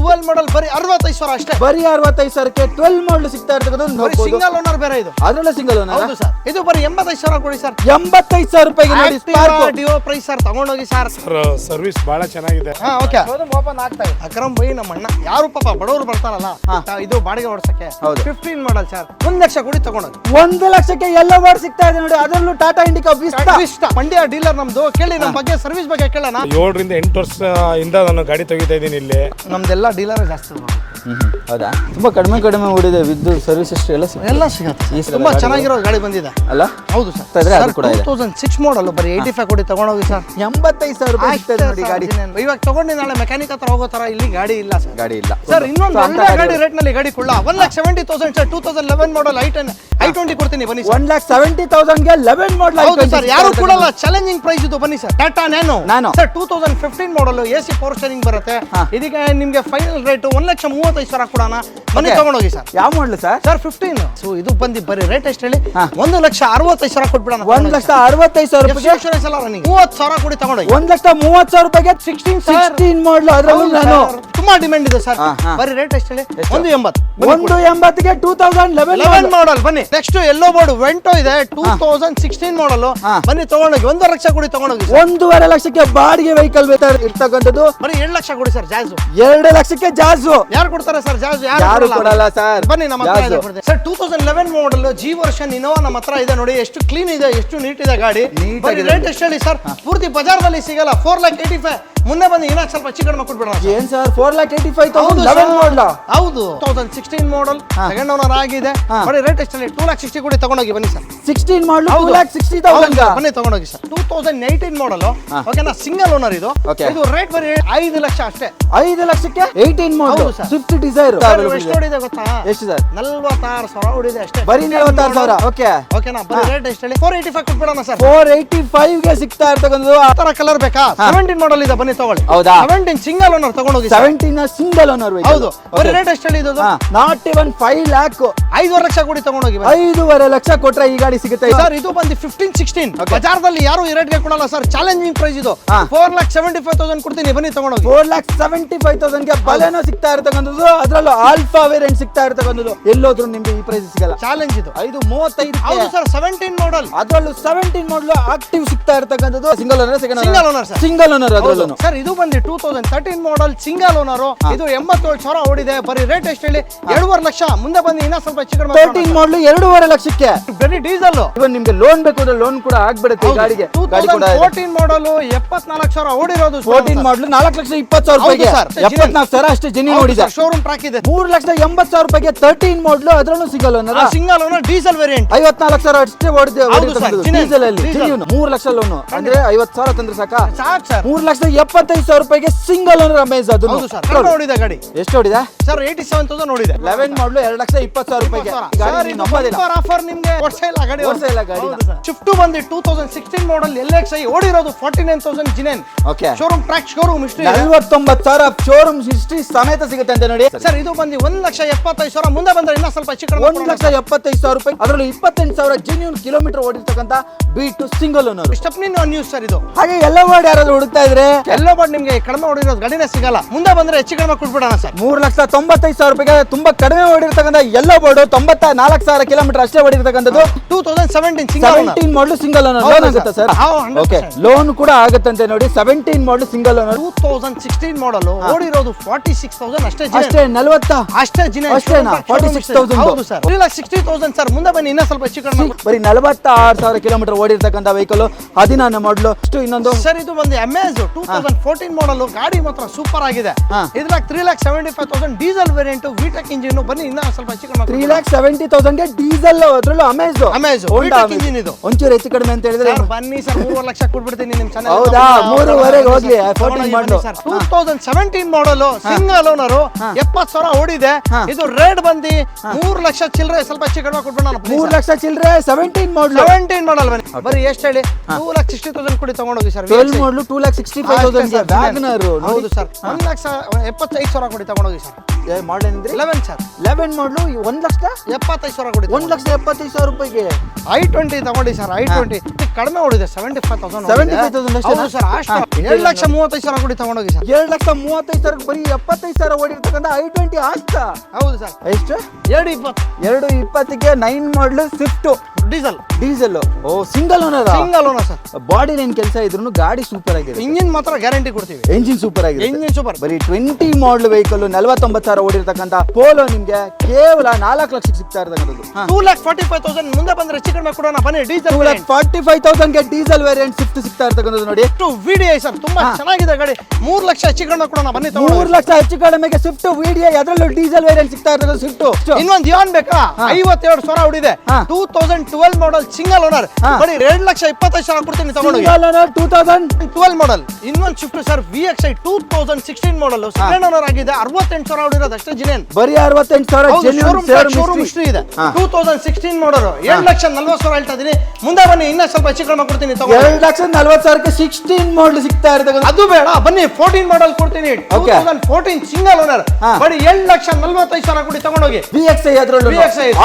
12 ಮಾಡಲ್ ಬರೀ 65,000 ಅಷ್ಟೇ. ಬರೀ 65,000ಕ್ಕೆ 12 ಮಾಡಲ್ ಸಿಗ್ತಾ ಇರ್ತಕ್ಕಂಥದ್ದು. ಸಿಂಗಲ್ ಓನರ್ ಬೇರೆ ಇದು. ಅದರಲ್ಲೇ ಸಿಂಗಲ್ ಓನರ್. ಹೌದು ಸರ್. ಇದು ಬರೀ 85,000 ಕೊಡಿ ಸರ್. 85,000 ರೂಪಾಯಿಗೆ ನೋಡಿ ಸ್ಪಾರ್ಕ್ ಡಿಯೋ ಪ್ರೈಸ್ ಸರ್, ತಗೊಂಡೋಗಿ ಸರ್. ಸರ್ವಿಸ್ ಬಹಳ ಚೆನ್ನಾಗಿದೆ. ಹಾ ಓಕೆ. ಓಪನ್ ಆಗ್ತಾ ಇದೆ. ಅಕ್ರಮ್ ಬೈ ನಮ್ಮ ಅಣ್ಣ ಯಾರು ಪಾಪ ಬಡವರು ಬರ್ತಾರಲ್ಲ, ಇದು ಬಾಡಿಗೆ ಓಡಿಸಕ್ಕೆ 15 ಮಾಡಲ್ ಸರ್, 1 ಲಕ್ಷ ಕೊಡಿ ತಗೊಂಡೋಗಿ. 1 ಲಕ್ಷಕ್ಕೆ ಎಲ್ಲ ವಾರ್ಡ್ ಸಿಗ್ತಾ ಇದೆ ನೋಡಿ. ಅದರಲ್ಲೂ Tata Indica Vista Mandya dealer ನಮ್ದು. ಕೇಳಿ ನಮ್ಮ ಬಗ್ಗೆ, ಸರ್ವಿಸ್ ಬಗ್ಗೆ ಕೇಳೋಣ. 7 ರಿಂದ 8 ವರ್ಷದಿಂದ ನಾನು ಗಾಡಿ ತೆಗಿತಾ ಇದ್ದೀನಿ ಇಲ್ಲಿ. ನಮ್ದೆಲ್ಲ ಡೀಲರ್ ಜಾಸ್ತಿ. ಹೌದಾ? ತುಂಬಾ ಕಡಿಮೆ ಓಡಿದೆ. ವಿದ್ದು ಸರ್ವಿಸ್ ಎಷ್ಟು ಎಲ್ಲ ಸಿಗುತ್ತೆ. ತುಂಬಾ ಚೆನ್ನಾಗಿರೋ ಗಾಡಿ ಬಂದಿದೆ ಅಲ್ಲ? ಹೌದು ಸರ್. 2006 ಮಾಡಲ್ ಬರೀ 85 ಕೊಡಿ ತಗೊಂಡೋಗಿ ಸರ್. 85,000 ರೂಪಾಯಿ ಸಿಗ್ತದೆ ನೋಡಿ ಗಾಡಿ. ಇವಾಗ ತಗೊಂಡು ನಾಳೆ ಮೆಕ್ಯಾನಿಕ್ ಹತ್ರ ಹೋಗೋ ತರ ಇಲ್ಲಿ ಗಾಡಿ ಇಲ್ಲ ಸರ್. ಗಾಡಿ ಇಲ್ಲ ಸರ್. ಇನ್ನೊಂದು ಒಳ್ಳೆ ಗಾಡಿ ರೇಟ್ ನಲ್ಲಿ ಗಾಡಿ ಕೊಡ್ಲಾ? 1,70,000 ಸರ್. 2011 ಮಾಡಲ್ i20 ಕೊಡ್ತೀನಿ ಬನ್ನಿ ಸರ್. 1,70,000ಗೆ 11 ಮಾಡಲ್. ಹೌದು ಸರ್. ಯಾರು ಕೊಡಲ್ಲ, ಚಾಲೆಂಜಿಂಗ್ ಪ್ರೈಸ್ ಇದು. ಬನ್ನಿ ಸರ್. ಟಾಟಾ ನ್ಯಾನೋ ಸರ್, 2015 ಮಾಡಲ್, ಎಸಿ ಪವರ್ ಸ್ಟೇರಿಂಗ್ ಬರುತ್ತೆ. ಇದಕ್ಕೆ ನಿಮ್ಗೆ ಫೈನಲ್ ರೇಟ್ 1,35,000 ಕೊಡೋಣ. ಬನ್ನಿ ತಗೊಂಡೋಗಿ ಸರ್. ಯಾವ ಮಾಡಲ್ ಸರ್? ಸರ್ 15. ಸೊ ಇದು ಬಂದು ಬರೀ ರೇಟ್ ಎಷ್ಟು ಹೇಳಿ? 1,65,000 ಕೊಟ್ಬಿಡೋಣ. 1,65,000 ರೂಪಾಯಿಗೆ 30,000 ಕೊಡಿ ತಗೊಂಡೋಗಿ. 1,30,000 ರೂಪಾಯಿಗೆ 16 ಮಾಡಲ್. ಅದರಲ್ಲೂ ನಾನು ತುಂಬಾ ಡಿಮ್ಯಾಂಡ್ ಇದೆ ಸರ್. ಬರೀ ರೇಟ್ ಎಷ್ಟು ಹೇಳಿ? 180. 180ಗೆ 2011 ಮಾಡಲ್. ಬನ್ನಿ. ನೆಕ್ಸ್ಟ್ ಎಲ್ಲೋ ಬೋರ್ಡ್ ವೆಂಟೋ ಇದೆ, 2016 ಮಾಡಲ್. ಬನ್ನಿ ತಗೊಂಡೋಗಿ. 1 ಲಕ್ಷ ಕೊಡಿ ತಗೊಂಡೋಗಿ. 1.5 ಲಕ್ಷಕ್ಕೆ ಬಾಡಿಗೆ ವೆಹಿಕಲ್ ಇರ್ತಕ್ಕಂಥದ್ದು. ಬರೀ 2 ಲಕ್ಷ ಕೊಡಿ ಸರ್. ಜಾಜು 2 ಲಕ್ಷಕ್ಕೆ ಜಾಜು. ಯಾರು ಕೊಡ್ತಾರೆ ಸರ್? ಜಾಜು ಯಾರು ಕೊಡಲ್ಲ ಸರ್. ಬನ್ನಿ ನಮ್ಮ ಹತ್ರ ಇದೆ ಸರ್. 2011 ಮಾಡಲ್ ಜಿ ವರ್ಷನ್ ಇನೋವಾ ನಮ್ಮ ಹತ್ರ ಇದೆ ನೋಡಿ. ಎಷ್ಟು ಕ್ಲೀನ್ ಇದೆ, ಎಷ್ಟು ನೀಟ್ ಇದೆ ಗಾಡಿ. ರೇಟ್ ಎಷ್ಟು ಹೇಳಿ ಸರ್? ಪೂರ್ತಿ ಬಜಾರ್ದಲ್ಲಿ ಸಿಗಲ್ಲ. 4,85,000. ಮುಂದೆ ಬಂದು ಇನ್ನೂ ಸ್ವಲ್ಪ ಹೆಚ್ಚು ಕಡಿಮೆ ಕೊಟ್ಬಿಡೋಣ. ಏನ್ ಸರ್ 4,85,000 ಮಾಡಲ್? ಹೌದು. 2016 ಮಾಡಲ್, ಸೆಕೆಂಡ್ ಓನರ್ ಆಗಿದೆ. ಬರೀ ರೇಟ್ ಎಷ್ಟು ಹೇಳಿ? 2,60,000 ಕೊಡಿ ತಗೊಂಡೋಗಿ. ಬನ್ನಿ ಸರ್. 16 ಮಾಡಲ್ 2,60,000. ಬನ್ನಿ ತಗೊಂಡೋಗಿ ಸರ್. 2018 ಮಾಡಲ್. ಓಕೆನಾ? ಸಿಂಗಲ್ ಓನರ್ ಇದು. ಇದು ರೇಟ್ ಬರೀ 5 ಲಕ್ಷ ಅಷ್ಟೇ. 5 ಲಕ್ಷಕ್ಕೆ 18 ಮಾಡಲ್ ಸ್ವಿಫ್ಟ್ ಡಿಸೈರ್. ಎಷ್ಟು ಹೊಡಿದೆ ಗೊತ್ತಾ? ಎಷ್ಟು ಸರ್? 46,000 ಹೊಡಿದೆ ಅಷ್ಟೇ. ಬರೀ 46,000. ಓಕೆ ಓಕೆನಾ? ಬರೀ ರೇಟ್ ಎಷ್ಟು ಹೇಳಿ? 485 ಕೊಟ್ಬಿಡೋಣ ಸರ್. 485ಗೆ ಸಿಗ್ತಾ ಇರ್ತಕ್ಕಂಥದ್ದು. ಆ ತರ ಕಲರ್ ಬೇಕಾ? 17 ಮಾಡಲ್ ಇದೆ. ಬನ್ನಿ ತಗೊಳ್ಳಿ. ಹೌದಾ? 17 ಸಿಂಗಲ್ ಓನರ್ ತಗೊಂಡೋಗಿ. 17 ಸಿಂಗಲ್ ಓನರ್. ಹೌದು. ಬರೀ ರೇಟ್ ಎಷ್ಟು ಹೇಳಿ? ಇದು ನಾಟ್ ಇವನ್ 5 ಲ್ಯಾಕ್. 5.5 ಲಕ್ಷ ಕೊಡಿ ತಗೊಂಡೋಗಿ. 5.5 ಲಕ್ಷ ಕೊಟ್ರೆ ಈ ಗಾಡಿ ಸಿಗುತ್ತೆ ಸರ್. ಇದು ಬಂದು 15-16 ಬಜಾರ್ದಲ್ಲಿ ಯಾರು ಈ ರೇಟ್ಗೆ ಕೊಡಲ್ಲ ಸರ್. ಚಾಲೆಂಜಿಂಗ್ ಪ್ರೈಸ್ ಇದು. 4,75,000 ಕೊಡ್ತೀನಿ. ಬನ್ನಿ ತಗೊಂಡೋಗಿ. 4,75,000ಗೆ ಬಲೆನೋ ಸಿಗ್ತಾ ಇರ್ತಕ್ಕಂಥದ್ದು. ಅದರಲ್ಲೂ ಆಲ್ಫಾ ವೇರಿಯಂಟ್ ಸಿಗ್ತಾ ಇರ್ತಕ್ಕಂಥದ್ದು. ಎಲ್ಲೋದ್ರೂ ನಿಮ್ಗೆ ಈ ಪ್ರೈಸ್ ಸಿಗಲ್ಲ. ಚಾಲೆಂಜ್ ಇದು. 5.35. ಹೌದು ಸರ್. 17 ಮಾಡಲ್. ಅದರಲ್ಲೂ 17 ಮಾಡಲ್ ಆಕ್ಟಿವ್ ಸಿಗ್ತಾ ಇರ್ತಕ್ಕಂಥದ್ದು. Single owner, second single owner sir. Single owner ಅದರಲ್ಲೂ ಸರ್. ಇದು ಬಂದು 2013 ಮಾಡಲ್ ಸಿಂಗಲ್ ಓನರ್. ಇದು 87,000 ಓಡಿದೆ. ಬರೀ ರೇಟ್ ಎಷ್ಟು ಹೇಳಿ? 2.5 ಲಕ್ಷ. ಮುಂದೆ ಬಂದು ಇನ್ನೂ ಸ್ವಲ್ಪ ಹೆಚ್ಚು ಕಡಿಮೆ. 13 ಮಾಡಲ್ 2.5 ಲಕ್ಷಕ್ಕೆ. ಬರೀ ಡೀಸೆಲ್. ಇವನ್ ನಿಮ್ಗೆ ಲೋನ್ ಬೇಕು ಅಂದ್ರೆ ಲೋನ್ ಕೂಡ ಆಗ್ಬಿಡುತ್ತೆ ಈ ಗಾಡಿಗೆ. 2014 ಮಾಡಲ್ 74,000 ಓಡಿರೋದು. 14 ಮಾಡಲ್ 4,20,000 ರೂಪಾಯಿಗೆ 74,000 ಅಷ್ಟೇ ಜೆನ್ಯೂನ್ ಓಡಿದೆ. ಶೋರೂಮ್ ಟ್ರ್ಯಾಕ್ ಇದೆ. 3,80,000 ರೂಪಾಯಿಗೆ 13 ಮಾಡಲ್. ಅದರಲ್ಲೂ single owner. Single owner diesel variant. 54,000 ಅಷ್ಟೇ ಓಡಿದೆ. ಡೀಸೆಲ್ ಅಲ್ಲಿ ಜೆನ್ಯೂನ್ 3 ಲಕ್ಷ ಲೋನ್ ಅಂದ್ರೆ 50,000 ತಂದ್ರೆ ಸಾಕಾ? ಸಾಕು ಸರ್. 3,75,000 ರೂಪಾಯಿಗೆ ಸಿಂಗಲ್ ಓನರ್ ಅಮೇಜ್. ಅದು ಹೌದು ಸರ್. ಕಡಿಮೆ ಓಡಿದೆ ಗಾಡಿ. ಎಷ್ಟು ಓಡಿದೆ ಸರ್? 87,000 ಓಡಿದೆ. 11 ಮಾಡಲ್ 2,20,000 ರೂಪಾಯಿಗೆ ಗಾಡಿ. ಆಫರ್ ನಿಮ್ಗೆ ಕೊಡ್ಸೇ ಇಲ್ಲ ಗಾಡಿ. ಗಾಡಿ ಶಿಫ್ಟ್ ಬಂದು 2016 ಮಾಡಲ್ LXi ಓಡಿರೋದು 49,000 genuine. Okay. Showroom track, showroom history 49,000 showroom history ಸಮೇತ ಸಿಗುತ್ತೆ ಅಂತ ನೋಡಿ ಸರ್. ಇದು ಬಂದು 1,75,000. ಮುಂದೆ ಬಂದ್ರೆ ಇನ್ನೂ ಸ್ವಲ್ಪ ಹೆಚ್ಚು ಕಡಿಮೆ. 1,75,000 ರೂಪಾಯಿ. ಅದರಲ್ಲಿ 28,000 ಜೆನ್ಯೂನ್ ಕಿಲೋಮೀಟರ್ ಓಡಿರ್ತಕ್ಕಂಥ B2 single owner. Stepney unused sir ಇದು. ಹಾಗೆ ಎಲ್ಲೋ ಬೋರ್ಡ್ ಯಾರಾದ್ರೂ ಹುಡುಕ್ತಾ ಇದ್ರೆ ಎಲ್ಲೋ ಬೋರ್ಡ್ ನಿಮ್ಗೆ ಕಡಿಮೆ ಓಡಿರೋದು ಗಾಡಿನೇ ಸಿಗಲ್ಲ. ಮುಂದೆ ಬಂದ್ರೆ ಹೆಚ್ಚು ಕಡಿಮೆ ಕೊಟ್ಬಿಡೋಣ ಸರ್. 3,95,000 ರೂಪಾಯಿಗೆ ತುಂಬಾ ಕಡಿಮೆ ಓಡಿರ್ತಕ್ಕಂಥ ಎಲ್ಲೋ ಬೋರ್ಡ್ 94,000 ಕಿಲೋಮೀಟರ್ ಅಷ್ಟೇ ಓಡಿರ್ತಕ್ಕಂಥದ್ದು. 2017 ಮಾಡಲ್ ಸಿಂಗಲ್ ಓನರ್. ಲೋನ್ ಆಗುತ್ತೆ ಸರ್? ಓಕೆ, ಲೋನ್ ಕೂಡ ಆಗುತ್ತಂತೆ ನೋಡಿ. 17 ಮಾಡಲ್ ಸಿಂಗಲ್ ಓನರ್. 2016 ಮಾಡಲ್ ಓಡಿರೋದು 46,000 ಅಷ್ಟೇ. ಅಷ್ಟೇ 40 ಅಷ್ಟೇ ಜಿನೆನ್. ಅಷ್ಟೇನಾ? 46,000. ಹೌದು ಸರ್. 3,60,000 ಸರ್. ಮುಂದೆ ಬನ್ನಿ ಇನ್ನೂ ಸ್ವಲ್ಪ ಹೆಚ್ಚು ಕಡಿಮೆ. ಬರೀ 46,000 ಕಿಲೋಮೀಟರ್ ಓಡಿರ್ತಕ್ಕಂಥ ವೆಹಿಕಲ್ 14 ಮಾಡಲು. ಇನ್ನೊಂದು ಸರ್. ಇದು ಬಂದು ಅಮೇಜ್ 2014 ಮಾಡಲ್. ಗಾಡಿ ಮಾತ್ರ ಸೂಪರ್ ಆಗಿದೆ. ಇದ್ರಾಗ 3,75,000 ಡೀಸೆಲ್ ವೇರಿಯಂಟ್ ವಿಟೆಕ್ ಇಂಜಿನ್. ಬನ್ನಿ ಇನ್ನೂ ಸ್ವಲ್ಪ ಹೆಚ್ಚು ಕಡಿಮೆ. 3,70,000ಗೆ ಡೀಸೆಲ್. ಅದರಲ್ಲೂ ಅಮೇಜ್ ಇಂಜಿನ್ ಇದು. ಒಂಚೂರು ಹೆಚ್ಚು ಕಡಿಮೆ ಅಂತ ಹೇಳಿದ್ರೆ ಬನ್ನಿ ಸರ್. 3 ಲಕ್ಷ ಕೊಟ್ಬಿಡ್ತೀನಿ ನಿಮ್ ಚಾನೆಲ್. ಹೌದಾ? 3.5 ಹೋಗ್ಲಿ. 14 ಮಾಡಲು 2017 ಮಾಡಲ್ ಸಿಂಗಲ್ ಓನರ್ 70,000 ಓಡಿದೆ. ಇದು ರೇಟ್ ಬಂದು 3 ಲಕ್ಷ ಚಿಲ್ಲರೆ. ಸ್ವಲ್ಪ ಹೆಚ್ಚು ಕಡಿಮೆ ಕೊಟ್ಬಿಡೋಣ. 3 ಲಕ್ಷ ಚಿಲ್ಲರೆ. 17 ಮಾಡಲ್. 17 ಮಾಡಲ್ ಬನ್ನಿ. ಬರೀ ಎಷ್ಟು ಹೇಳಿ? 2,60,000 ಕೊಡಿ ತಗೊಂಡೋಗಿ ಸರ್. 12 ಮಾಡಲ್ 2,65,000 ವ್ಯಾಗನರ್. ಹೌದು ಸರ್. 1,75,000 ಕೊಡಿ ತಗೊಂಡೋಗಿ ಸರ್. ಮಾಡಲ್ ಅಂದ್ರೆ 11 ಸರ್. 11 ಮಾಡಲು 1,75,000 ಕೊಡಿ. 1,75,000 ರೂಪಾಯಿಗೆ i20 ತಗೊಂಡಿ ಸರ್ i20 ಕಡಿಮೆ ಓಡಿದೆ 75,000 75,000 ಅಷ್ಟೇನಾ? ಹೌದು ಸರ್ ಅಷ್ಟು ಹಾ. 2,35,000 ಕೊಡಿ ತಗೊಂಡೋಗಿ ಸರ್ 2,35,000 ಬರೀ 75,000 ಓಡಿರ್ತಕ್ಕಂಥ i20 ಆಗ್ತಾ ಹೌದು ಸರ್ ಎಷ್ಟು 220 220ಗೆ 9 ಮಾಡಲು ಸ್ವಿಫ್ಟ್ ಡೀಸೆಲ್ ಓ single owner single owner sir body ಏನ್ ಕೆಲಸ ಇದ್ರು ಗಾಡಿ ಸೂಪರ್ ಆಗಿದೆ. ಇಂಜಿನ್ ಮಾತ್ರ ಗ್ಯಾರಂಟಿ ಕೊಡ್ತೀವಿ. ಎಂಜಿನ್ ಸೂಪರ್ ಆಗಿದೆ. Engine super. ಬರೀ 20 ಮಾಡಲ್ ವೆಹಿಕಲ್ 49,000 ಓಡಿರ್ತಕ್ಕಂಥ ಪೋಲೋ ನಿಮ್ಗೆ ಕೇವಲ 4 ಲಕ್ಷಕ್ಕೆ ಸಿಗ್ತಾ ಇರ್ತಕ್ಕಂಥದ್ದು. 2,45,000 ಮುಂದೆ ಬಂದ್ರೆ ಹೆಚ್ಚು ಕಡಿಮೆ ಕೊಡೋಣ ಬನ್ನಿ. ಡೀಸೆಲ್ 2,45,000ಗೆ ಡೀಸೆಲ್ ವೇರಿಯಂಟ್ ಸ್ವಿಫ್ಟ್ ಸಿಗ್ತಾ ಇರ್ತಕ್ಕಂಥದ್ದು ನೋಡಿ. VDI ಸರ್ ತುಂಬಾ ಚೆನ್ನಾಗಿದೆ ಗಾಡಿ. 3 ಲಕ್ಷ ಹೆಚ್ಚು ಕಡಿಮೆ ಕೊಡೋಣ ಬನ್ನಿ. 3 ಲಕ್ಷ ಹೆಚ್ಚು ಕಡಿಮೆಗೆ ಸ್ವಿಫ್ಟ್ VDI ಅದರಲ್ಲೂ ಡೀಸೆಲ್ ವೇರಿಯಂಟ್ ಸಿಗ್ತಾ ಇರ್ತಕ್ಕಂಥ ಸ್ವಿಫ್ಟ್. ಇನ್ನೊಂದು ಯಾನ್ ಬೇಕಾ? 52,000 ಹೊಡಿದೆ. 2012 ಮಾಡಲ್ ಸಿಂಗಲ್ ಓನರ್ ಬರೀ 2,25,000 ಕೊಡ್ತೀನಿ ತಗೊಂಡು. 2012 ಮಾಡಲ್ ಇನ್ನೊಂದು shift sir VXI 2016 model second owner ಆಗಿದೆ. 68,000 ಹೊಡಿರೋದು ಅಷ್ಟೇ ಜಿನೇನ್. ಬರೀ 68,000 ಶೋರೂಮ್ ಹಿಸ್ಟ್ರಿ ಇದೆ. 2016 ಮಾಡಲ್ 2,40,000 ಹೇಳ್ತಾ ಇದೀನಿ. ಮುಂದೆ ಬನ್ನಿ ಇನ್ನೂ ಸ್ವಲ್ಪ ಹೆಚ್ಚು ಕಡಿಮೆ ಕೊಡ್ತೀನಿ ತಗೊಂಡು. 2,40,000ಕ್ಕೆ 16 ಮಾಡಲ್ ಸಿಗ್ತಾ ಇರ್ತಕ್ಕಂಥ. ಅದು ಬೇಡ ಬನ್ನಿ 14 ಮಾಡಲ್ ಕೊಡ್ತೀನಿ. 2014 ಸಿಂಗಲ್ ಓನರ್ ಬರೀ 2,45,000 ಕೊಡಿ ತಗೊಂಡೋಗಿ. VXI ಅದರಲ್ಲೂ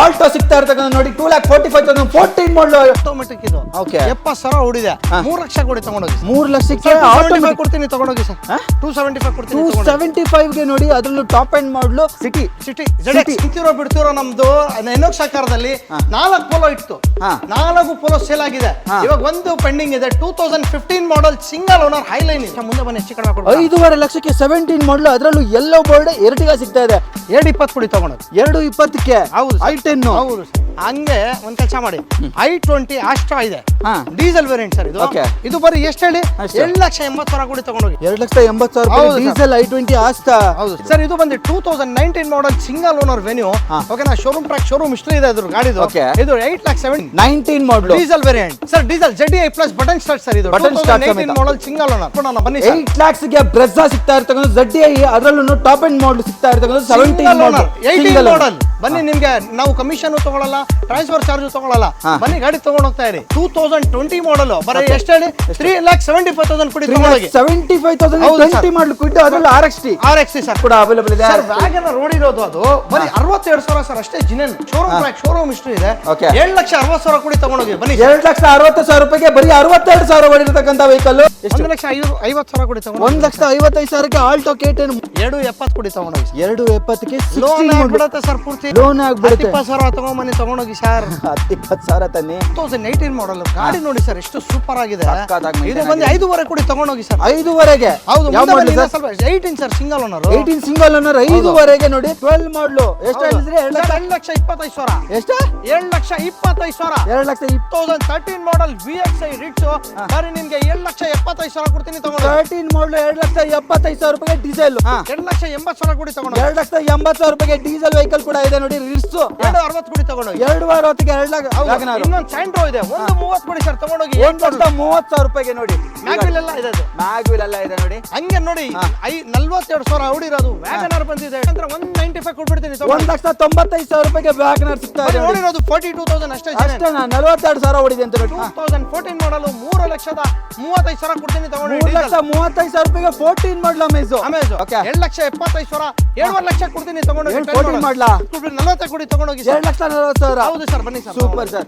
ಆಲ್ಟೋ ಸಿಗ್ತಾ ಇರ್ತಕ್ಕಂಥ ನೋಡಿ. 2,45,000 14 ಮಾಡಲ್ ಆಟೋಮೆಟಿಕ್ ಇದು. 70,000 ಹೊಡಿದೆ. 3 ಲಕ್ಷ ಕೊಡಿ ತಗೊಂಡೋಗಿ. 3 ಲಕ್ಷಕ್ಕೆ 275 ಕೊಡ್ತೀನಿ ತಗೊಂಡೋಗಿ ಸರ್. 275 ಕೊಡ್ತೀನಿ. 275ಗೆ ನೋಡಿ ಅದರಲ್ಲೂ ಟಾಪ್ ಎಂಡ್ ಮಾಡಲು ಸಿಟಿ ನಿಂತಿರೋ ಬಿಡ್ತಿರೋ ನಮ್ದು ಎನೋಕ್ಸ್ ಆಕಾರದಲ್ಲಿ 4 ಪೋಲೋ ಇತ್ತು. 4 ಪೋಲೋ ಸೇಲ್ ಆಗಿದೆ. ಇವಾಗ ಒಂದು ಪೆಂಡಿಂಗ್ ಇದೆ. 2015 ಮಾಡಲ್ ಸಿಂಗಲ್ ಓನರ್ ಹೈಲೈನ್ ಇದೆ. ಮುಂದೆ ಬನ್ನಿ ಹೆಚ್ಚು ಕಡಿಮೆ ಕೊಡಿ. 5.5 ಲಕ್ಷಕ್ಕೆ 17 ಮಾಡಲು ಅದರಲ್ಲೂ ಯೆಲ್ಲೋ ಬೋರ್ಡ್ ಎರಟಿಗ ಸಿಗ್ತಾ ಇದೆ. 220 ಕೊಡಿ ತಗೊಂಡೋಗಿ. 220ಕ್ಕೆ ಹೌದು i10 ಹೌದು ಸರ್. ಹಂಗೆ ಒಂದ್ ಕೆಲಸ ಮಾಡಿ i20 ಆಸ್ಟ್ರಾ ಇದೆ. ಡೀಸೆಲ್ ವೇರಿಯಂಟ್ ಸರ್ ಇದು. ಇದು ಬರೀ ಎಷ್ಟು ಹೇಳಿ 2,80,000 ಕೊಡಿ ತಗೊಂಡೋಗಿ. 2,80,000 ಡೀಸೆಲ್ i20 ಆಸ್ತಾ. ಹೌದು ಸರ್. ಇದು ಬಂದು 2019 ಮಾಡಲ್ ಸಿಂಗಲ್ ಓನರ್ ವೆನ್ಯೂ. ಓಕೆನಾ ಶೋರೂಮ್ ಟ್ರ್ಯಾಕ್ ಶೋರೂಮ್ ಹಿಸ್ಟ್ರಿ ಇದೆ ಅದ್ರ ಗಾಡಿದು. ಇದು 8,70,000 19 ಮಾಡಲ್ diesel variant sir. Diesel ZDI plus button start sir. ಇದು 2018 ಮಾಡಲ್ ಸಿಂಗಲ್ ಓನರ್ ಕೊಡೋಣ ಬನ್ನಿ. 8 lakhsಗೆ ಬ್ರೆಜಾ ಸಿಗ್ತಾ ಇರ್ತಕ್ಕಂಥ ZDI ಅದರಲ್ಲೂ ಟಾಪ್ ಎಂಡ್ ಮಾಡಲ್ ಸಿಗ್ತಾ ಇರ್ತಕ್ಕಂಥ 17 ಮಾಡಲ್ 18 ಮಾಡಲ್ ಬನ್ನಿ. ನಿಮ್ಗೆ ನಾವು ಕಮಿಷನ್ ತಗೊಳ್ಳಲ್ಲ, ಟ್ರಾನ್ಸ್ಫರ್ ಚಾರ್ಜ್ ತಗೊಳ್ಳಲ್ಲ. ಬನ್ನಿ ಗಾಡಿ ತಗೊಂಡು ಹೋಗ್ತಾ ಇರಿ. 2020 ಮಾಡಲ್ ಬರೀ ಎಷ್ಟು ಹೇಳಿ 3,75,000 ಕೊಡಿ ತಗೊಂಡೋಗಿ. 75,000 20 ಮಾಡಲ್ ಕೊಟ್ಟು ಅದರಲ್ಲೂ RXT ಸರ್ ಕೂಡ ಅವೈಲೇಬಲ್ ಇದೆ. ಸರ್ ವ್ಯಾಗನ್ ರೋಡ್ ಇರೋದು ಅದು ಬರೀ 62,000 ಸರ್ ಅಷ್ಟೇ ಜಿನೆನ್. ಶೋರೂಮ್ ಟ್ರ್ಯಾಕ್ ಶೋರೂಮ್ ಹಿಸ್ಟ್ರಿ ಇದೆ. 7,60,000 ಕೊಡಿ ತಗೊಂಡೋಗಿ ಬನ್ನಿ. 2,60,000 ರೂಪಾಯಿಗೆ ಬರೀ 62,000 ಹೊಡಿರ್ತಕ್ಕಂಥ ವೆಹಿಕಲ್. 1,50,000 ಕೊಡಿ ತಗೊಂಡು. 1,55,000ಕ್ಕೆ ಆಲ್ಟೋ K10 270 ಕೊಡಿ ತಗೊಂಡೋಗಿ. 270ಕ್ಕೆ ಲೋನ್ ಆಗ್ಬಿಡುತ್ತೆ ಸರ್ ಪೂರ್ತಿ. ಲೋನ್ ಆಗ್ಬಿಡುತ್ತೆ. 20,000 ತಗೊಂಡ್ಬನ್ನಿ ತಗೊಂಡೋಗಿ ಸರ್. 20,000 ತನ್ನಿ. 2018 ಮಾಡಲ್ ಗಾಡಿ ನೋಡಿ ಸರ್ ಎಷ್ಟು ಸೂಪರ್ ಆಗಿದೆ. ಇದು ಬಂದು 5,500 ಕೊಡಿ ತಗೊಂಡೋಗಿ ಸರ್. 5,500ಗೆ ಹೌದು. ಸ್ವಲ್ಪ 18 sir single owner. 18 single owner 5,500ಗೆ ನೋಡಿ 12 ಮಾಡಲು ಎಷ್ಟು ಹೇಳಿದ್ರಿ? 2,25,000 ಎಷ್ಟು? 2,25,000 2,20,000 2013 ಮಾಡಲ್ VXI ರಿಚ್ ಬರೀ ನಿಮ್ಗೆ 7,75,000 ಕೊಡ್ತೀನಿ ತಗೊಂಡು. 13 ಮಾಡಲು 2,75,000 ರೂಪಾಯಿಗೆ ಡೀಸೆಲ್. 2,80,000 ಕೊಡಿ ತಗೊಂಡು. 2,80,000 ರೂಪಾಯಿಗೆ ಡೀಸೆಲ್ ವೆಹಿಕಲ್ ಕೂಡ ಇದೆ ನೋಡಿ. ರಿಟ್ಸ್ 260 ಕೊಡಿ ತಗೊಂಡು. 260ಗೆ 2,00,000. ಇನ್ನೊಂದು ಸ್ಯಾಂಡ್ರೋ ಇದೆ. 130 ಕೊಡಿ ಸರ್ ತಗೊಂಡೋಗಿ. 1,30,000 ರೂಪಾಯಿಗೆ ನೋಡಿ. ಮ್ಯಾಗ್ವಿಲ್ ಎಲ್ಲ ಇದೆ. ಮ್ಯಾಗ್ವಿಲ್ ಎಲ್ಲ ಇದೆ ನೋಡಿ. ಹಂಗೆ ನೋಡಿ 42,000 ಹೊಡಿರೋದು ವ್ಯಾಗನರ್ ಬಂದಿದೆ. 195 ಕೊಟ್ಬಿಡ್ತೀನಿ. 1,95,000 ರೂಪಾಯಿಗೆ ವ್ಯಾಗನರ್ ಸಿಗ್ತಾ ಇದೆ. ನೋಡಿರೋದು 42,000 ಅಷ್ಟೇ. ಅಷ್ಟೇ 42,000 ಹೊಡಿದೆ ಅಂತ ನೋಡಿ. 2014 ಮಾಡಲು 3,35,000 ಕೊಡ್ತೀನಿ ತಗೊಂಡು. 3,35,000 ರೂಪಾಯಿಗೆ 14 ಮಾಡಲ್ ಅಮೇಜ್. 2,75,000 7 ಲಕ್ಷ ಕೊಡ್ತೀನಿ ತಗೊಂಡು. 14 ಮಾಡಲ 40 ಕೊಡಿ ತಗೊಂಡೋಗಿ. 2,40,000. ಹೌದು ಸರ್ ಬನ್ನಿ ಸರ್. Super sir.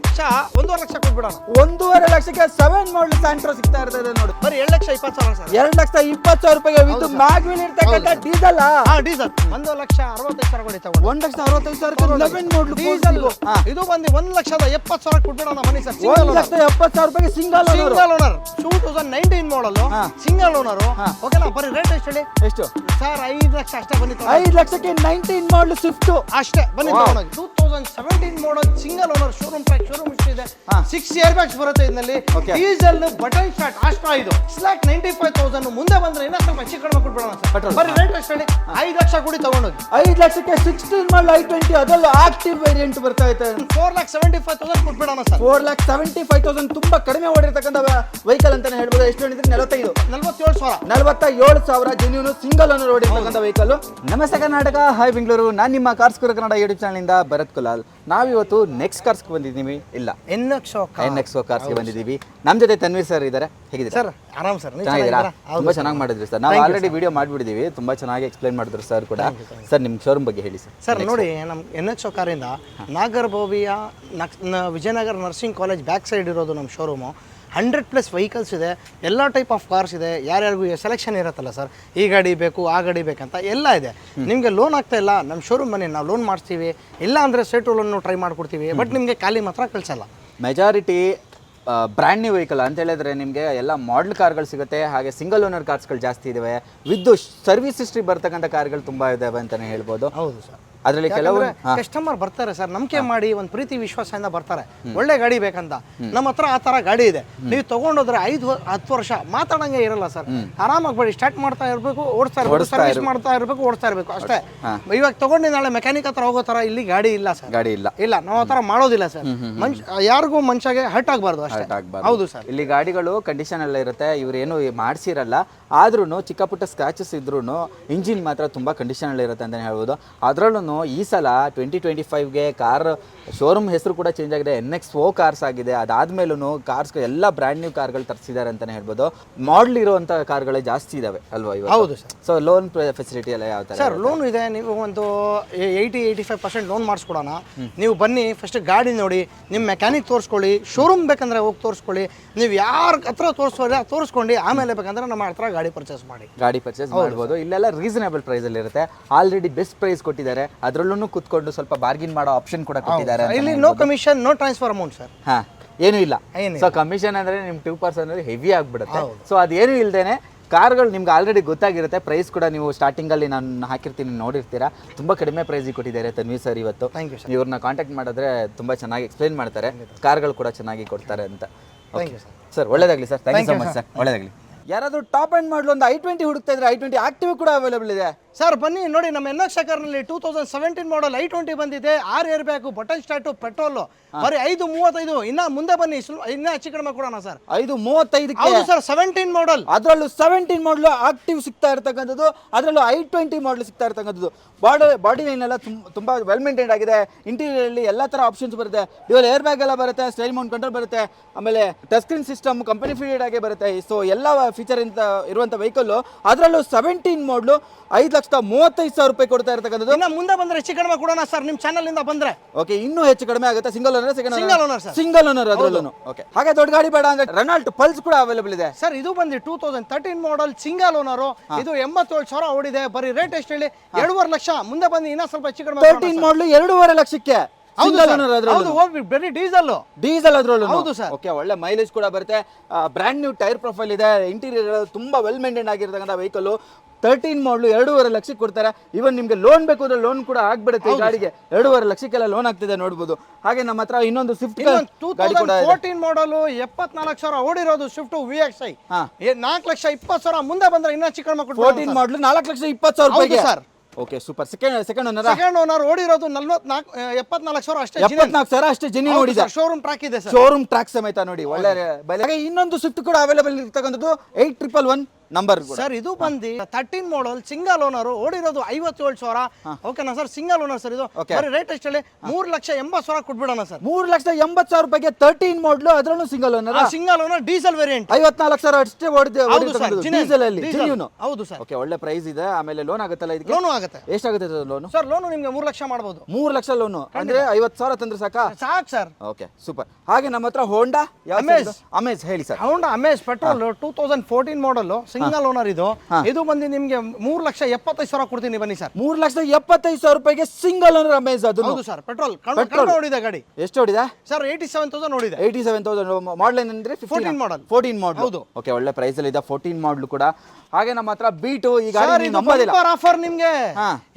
1,5 ಲಕ್ಷ ಕೊಟ್ಬಿಡೋಣ. 1,5 ಲಕ್ಷಕ್ಕೆ 7 ಮಾಡಲ್ ಸ್ಯಾಂಟ್ರೋ ಸಿಗ್ತಾ ಇರ್ತದೆ ನೋಡಿ. ಬರೀ 2,20,000 ಸರ್. 2,20,000 ರೂಪಾಯಿಗೆ ವಿತ್ ಮ್ಯಾಗ್ವಿಲ್ ಇರ್ತಕ್ಕಂಥ ಡೀಸೆಲ್. ಡೀಸೆಲ್ 1,65,000 ಕೊಡಿ ತಗೊಂಡು. 1,65,000 11 ಮಾಡಲ್ ಡೀಸೆಲ್. ಇದು ಬಂದು 1,70,000 ಕೊಟ್ಬಿಡೋಣ ಬನ್ನಿ ಸರ್. 1,70,000 ರೂಪಾಯಿಗೆ ಸಿಂಗಲ್ ಓನರ್ 2019 ಮಾಡಲ್ ಸಿಂಗಲ್ ಓನರ್. ಓಕೆನಾ ಬರೀ ರೇಟ್ ಎಷ್ಟು ಹೇಳಿ? ಎಷ್ಟು ಸರ್? 5 ಲಕ್ಷ ಅಷ್ಟೇ ಬನ್ನಿ. 5 ಲಕ್ಷಕ್ಕೆ 19 ಮಾಡಲ್ ಸ್ವಿಫ್ಟ್ ಅಷ್ಟೇ ಬನ್ನಿ ತಗೊಂಡೋಗಿ. 2017 model single owner showroom track showroom history ಇದೆ. 6 ಏರ್ ಬ್ಯಾಗ್ಸ್ ಬರುತ್ತೆ ಇದರಲ್ಲಿ. ಡೀಸೆಲ್ ಬಟನ್ ಸ್ಟಾರ್ಟ್ ಅಷ್ಟೇ. ಇದು 6,95,000 ಮುಂದೆ ಬಂದ್ರೆ ಇನ್ನೂ ಸ್ವಲ್ಪ ಹೆಚ್ಚು ಕಡಿಮೆ ಕೊಟ್ಬಿಡೋಣ ಸರ್. ಬರೀ ರೇಟ್ ಎಷ್ಟು ಹೇಳಿ? 5 ಲಕ್ಷ ಕೊಡಿ ತಗೊಂಡೋಗಿ. 5 ಲಕ್ಷಕ್ಕೆ 16 ಮಾಡಲ್ i20 ಅದರಲ್ಲೂ ಆಕ್ಟಿವ್ ವೇರಿಯಂಟ್ ಬರ್ತಾ ಇದೆ. 4,75,000 ಕೊಟ್ಬಿಡೋಣ ಸರ್. 4,75,000 ತುಂಬಾ ಕಡಿಮೆ ಓಡಿರ್ತಕ್ಕಂಥ ವೆಹಿಕಲ್ ಅಂತಾನೆ ಹೇಳ್ಬೋದು. ಎಷ್ಟು ಹೇಳಿದ್ರೆ 47,000 ಜೆನ್ಯೂನ್ ಸಿಂಗಲ್ ಓನರ್ ಓಡಿರ್ತಕ್ಕಂಥ ವೆಹಿಕಲ್. ನಮಸ್ತೆ ಕರ್ನಾಟಕ, ಹಾಯ್ ಬೆಂಗಳೂರು. ನಾನು ನಿಮ್ಮ ಕಾರ್ಸ್ಕೂರ ಕನ್ನಡ ಯೂಟ್ಯೂಬ್ ಚಾನಲ್ ಇಂದ ಭರತ್ ಕುಲಾಲ್. ನಾವಿವತ್ತು ನೆಕ್ಸ್ಟ್ ಕಾರ್ಸ್ಗೆ ಬಂದಿದ್ದೀವಿ. ಇಲ್ಲ, NXO ಕಾರ್ಸ್ಗೆ ಬಂದಿದ್ದೀವಿ. ನಮ್ಮ ಜೊತೆ ತನ್ವೀರ್ ಸರ್ ಇದ್ದಾರೆ. ಹೇಗಿದೆ ಸರ್? ಆರಾಮ್ ಸರ್, ಚೆನ್ನಾಗಿದ್ದೀರಾ? ತುಂಬಾ ಚೆನ್ನಾಗಿ ಮಾಡಿದ್ರಿ ಸರ್. ನಾವು ಆಲ್ರೆಡಿ ವಿಡಿಯೋ ಮಾಡಿಬಿಟ್ಟಿದ್ದೀವಿ, ತುಂಬಾ ಚೆನ್ನಾಗಿ ಎಕ್ಸ್ಪ್ಲೈನ್ ಮಾಡಿದ್ರು ಸರ್ ಕೂಡ. ಸರ್ ನಿಮ್ಮ ಶೋರೂಮ್ ಬಗ್ಗೆ ಹೇಳಿ ಸರ್. ಸರ್ ನೋಡಿ, ನಮ್ಮ NXO ಕಾರಿಂದ ನಾಗರಭಾವಿಯ Vijayanagar nursing college back side ಇರೋದು ನಮ್ಮ ಶೋರೂಮು. 100+ ವೆಹಿಕಲ್ಸ್ ಇದೆ, ಎಲ್ಲ ಟೈಪ್ ಆಫ್ ಕಾರ್ಸ್ ಇದೆ. ಯಾರ್ಯಾರಿಗೂ ಸೆಲೆಕ್ಷನ್ ಇರುತ್ತಲ್ಲ ಸರ್, ಈ ಗಾಡಿ ಬೇಕು ಆ ಗಾಡಿ ಬೇಕಂತ ಎಲ್ಲ ಇದೆ. ನಿಮಗೆ ಲೋನ್ ಆಗ್ತಾ ಇಲ್ಲ, ನಮ್ಮ ಶೋರೂಮ್ ಬನ್ನಿ, ನಾವು ಲೋನ್ ಮಾಡಿಸ್ತೀವಿ. ಇಲ್ಲ ಅಂದರೆ ಸ್ಟೇಟ್ ಲೋನ್ ಟ್ರೈ ಮಾಡ್ಕೊಡ್ತೀವಿ. ಬಟ್ ನಿಮಗೆ ಖಾಲಿ ಮಾತ್ರ ಕಳಿಸಲ್ಲ. ಮೆಜಾರಿಟಿ ಬ್ರ್ಯಾಂಡ್ ನ್ಯೂ ವೆಹಿಕಲ್ ಅಂತ ಹೇಳಿದ್ರೆ ನಿಮಗೆ ಎಲ್ಲ ಮಾಡೆಲ್ ಕಾರ್ಗಳು ಸಿಗುತ್ತೆ. ಹಾಗೆ ಸಿಂಗಲ್ ಓನರ್ ಕಾರ್ಸ್ಗಳು ಜಾಸ್ತಿ ಇದಾವೆ. ವಿತ್ ಸರ್ವಿಸ್ ಹಿಸ್ಟ್ರಿ ಬರ್ತಕ್ಕಂಥ ಕಾರ್ಗಳು ತುಂಬಾ ಇದಾವೆ ಅಂತಾನೆ ಹೇಳ್ಬೋದು. ಹೌದು ಸರ್. ಅದರಲ್ಲಿ ಕೆಲವು ಕಸ್ಟಮರ್ ಬರ್ತಾರೆ ಸರ್, ನಂಬಿಕೆ ಮಾಡಿ ಒಂದು ಪ್ರೀತಿ ವಿಶ್ವಾಸದಿಂದ ಬರ್ತಾರೆ, ಒಳ್ಳೆ ಗಾಡಿ ಬೇಕಂತ. ನಮ್ಮ ಹತ್ರ ಆ ತರ ಗಾಡಿ ಇದೆ. ನೀವು ತಗೊಂಡೋದ್ರೆ 5-10 ವರ್ಷ ಮಾತಾಡಂಗೆ ಇರಲ್ಲ ಸರ್. ಆರಾಮಾಗಿ ಬಡಿ ಸ್ಟಾರ್ಟ್ ಮಾಡ್ತಾ ಇರಬೇಕು, ಓಡಿಸ್ತಾ ಇರಬೇಕು, ಸರ್ವಿಸ್ ಮಾಡ್ತಾ ಇರಬೇಕು, ಓಡಿಸ್ತಾ ಇರಬೇಕು ಅಷ್ಟೇ. ಇವಾಗ ತಗೊಂಡು ನಾಳೆ ಮೆಕ್ಯಾನಿಕ್ ಹತ್ರ ಹೋಗೋ ತರ ಇಲ್ಲಿ ಗಾಡಿ ಇಲ್ಲ ಸರ್. ಗಾಡಿ ಇಲ್ಲ, ನಾವು ಆ ತರ ಮಾಡೋದಿಲ್ಲ ಸರ್. ಯಾರಿಗೂ ಮನುಷ್ಯಗೆ ಹರ್ಟ್ ಆಗಬಾರ್ದು ಅಷ್ಟೇ. ಹೌದು ಸರ್. ಇಲ್ಲಿ ಗಾಡಿಗಳು ಕಂಡೀಷನ್ ಎಲ್ಲ ಇರುತ್ತೆ, ಇವ್ರೇನು ಮಾಡಿಸಿರಲ್ಲ. ಆದ್ರೂ ಚಿಕ್ಕ ಪುಟ್ಟ ಸ್ಕ್ರಾಚಸ್ ಇದ್ರೂ ಇಂಜಿನ್ ಮಾತ್ರ ತುಂಬಾ ಕಂಡೀಷನ್ ಅಲ್ಲಿ ಇರುತ್ತೆ ಅಂತಾನೆ ಹೇಳ್ಬೋದು. ಅದರಲ್ಲೂ ಈ ಸಲ 2025ಗೆ ಕಾರ್ ಶೋರೂಮ್ ಹೆಸರು ಕೂಡ ಚೇಂಜ್ ಆಗಿದೆ. NXO ಕಾರ್ಸ್ ಆಗಿದೆ. ಅದಾದ್ಮೇಲೂ ಕಾರ್ಸ್ ಎಲ್ಲ ಬ್ರ್ಯಾಂಡ್ ನ್ಯೂ ಕಾರ್ಗಳು ತರಿಸಿದ್ದಾರೆ ಅಂತಾನೆ ಹೇಳ್ಬೋದು. ಮಾಡಲ್ ಇರುವಂತ ಕಾರ್ಗಳೇ ಜಾಸ್ತಿ ಇದಾವೆ ಅಲ್ವಾ ಇವಾಗ? ಹೌದು ಸರ್. ಸೊ ಲೋನ್ ಫೆಸಿಲಿಟಿ ಎಲ್ಲ ಯಾವ ತರ ಸರ್? ಲೋನ್ ಇದೆ. ನೀವು ಒಂದು 80-85% ಲೋನ್ ಮಾಡಿಸ್ಕೊಡೋಣ. ನೀವು ಬನ್ನಿ, ಫಸ್ಟ್ ಗಾಡಿ ನೋಡಿ, ನಿಮ್ಮ ಮೆಕ್ಯಾನಿಕ್ ತೋರಿಸ್ಕೊಳ್ಳಿ. ಶೋರೂಮ್ ಬೇಕಂದ್ರೆ ಹೋಗಿ ತೋರಿಸ್ಕೊಳ್ಳಿ. ನೀವು ಯಾರ ಹತ್ರ ತೋರಿಸ್ಕೊಂಡು ಆಮೇಲೆ ಬೇಕಂದ್ರೆ ನಮ್ಮ ಹತ್ರ ಗಾಡಿ ಪರ್ಚೇಸ್ ಮಾಡ್ಬೋದು. ಇಲ್ಲೆಲ್ಲ ರೀಸನೇಬಲ್ ಪ್ರೈಸ್ ಅಲ್ಲಿ ಇರುತ್ತೆ. ಆಲ್ರೆಡಿ ಬೆಸ್ಟ್ ಪ್ರೈಸ್ ಕೊಟ್ಟಿದ್ದಾರೆ. ಅದರಲ್ಲೂ ಕುತ್ಕೊಂಡು ಸ್ವಲ್ಪ ಬಾರ್ಗಿನ್ ಮಾಡೋ ಆಪ್ಷನ್ ಕೂಡ ಕೊಟ್ಟಿದ್ದಾರೆ. ಇಲ್ಲಿ no commission, no transfer amount sir. ಹಾ, ಏನೂ ಇಲ್ಲ. ಸೊ ಕಮಿಷನ್ ಅಂದ್ರೆ ನಿಮ್ 2% ಅಂದ್ರೆ ಹೆವಿ ಆಗ್ಬಿಡುತ್ತೆ. ಸೊ ಅದೇನು ಇಲ್ದೇನೆ ಕಾರ್ಗಳು ನಿಮ್ಗೆ ಆಲ್ರೆಡಿ ಗೊತ್ತಾಗಿರುತ್ತೆ. ಪ್ರೈಸ್ ಕೂಡ ನೀವು ಸ್ಟಾರ್ಟಿಂಗ್ ಅಲ್ಲಿ ನಾನು ಹಾಕಿರ್ತೀನಿ, ನೋಡಿರ್ತೀರಾ. ತುಂಬಾ ಕಡಿಮೆ ಪ್ರೈಸ್ ಕೊಟ್ಟಿದ್ದಾರೆ ತನ್ವೀರ್ ಸರ್ ಇವತ್ತು. ಇವ್ರನ್ನ ಕಾಂಟ್ಯಾಕ್ಟ್ ಮಾಡಿದ್ರೆ ತುಂಬಾ ಚೆನ್ನಾಗಿ ಎಕ್ಸ್ಪ್ಲೈನ್ ಮಾಡ್ತಾರೆ. ಕಾರ್ಗಳು ಕೂಡ ಚೆನ್ನಾಗಿ ಕೊಡ್ತಾರೆ ಅಂತ. ಸರ್ ಒಳ್ಳೇದಾಗ್ಲಿ sir. Thank you so much sir. ಒಳ್ಳೇದಾಗ್ಲಿ. ಯಾರಾದ್ರೂ ಟಾಪ್ ಅಂಡ್ ಮಾಡಲು ಒಂದು i20 ಹುಡುಕ್ತಾ ಇದ್ರೆ i20 ಆಕ್ಟಿವ್ ಕೂಡ ಅವೈಲೇಬಲ್ ಇದೆ ಸರ್. ಬನ್ನಿ ನೋಡಿ, ನಮ್ಮ NXO ಕಾರ್ನಲ್ಲಿ 2017 ಮಾಡಲ್ i20 ಬಂದಿದೆ. 6 air bag, button start, petrol, ಬರೀ 535. ಇನ್ನ ಮುಂದೆ ಬನ್ನಿ, ಇನ್ನ ಹೆಚ್ಚು ಕಡಿಮೆ ಕೊಡೋಣ ಸರ್. 535. ಹೌದು ಸರ್, 17 ಮಾಡಲ್. ಅದರಲ್ಲೂ 17 ಮಾಡಲ್ ಆಕ್ಟಿವ್ ಸಿಗ್ತಾ ಇರ್ತಕ್ಕಂಥದ್ದು. ಅದರಲ್ಲೂ i20 ಮಾಡಲ್ ಸಿಗ್ತಾ ಇರ್ತಕ್ಕಂಥದ್ದು. ಬಾಡಿ ಲೈನ್ ಎಲ್ಲ ತುಂಬಾ ವೆಲ್ ಮೇಂಟೈನ್ ಆಗಿದೆ. ಇಂಟೀರಿಯರ್ ಅಲ್ಲಿ ಎಲ್ಲ ತರ ಆಪ್ಷನ್ಸ್ ಬರುತ್ತೆ. ಡ್ಯುಯಲ್ ಏರ್ ಬ್ಯಾಗ್ ಎಲ್ಲ ಬರುತ್ತೆ, ಸ್ಟೈಲ್ ಮೌಂಟ್ ಕಂಟ್ರೋಲ್ ಬರುತ್ತೆ, ಆಮೇಲೆ touch screen system company fitted ಆಗಿ ಬರುತ್ತೆ. ಸೊ ಎಲ್ಲ ಫೀಚರ್ ಇರುವಂತ ವೆಹಿಕಲ್. ಅದರಲ್ಲೂ 17 ಮಾಡಲು 5,35,000 ರೂಪಾಯಿ ಕೊಡ್ತಾ ಇರ್ತಕ್ಕಂಥದ್ದು. ಇನ್ನ ಮುಂದೆ ಬಂದ್ರೆ ಹೆಚ್ಚು ಕಡಿಮೆ ಕೊಡೋಣ ಸರ್, ನಿಮ್ ಚಾನಲ್ ಇಂದ ಬಂದ್ರೆ. ಓಕೆ, ಇನ್ನೂ ಹೆಚ್ಚು ಕಡಿಮೆ ಆಗುತ್ತೆ. Single owner, single owner sir. Single owner ಅದರಲ್ಲೂ. ಓಕೆ, ಹಾಗೆ ದೊಡ್ಡ ಗಾಡಿ ಬೇಡ ಅಂದ್ರೆ ರೆನಾಲ್ಟ್ ಪಲ್ಸ್ ಕೂಡ ಅವೈಲೇಬಲ್ ಇದೆ ಸರ್. ಇದು ಬಂದು 2013 ಮಾಡಲ್, ಸಿಂಗಲ್ ಓನರ್. ಇದು 87,000 ಓಡಿದೆ. ಬರೀ ರೇಟ್ ಎಷ್ಟು ಹೇಳಿ? 2.5 ಲಕ್ಷ. ಮುಂದೆ ಬಂದು ಇನ್ನ ಸ್ವಲ್ಪ ಹೆಚ್ಚು ಕಡಿಮೆ. 13 ಮಾಡಲು 2.5 ಲಕ್ಷಕ್ಕೆ. ಬರೀ ಡೀಸೆಲ್ ಅದ್ರಲ್ಲೂ. ಹೌದು ಸರ್. ಓಕೆ, ಒಳ್ಳೆ ಮೈಲೇಜ್ ಕೂಡ ಬರುತ್ತೆ. ಬ್ರ್ಯಾಂಡ್ ನ್ಯೂ ಟೈರ್ ಪ್ರೊಫೈಲ್ ಇದೆ. ಇಂಟೀರಿಯರ್ ತುಂಬಾ ವೆಲ್ ಮೇಂಟೈನ್ ಆಗಿರ್ತಕ್ಕಂಥ ವೆಹಿಕಲ್. 13 ಮಾಡಲು 2.5 ಲಕ್ಷಕ್ಕೆ ಕೊಡ್ತಾರೆ. ಇವನ್ ನಿಮ್ಗೆ ಲೋನ್ ಬೇಕು ಅಂದ್ರೆ ಲೋನ್ ಕೂಡ ಆಗ್ಬಿಡುತ್ತೆ. ಈ ಗಾಡಿಗೆ 2.5 ಲಕ್ಷಕ್ಕೆಲ್ಲ ಲೋನ್ ಆಗ್ತಿದೆ ನೋಡ್ಬೋದು. ಹಾಗೆ ನಮ್ಮ ಹತ್ರ ಇನ್ನೊಂದು ಸ್ವಿಫ್ಟ್ 2014 ಮಾಡಲ್, 74,000 ಓಡಿರೋದು ಸ್ವಿಫ್ಟ್ VXI. 4,20,000. ಮುಂದೆ ಬಂದ್ರೆ ಇನ್ನೂ ಹೆಚ್ಚು ಕಡಿಮೆ. 14 ಮಾಡಲು 4,20,000 ರೂಪಾಯಿಗೆ sir. Okay, super. Second owner ಓಡಿರೋದು 74,000 ಅಷ್ಟೇ. 74,000 ಅಷ್ಟೇ ಜೆನ್ಯೂನ್ ಓಡಿದೆ. ಶೋರೂಮ್ ಟ್ರ್ಯಾಕ್ ಇದೆ ಸರ್. ಶೋರೂಮ್ ಟ್ರ್ಯಾಕ್ ಸಮೇತ ನೋಡಿ, ಒಳ್ಳೆ ಬೆಲೆ. ಇನ್ನೊಂದು ಸ್ವಿಫ್ಟ್ ಕೂಡ ಅವೈಲೇಬಲ್ ಇರ್ತಕ್ಕಂಥದ್ದು 8111 ನಂಬರ್ ಸರ್. ಇದು ಬಂದು 13 ಮಾಡಲ್, ಸಿಂಗಲ್ ಓನರ್, ಓಡಿರೋದು 57,000. ಓಕೆನಾ ಸರ್? Single owner sir. ಇದು ಬರೀ ರೇಟ್ ಎಷ್ಟು ಹೇಳಿ? 3,80,000 ಕೊಟ್ಬಿಡೋಣ ಸರ್. 3,80,000 ರೂಪಾಯಿಗೆ 13 ಮಾಡಲು, ಅದರಲ್ಲೂ single owner. Single owner diesel variant. 54,000 ಅಷ್ಟೇ ಡೀಸೆಲ್ ಅಲ್ಲಿ. ಹೌದು ಸರ್. ಓಕೆ, ಒಳ್ಳೆ ಪ್ರೈಸ್ ಇದೆ. ಆಮೇಲೆ ಲೋನ್ ಆಗುತ್ತಲ್ಲ ಇದಕ್ಕೆ? ಲೋನ್ ಆಗುತ್ತೆ. ಎಷ್ಟಾಗುತ್ತೆ ಲೋನ್ ಸರ್? ಲೋನ್ ನಿಮ್ಗೆ 3 ಲಕ್ಷ ಮಾಡಬಹುದು. 3 ಲಕ್ಷ ಲೋನು ಅಂದ್ರೆ 50,000 ತಂದ್ರೆ ಸಾಕು ಸರ್. Okay, super. ಹಾಗೆ ನಮ್ಮ ಹತ್ರ ಹೋಂಡಾ ಅಮೇಜ್ ಹೇಳಿ ಸರ್. ಹೋಂಡಾ ಅಮೇಜ್ ಪೆಟ್ರೋಲ್ 2014 ಮಾಡಲ್, ಸಿಂಗಲ್ ಓನರ್. ಇದು ಬಂದು ನಿಮ್ಗೆ 3,75,000 ಕೊಡ್ತೀನಿ, ಬನ್ನಿ ಸರ್. 3,75,000 ರೂಪಾಯಿಗೆ ಸಿಂಗಲ್ ಓನರ್ ಅಮೇಜ್. ಅದು ಹೌದು ಸರ್. ಪೆಟ್ರೋಲ್ ಓಡಿದೆ ಗಾಡಿ. ಎಷ್ಟು ಓಡಿದೆ ಸರ್? 87,000 ಓಡಿದೆ. 87,000 ಮಾಡಲ್ ಏನಂದ್ರೆ 14 ಮಾಡಲ್. ಹೌದು. ಓಕೆ, ಒಳ್ಳೆ ಪ್ರೈಸ್ ಅಲ್ಲಿ ಇದೆ 14 ಮಾಡಲ್ ಕೂಡ. ಹಾಗೆ ನಮ್ಮ ಹತ್ರ ಬೀಟು. ಈ ಗಾಡಿ ನಂಬೋದಿಲ್ಲ, ಆಫರ್ ನಿಮ್ಗೆ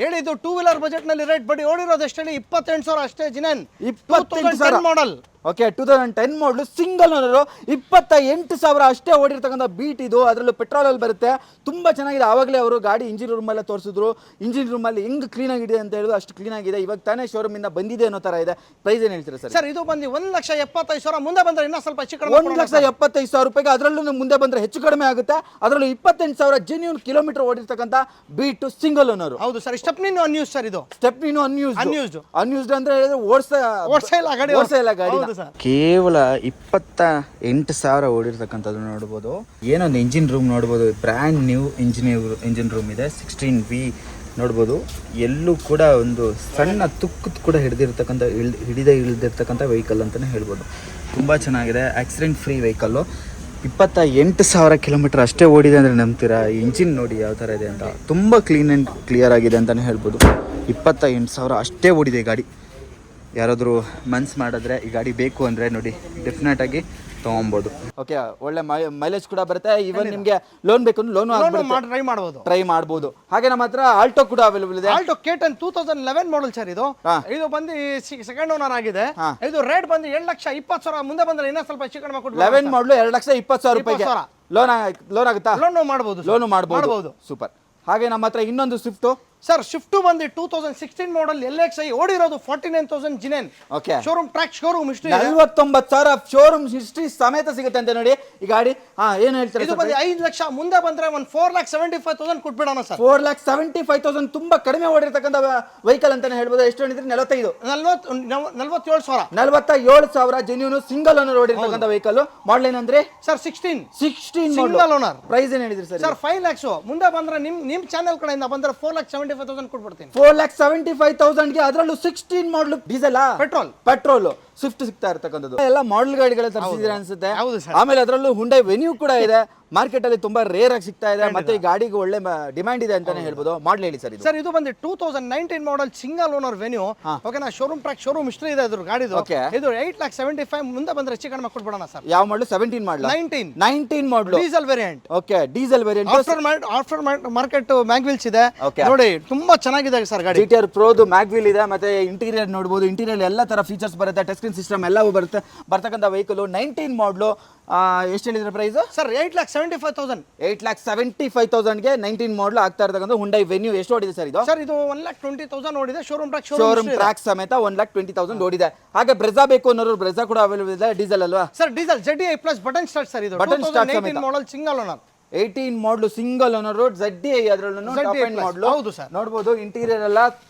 ಹೇಳಿದ್ದು 2 ವೀಲರ್ ಬಜೆಟ್ ನಲ್ಲಿ ರೇಟ್. ಬಡಿ ಓಡಿರೋದು ಎಷ್ಟು ಹೇಳಿ? 28,000 ಅಷ್ಟೇ. ಜಿನನ್ 28,000 ಮಾಡಲ್. ಓಕೆ 2010 ಮಾಡಲು ಸಿಂಗಲ್ ಓನರು 28,000 ಅಷ್ಟೇ ಓಡಿರ್ತಕ್ಕಂಥ ಬೀಟ್ ಇದು. ಅದರಲ್ಲೂ ಪೆಟ್ರೋಲಲ್ಲಿ ಬರುತ್ತೆ, ತುಂಬ ಚೆನ್ನಾಗಿದೆ. ಆವಾಗಲೇ ಅವರು ಗಾಡಿ ಇಂಜಿನ್ ರೂಮಲ್ಲೇ ತೋರಿಸಿದ್ರು, ಇಂಜಿನ್ ರೂಮಲ್ಲಿ ಹೆಂಗೆ ಕ್ಲೀನಾಗಿದೆ ಅಂತ ಹೇಳಿದ್ರು, ಅಷ್ಟು ಕ್ಲೀನಾಗಿದೆ. ಇವಾಗ ತಾನೇ ಶೋರೂಮಿಂದ ಬಂದಿದೆ ಅನ್ನೋ ಥರ ಇದೆ. ಪ್ರೈಸ್ ಏನು ಹೇಳ್ತೀರಾ ಸರ್? ಸರ್ ಇದು ಬಂದು 1,75,000, ಮುಂದೆ ಬಂದರೆ ಇನ್ನೂ ಸ್ವಲ್ಪ ಹೆಚ್ಚು ಕಡಿಮೆ 1,75,000 ರೂಪಾಯಿಗೆ. ಅದರಲ್ಲೂ ಮುಂದೆ ಬಂದರೆ ಹೆಚ್ಚು ಕಡಿಮೆ ಆಗುತ್ತೆ. ಅದರಲ್ಲೂ 28,000 ಜೆನ್ಯೂನ್ ಕಿಲೋಮೀಟರ್ ಓಡಿರ್ತಕ್ಕಂಥ ಬೀಟ್ ಸಿಂಗಲ್ ಓನರ್. ಹೌದು ಸರ್. ಸ್ಟೆಪ್ನಿ ಅನ್ಯೂಸ್ ಸರ್ ಇದು. ಸ್ಟೆಪ್ನಿ ಅನ್ಯೂಸ್ಡ್ ಅಂದ್ರೆ ಓಡಿಸ್ತಾ ಇಲ್ಲ ಗಾಡಿ. ಕೇವಲ 28,000 ಓಡಿರ್ತಕ್ಕಂಥದ್ದು ನೋಡ್ಬೋದು. ಏನೊಂದು ಇಂಜಿನ್ ರೂಮ್ ನೋಡ್ಬೋದು, ಬ್ರ್ಯಾಂಡ್ ನ್ಯೂ ಇಂಜಿನ್ ರೂಮ್ ಇದೆ. 16V ನೋಡ್ಬೋದು. ಎಲ್ಲೂ ಕೂಡ ಒಂದು ಸಣ್ಣ ತುಕ್ಕದ ಕೂಡ ಹಿಡಿದಿರ್ತಕ್ಕಂಥ ವೆಹಿಕಲ್ ಅಂತಲೇ ಹೇಳ್ಬೋದು. ತುಂಬ ಚೆನ್ನಾಗಿದೆ, ಆಕ್ಸಿಡೆಂಟ್ ಫ್ರೀ ವೆಹಿಕಲ್ಲು. 28,000 ಕಿಲೋಮೀಟರ್ ಅಷ್ಟೇ ಓಡಿದೆ ಅಂದರೆ ನಂಬ್ತೀರಾ? ಇಂಜಿನ್ ನೋಡಿ ಯಾವ ಥರ ಇದೆ ಅಂತ, ತುಂಬ ಕ್ಲೀನ್ ಆ್ಯಂಡ್ ಕ್ಲಿಯರ್ ಆಗಿದೆ ಅಂತಲೇ ಹೇಳ್ಬೋದು. 28,000 ಅಷ್ಟೇ ಓಡಿದೆ ಗಾಡಿ. ಯಾರಾದರೂ ಮನ್ಸು ಮಾಡಿದ್ರೆ ಈ ಗಾಡಿ ಬೇಕು ಅಂದರೆ ನೋಡಿ ಡೆಫಿನೆಟ್ ಆಗಿ ತೊಗೊಬೋದು. ಓಕೆ, ಒಳ್ಳೆ ಮೈಲೇಜ್ ಕೂಡ ಬರುತ್ತೆ. ಈವನ್ ನಿಮಗೆ ಲೋನ್ ಬೇಕು ಲೋನು ಟ್ರೈ ಮಾಡ್ಬೋದು. ಹಾಗೆ ನಮ್ಮ ಹತ್ರ ಆಲ್ಟೋ ಕೂಡ ಅವೈಲೇಬಲ್ ಇದೆ. ಆಲ್ಟೋ K10 2011 ಮಾಡಲ್ ಸರ್ ಇದು. ಇದು ಬಂದು ಸೆಕೆಂಡ್ ಓನರ್ ಆಗಿದೆ. ಇದು ರೇಟ್ ಬಂದು 7,20,000, ಮುಂದೆ ಬಂದ್ರೆ ಇನ್ನೂ ಸ್ವಲ್ಪ ಹೆಚ್ಚು ಕಡಿಮೆ ಕೊಟ್ಟು 11 ಮಾಡಲು 2,20,000 ರೂಪಾಯಿಗೆ ಲೋನ್ ಆಗುತ್ತಾ? ಲೋನು ಮಾಡ್ಬೋದು. ಸೂಪರ್. ಹಾಗೆ ನಮ್ಮ ಹತ್ರ ಇನ್ನೊಂದು ಸ್ವಿಫ್ಟು ಸರ್. ಸ್ವಿಫ್ಟ್ ಬಂದು 2016 ಮಾಡಲ್ LXi ಓಡಿರೋದು 49,000 genuine. Okay, showroom track, showroom history 49,000 showroom history ಸಮೇತ ಸಿಗುತ್ತೆ ಅಂತ ನೋಡಿ ಈ ಗಾಡಿ. ಏನು ಹೇಳ್ತಾರೆ? ಇದು ಬಂದು 5 ಲಕ್ಷ, ಮುಂದೆ ಬಂದ್ರೆ ಒಂದು 4,75,000 ಕೊಟ್ಬಿಡೋಣ ಸರ್. 4,75,000 ತುಂಬಾ ಕಡಿಮೆ ಓಡಿರ್ತಕ್ಕಂಥ ವೆಹಿಕಲ್ ಅಂತಾನೆ ಹೇಳ್ಬೋದು. ಎಷ್ಟು ಹೇಳಿದ್ರೆ 47,000 ಜೆನ್ಯೂನ್ ಸಿಂಗಲ್ ಓನರ್ ಓಡಿರ್ತಕ್ಕಂಥ ವೆಹಿಕಲ್. ಮಾಡಲ್ ಏನಂದ್ರೆ ಸರ್ 16 ಸಿಂಗಲ್ ಓನರ್. ಪ್ರೈಸ್ ಏನು ಹೇಳಿದ್ರಿ ಸರ್? 5 lakhs. ಮುಂದೆ ಬಂದ್ರೆ ನಿಮ್ ಚಾನೆಲ್ ಕಡೆಯಿಂದ ಬಂದ್ರೆ 4,75,000 ಕೊಟ್ಬಿಡ್ತೀನಿ. 4,75,000ಗೆ ಅದರಲ್ಲೂ 16 ಮಾಡಲು ಡೀಸೆಲ್ ಪೆಟ್ರೋಲ್ ಸ್ವಿಫ್ಟ್ ಸಿಗ್ತಾ ಇರ್ತಕ್ಕಂಥದ್ದು. ಎಲ್ಲ ಮಾಡೆಲ್ ಗಾಡಿಗಳ ತರಿಸಿದ್ರೆ ಅನ್ಸುತ್ತೆ. ಆಮೇಲೆ ಅದರಲ್ಲೂ ಹುಂಡೈ ವೆನ್ಯೂ ಕೂಡ ಇದೆ. ಮಾರ್ಕೆಟ್ ಅಲ್ಲಿ ತುಂಬಾ ರೇರ್ ಆಗಿ ಸಿಗ್ತಾ ಇದೆ. ಮತ್ತೆ ಈ ಗಾಡಿಗೆ ಒಳ್ಳೆ ಡಿಮ್ಯಾಂಡ್ ಇದೆ ಅಂತಾನೆ ಹೇಳ್ಬೋದು. ಮಾಡಲ್ ಹೇಳಿ ಸರ್. ಸರ್ ಇದು ಬಂದು 2019 ಮಾಡಲ್ ಸಿಂಗಲ್ ಓನರ್ ವೆನ್ಯೂ. ಓಕೆನಾ, ಶೋರೂಮ್ ಟ್ರ್ಯಾಕ್, ಶೋರೂಮ್ ಹಿಸ್ಟ್ರಿ ಇದೆ ಅದ್ರ ಗಾಡಿದು. ಇದು 8,75,000, ಮುಂದೆ ಬಂದ್ರೆ ಹೆಚ್ಚು ಕಡಿಮೆ ಕೊಟ್ಬಿಡೋಣ ಸರ್. ಯಾವ ಮಾಡಲ್? 17 ಮಾಡಲ್. 19 ಮಾಡಲ್ diesel variant. Okay, diesel variant. After market mag wheels ಇದೆ ನೋಡಿ, ತುಂಬಾ ಚೆನ್ನಾಗಿದೆ ಸರ್ ಗಾಡಿ. GTR ಪ್ರೋದು ಮ್ಯಾಗ್ವಿಲ್ ಇದೆ. ಮತ್ತೆ ಇಂಟೀರಿಯರ್ ನೋಡಬಹುದು. ಇಂಟೀರಿಯರ್ ಎಲ್ಲ ತರ ಫೀಚರ್ಸ್ ಬರುತ್ತೆ, ಟಚ್ ಸ್ಕ್ರೀನ್ ಸಿಸ್ಟಮ್ ಎಲ್ಲವೂ ಬರ್ತಕ್ಕಂಥ ವೆಹಿಕಲ್. 19 ಮಾಡಲು. ಎಷ್ಟು ಹೇಳಿದ್ರೆ ಪ್ರೈಸ್ ಸರ್? 8,75,000. 8,75,000ಗೆ 19 ಮಾಡಲ್ ಆಗ್ತಾ ಇರ್ತಕ್ಕಂಥ ಹುಂಡೈ ವೆನ್ಯೂ. ಎಷ್ಟು ಓಡಿದೆ ಸರ್ ಇದು? ಸರ್ ಇದು 1,20,000 ಓಡಿದೆ. ಶೋರೂಮ್ ಟ್ರ್ಯಾಕ್ ಸಮೇತ 1,20,000 ಓಡಿದೆ. ಹಾಗೆ ಬ್ರೆಜಾ ಬೇಕು ಅನ್ನೋರು ಬ್ರೆಜಾ ಕೂಡ ಅವೈಲೇಬಲ್ ಇದೆ. ಡೀಸೆಲ್ ಅಲ್ವಾ sir? Diesel ZDI plus button start sir. ಇದು button start model single owner. 18 model single owner ZDI. ಅದರಲ್ಲೂ ಟಾಪ್ ಎಂಡ್ ಮಾಡಲು. ಹೌದು ಸರ್. ನೋಡಬಹುದು ಇಂಟೀರಿಯರ್ ಎಲ್ಲ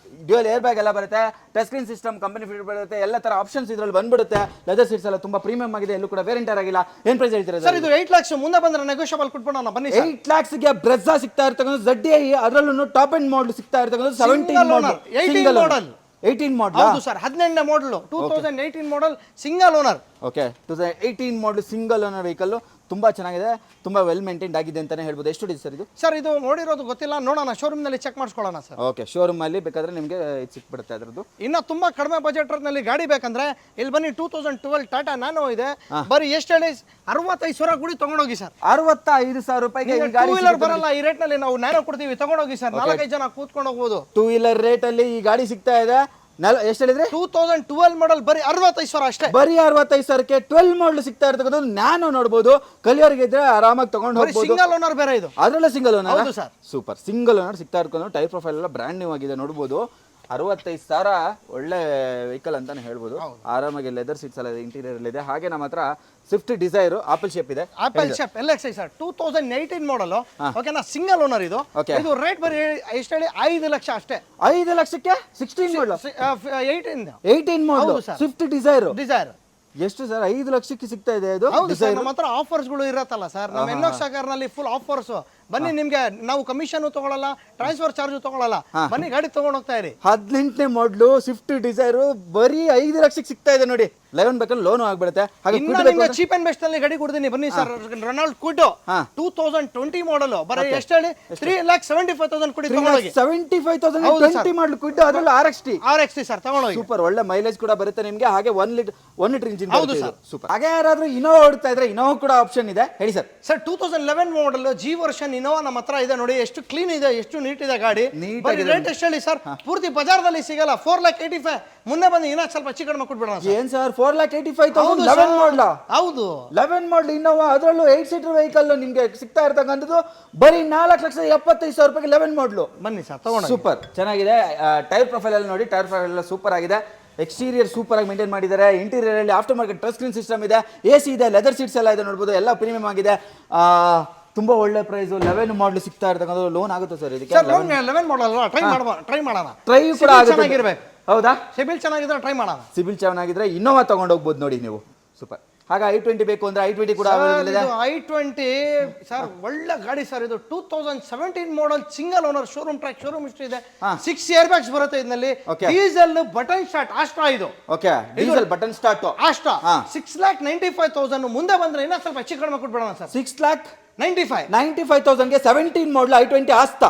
ಡ್ಯೂಯಲ್ ಏರ್ ಬ್ಯಾಗ್ ಎಲ್ಲ ಬರುತ್ತೆ, touch screen system company fit ಬರುತ್ತೆ, ಎಲ್ಲ ತರ ಆಪ್ಷನ್ಸ್ ಇದರಲ್ಲಿ ಬಂದ್ಬಿಡುತ್ತೆ. ಲೆದರ್ ಸೀಟ್ಸ್ ಎಲ್ಲ ತುಂಬಾ ಪ್ರೀಮಿಯಂ ಆಗಿದೆ, ಎಲ್ಲೂ ಕೂಡ ವೇರಿಯಂಟ್ ಆಗಿಲ್ಲ. ಏನ್ ಪ್ರೈಸ್ ಹೇಳ್ತೀರಾ ಸರ್? ಇದು 8 lakhs, ಮುಂದೆ ಬಂದ್ರೆ ನೆಗೋಷಿಯಬಲ್ ಕೊಟ್ಬಿಡೋಣ ಬನ್ನಿ. 8 lakhsಗೆ ಬ್ರೆಜಾ ಸಿಗ್ತಾ ಇರ್ತಕ್ಕಂಥ ZDI. ಅದರಲ್ಲೂ ಟಾಪ್ ಎಂಡ್ ಮಾಡಲ್ ಸಿಗ್ತಾ ಇರ್ತಕ್ಕಂಥ 17 ಮಾಡಲ್. 18 ಮಾಡಲ್. 18 ಮಾಡಲ್. ಹೌದು ಸರ್, 18ನೇ ಮಾಡಲ್, 2018 model single owner. Okay, 2018 model single owner vehicle. ತುಂಬಾ ಚೆನ್ನಾಗಿದೆ, ತುಂಬಾ ವೆಲ್ ಮೇಂಟೈನ್ಡ್ ಆಗಿದೆ ಅಂತಾನೆ ಹೇಳ್ಬೋದು. ಎಷ್ಟು ಇದೆ ಸರ್ ಇದು? ಸರ್ ಇದು ನೋಡಿರೋದು ಗೊತ್ತಿಲ್ಲ, ನೋಡೋಣ ಶೋರೂಮ್ ನಲ್ಲಿ ಚೆಕ್ ಮಾಡಿಸ್ಕೊಳ್ಳೋಣ ಸರ್. ಓಕೆ, ಶೋರೂಮ್ ಅಲ್ಲಿ ಬೇಕಾದ್ರೆ ನಿಮಗೆ ಸಿಕ್ಬಿಡುತ್ತೆ ಅದರದ್ದು. ಇನ್ನು ತುಂಬಾ ಕಡಿಮೆ ಬಜೆಟ್ ನಲ್ಲಿ ಗಾಡಿ ಬೇಕಂದ್ರೆ ಇಲ್ಲಿ ಬನ್ನಿ. 2012 ಟಾಟಾ ನ್ಯಾನೋ ಇದೆ. ಬರೀ ಎಷ್ಟು ಹೇಳಿ? 65,000 ಕೂಡಿ ತಗೊಂಡೋಗಿ ಸರ್. 65,000 ರೂಪಾಯಿಗೆ ಈ ಗಾಡಿ. 2 ವೀಲರ್ ಬರಲ್ಲ, ಈ ರೇಟ್ ನಲ್ಲಿ ನಾವು ನ್ಯಾನೋ ಕೊಡ್ತೀವಿ, ತಗೊಂಡೋಗಿ ಸರ್. 4-5 ಜನ ಕೂತ್ಕೊಂಡು ಹೋಗ್ಬೋದು. 2 ವೀಲರ್ ರೇಟ್ ಅಲ್ಲಿ ಈ ಗಾಡಿ ಸಿಗ್ತಾ ಇದೆ. ಎಷ್ಟು ಹೇಳಿದ್ರೆ? 2012 ಮಾಡಲ್, ಬರೀ 65,000 ಅಷ್ಟೇ. ಬರೀ 65,000ಕ್ಕೆ 12 ಮಾಡಲ್ ಸಿಗ್ತಾ ಇರ್ತಕ್ಕಂಥದ್ದು ನ್ಯಾನೋ ನೋಡಬಹುದು. ಕಲಿಯೋರಿಗೆ ಇದ್ರೆ ಆರಾಮಾಗಿ ತಗೊಂಡು ಹೋಗ್ಬೋದು. ಸಿಂಗಲ್ ಓನರ್ ಬೇರೆ ಇದು. ಅದರಲ್ಲೇ ಸಿಂಗಲ್ ಓನರ್. ಹೌದು ಸರ್. ಸೂಪರ್. ಸಿಂಗಲ್ ಓನರ್ ಸಿಗ್ತಾ ಇರ್ಕೊಂಡು ಟೈರ್ ಪ್ರೊಫೈಲ್ ಎಲ್ಲ ಬ್ರ್ಯಾಂಡ್ ನ್ಯೂ ಆಗಿದೆ ನೋಡಬಹುದು. 65,000 ಒಳ್ಳೆ ವೆಹಿಕಲ್ ಅಂತಾನೆ ಹೇಳ್ಬೋದು. ಆರಾಮಾಗಿ ಲೆದರ್ ಸೀಟ್ಸ್ ಎಲ್ಲ ಇದೆ, ಇಂಟೀರಿಯರ್ ಇದೆ. ಹಾಗೆ ನಮ್ಮ ಹತ್ರ ಸ್ವಿಫ್ಟ್ ಡಿಸೈರ್ ಆಪಲ್ ಶೇಪ್ ಇದೆ. ಆಪಲ್ ಶೇಪ್ LXi ಸರ್, 2018 ಮಾಡಲ್. ಓಕೆನಾ, ಸಿಂಗಲ್ ಓನರ್ ಇದು. ಇದು ರೇಟ್ ಬರೀ ಎಷ್ಟು ಹೇಳಿ? 5 ಲಕ್ಷ ಅಷ್ಟೇ. 5 ಲಕ್ಷಕ್ಕೆ 16 ಮಾಡಲ್. 18 ಮಾಡಲ್ ಸ್ವಿಫ್ಟ್ ಡಿಸೈರ್. ಎಷ್ಟು ಸರ್? 5 ಲಕ್ಷಕ್ಕೆ ಸಿಗ್ತಾ ಇದೆ ಇದು. ನಮ್ಮ ಹತ್ರ ಆಫರ್ಸ್ ಗಳು ಇರತ್ತಲ್ಲ ಸರ್. ನಮ್ಮ ಎನ್ಎಕ್ಸ್ ನಲ್ಲಿ ಫುಲ್ ಆಫರ್ಸ್. ಬನ್ನಿ, ನಿಮ್ಗೆ ನಾವು ಕಮಿಷನ್ ತಗೊಳ್ಳಲ್ಲ, ಟ್ರಾನ್ಸ್ಫರ್ ಚಾರ್ಜ್ ತಗೊಳ್ಳಲ್ಲ. ಬನ್ನಿ, ಗಾಡಿ ತಗೊಂಡ್ ಹೋಗ್ತಾ ಇರಿ. 18ನೇ ಮಾಡಲು ಸ್ವಿಫ್ಟ್ ಡಿಸೈರ್ ಬರೀ 5 ಲಕ್ಷಕ್ಕೆ ಸಿಗ್ತಾ ಇದೆ ನೋಡಿ. 11 ಬೇಕಂದ್ರೆ ಲೋನು ಆಗ್ಬಿಡುತ್ತೆ. ಹಾಗೆ ಚೀಪ್ ಅಂಡ್ ಬೆಸ್ಟ್ ನಲ್ಲಿ ಗಾಡಿ ಕೊಡ್ತೀನಿ ಬನ್ನಿ ಸರ್. ರೆನಾಲ್ಡ್ ಕ್ವಿಡ್ 2020 ಮಾಡಲ್, ಬರೀ ಎಷ್ಟು ಹೇಳಿ? 3,75,000 ಕೊಡಿ ತಗೊಂಡೋಗಿ. 75,000 20 ಮಾಡಲ್ ಕ್ವಿಡ್. ಅದರಲ್ಲಿ RXT ಸರ್ ತಗೊಂಡೋಗಿ. ಸೂಪರ್, ಒಳ್ಳೆ ಮೈಲೇಜ್ ಕೂಡ ಬರುತ್ತೆ ನಿಮ್ಗೆ. ಹಾಗೆ 1 ಲೀಟರ್ ಇಂಜಿನ್. ಹೌದು ಸರ್, ಸೂಪರ್. ಹಾಗೆ ಯಾರಾದ್ರೂ ಇನೋವಾ ಓಡ್ತಾ ಇದ್ರೆ ಇನೋವಾ ಕೂಡ ಆಪ್ಷನ್ ಇದೆ, ಹೇಳಿ ಸರ್. ಸರ್ 2011 ಮಾಡಲ್ G ವರ್ಷನ್ ಇನೋವಾ ನಮ್ಮ ಹತ್ರ ಇದೆ ನೋಡಿ, ಎಷ್ಟು ಕ್ಲೀನ್ ಇದೆ, ಎಷ್ಟು ನೀಟ್ ಇದೆ ಗಾಡಿ. Neat ಬರೀ ರೇಟ್ ಎಷ್ಟು ಹೇಳಿ ಸರ್? ಪೂರ್ತಿ ಬಜಾರ್ದಲ್ಲಿ ಸಿಗಲ್ಲ. 4,85,000. ಮುಂದೆ ಬಂದು ಇನ್ನೂ ಸ್ವಲ್ಪ ಹೆಚ್ಚು ಕಡಿಮೆ ಕೊಟ್ಬಿಡೋಣ ಸರ್. ಏನ್ ಸರ್ 4,85,000 11 ಮಾಡಲ? ಹೌದು 11 ಮಾಡಲ್ ಇನ್ನೋವಾ, ಅದರಲ್ಲೂ 8 ಸೀಟರ್ ವೆಹಿಕಲ್ ನಿಮ್ಗೆ ಸಿಗ್ತಾ ಇರ್ತಕ್ಕಂಥದ್ದು ಬರೀ 4,75,000 ರೂಪಾಯಿಗೆ 11 ಮಾಡಲು. ಬನ್ನಿ ಸರ್ ತಗೊಂಡು. ಸೂಪರ್ ಚೆನ್ನಾಗಿದೆ. ಟೈರ್ ಪ್ರೊಫೈಲ್ ಅಲ್ಲಿ ನೋಡಿ, ಟೈರ್ ಪ್ರೊಫೈಲ್ ಎಲ್ಲ ಸೂಪರ್ ಆಗಿದೆ. ಎಕ್ಸ್ಟೀರಿಯರ್ ಸೂಪರ್ ಆಗಿ ಮೇಂಟೈನ್ ಮಾಡಿದ್ದಾರೆ. ಇಂಟೀರಿಯರ್ ಅಲ್ಲಿ after market touch screen system ಇದೆ, AC ಇದೆ, ಲೆದರ್ ಸೀಟ್ಸ್ ಎಲ್ಲ ಇದೆ ನೋಡ್ಬೋದು, ಎಲ್ಲ ಪ್ರೀಮಿಯಂ ಆಗಿದೆ. ತುಂಬಾ ಒಳ್ಳೆ ಪ್ರೈಸ್. 11 ಮಾಡಲ್ ಸಿಗ್ತಾ ಇರ್ತಕ್ಕಂಥ. ಲೋನ್ ಆಗುತ್ತೆ ಸರ್ ಇದಕ್ಕೆ? ಸರ್ ಲೋನ್ 11 ಮಾಡಲ್ ಅಲ್ವಾ, ಟ್ರೈ ಮಾಡೋಣ. ಟ್ರೈ ಕೂಡ ಚೆನ್ನಾಗಿರ್ಬೇಕು. ಹೌದಾ? ಸಿಬಿಲ್ ಚೆನ್ನಾಗಿದ್ರೆ ಟ್ರೈ ಮಾಡೋಣ. ಸಿಬಿಲ್ ಚೆನ್ನಾಗಿದ್ರೆ ಇನ್ನೋವಾ ತಗೊಂಡು ಹೋಗ್ಬೋದು ನೋಡಿ ನೀವು. ಸೂಪರ್. ಹಾಗೆ i20 ಬೇಕು ಅಂದ್ರೆ i20 ಕೂಡ ಅವೈಲೇಬಲ್ ಇದೆ. i20 ಸರ್ ಒಳ್ಳೆ ಗಾಡಿ ಸರ್. ಇದು 2017 model, single owner, showroom track, showroom history ಇದೆ. 6 ಏರ್ ಬ್ಯಾಗ್ಸ್ ಬರುತ್ತೆ ಇದರಲ್ಲಿ. ಡೀಸೆಲ್ ಬಟನ್ ಸ್ಟಾರ್ಟ್ ಆಸ್ಟ್ರಾ ಇದು. Okay diesel button start Asta 6,95,000. ಮುಂದೆ ಬಂದ್ರೆ ಇನ್ನೂ ಸ್ವಲ್ಪ ಹೆಚ್ಚು ಕಡಿಮೆ ಕೊಟ್ಬಿಡೋಣ ಸರ್. 6,95,000 ಗೆ 17 model i20 Asta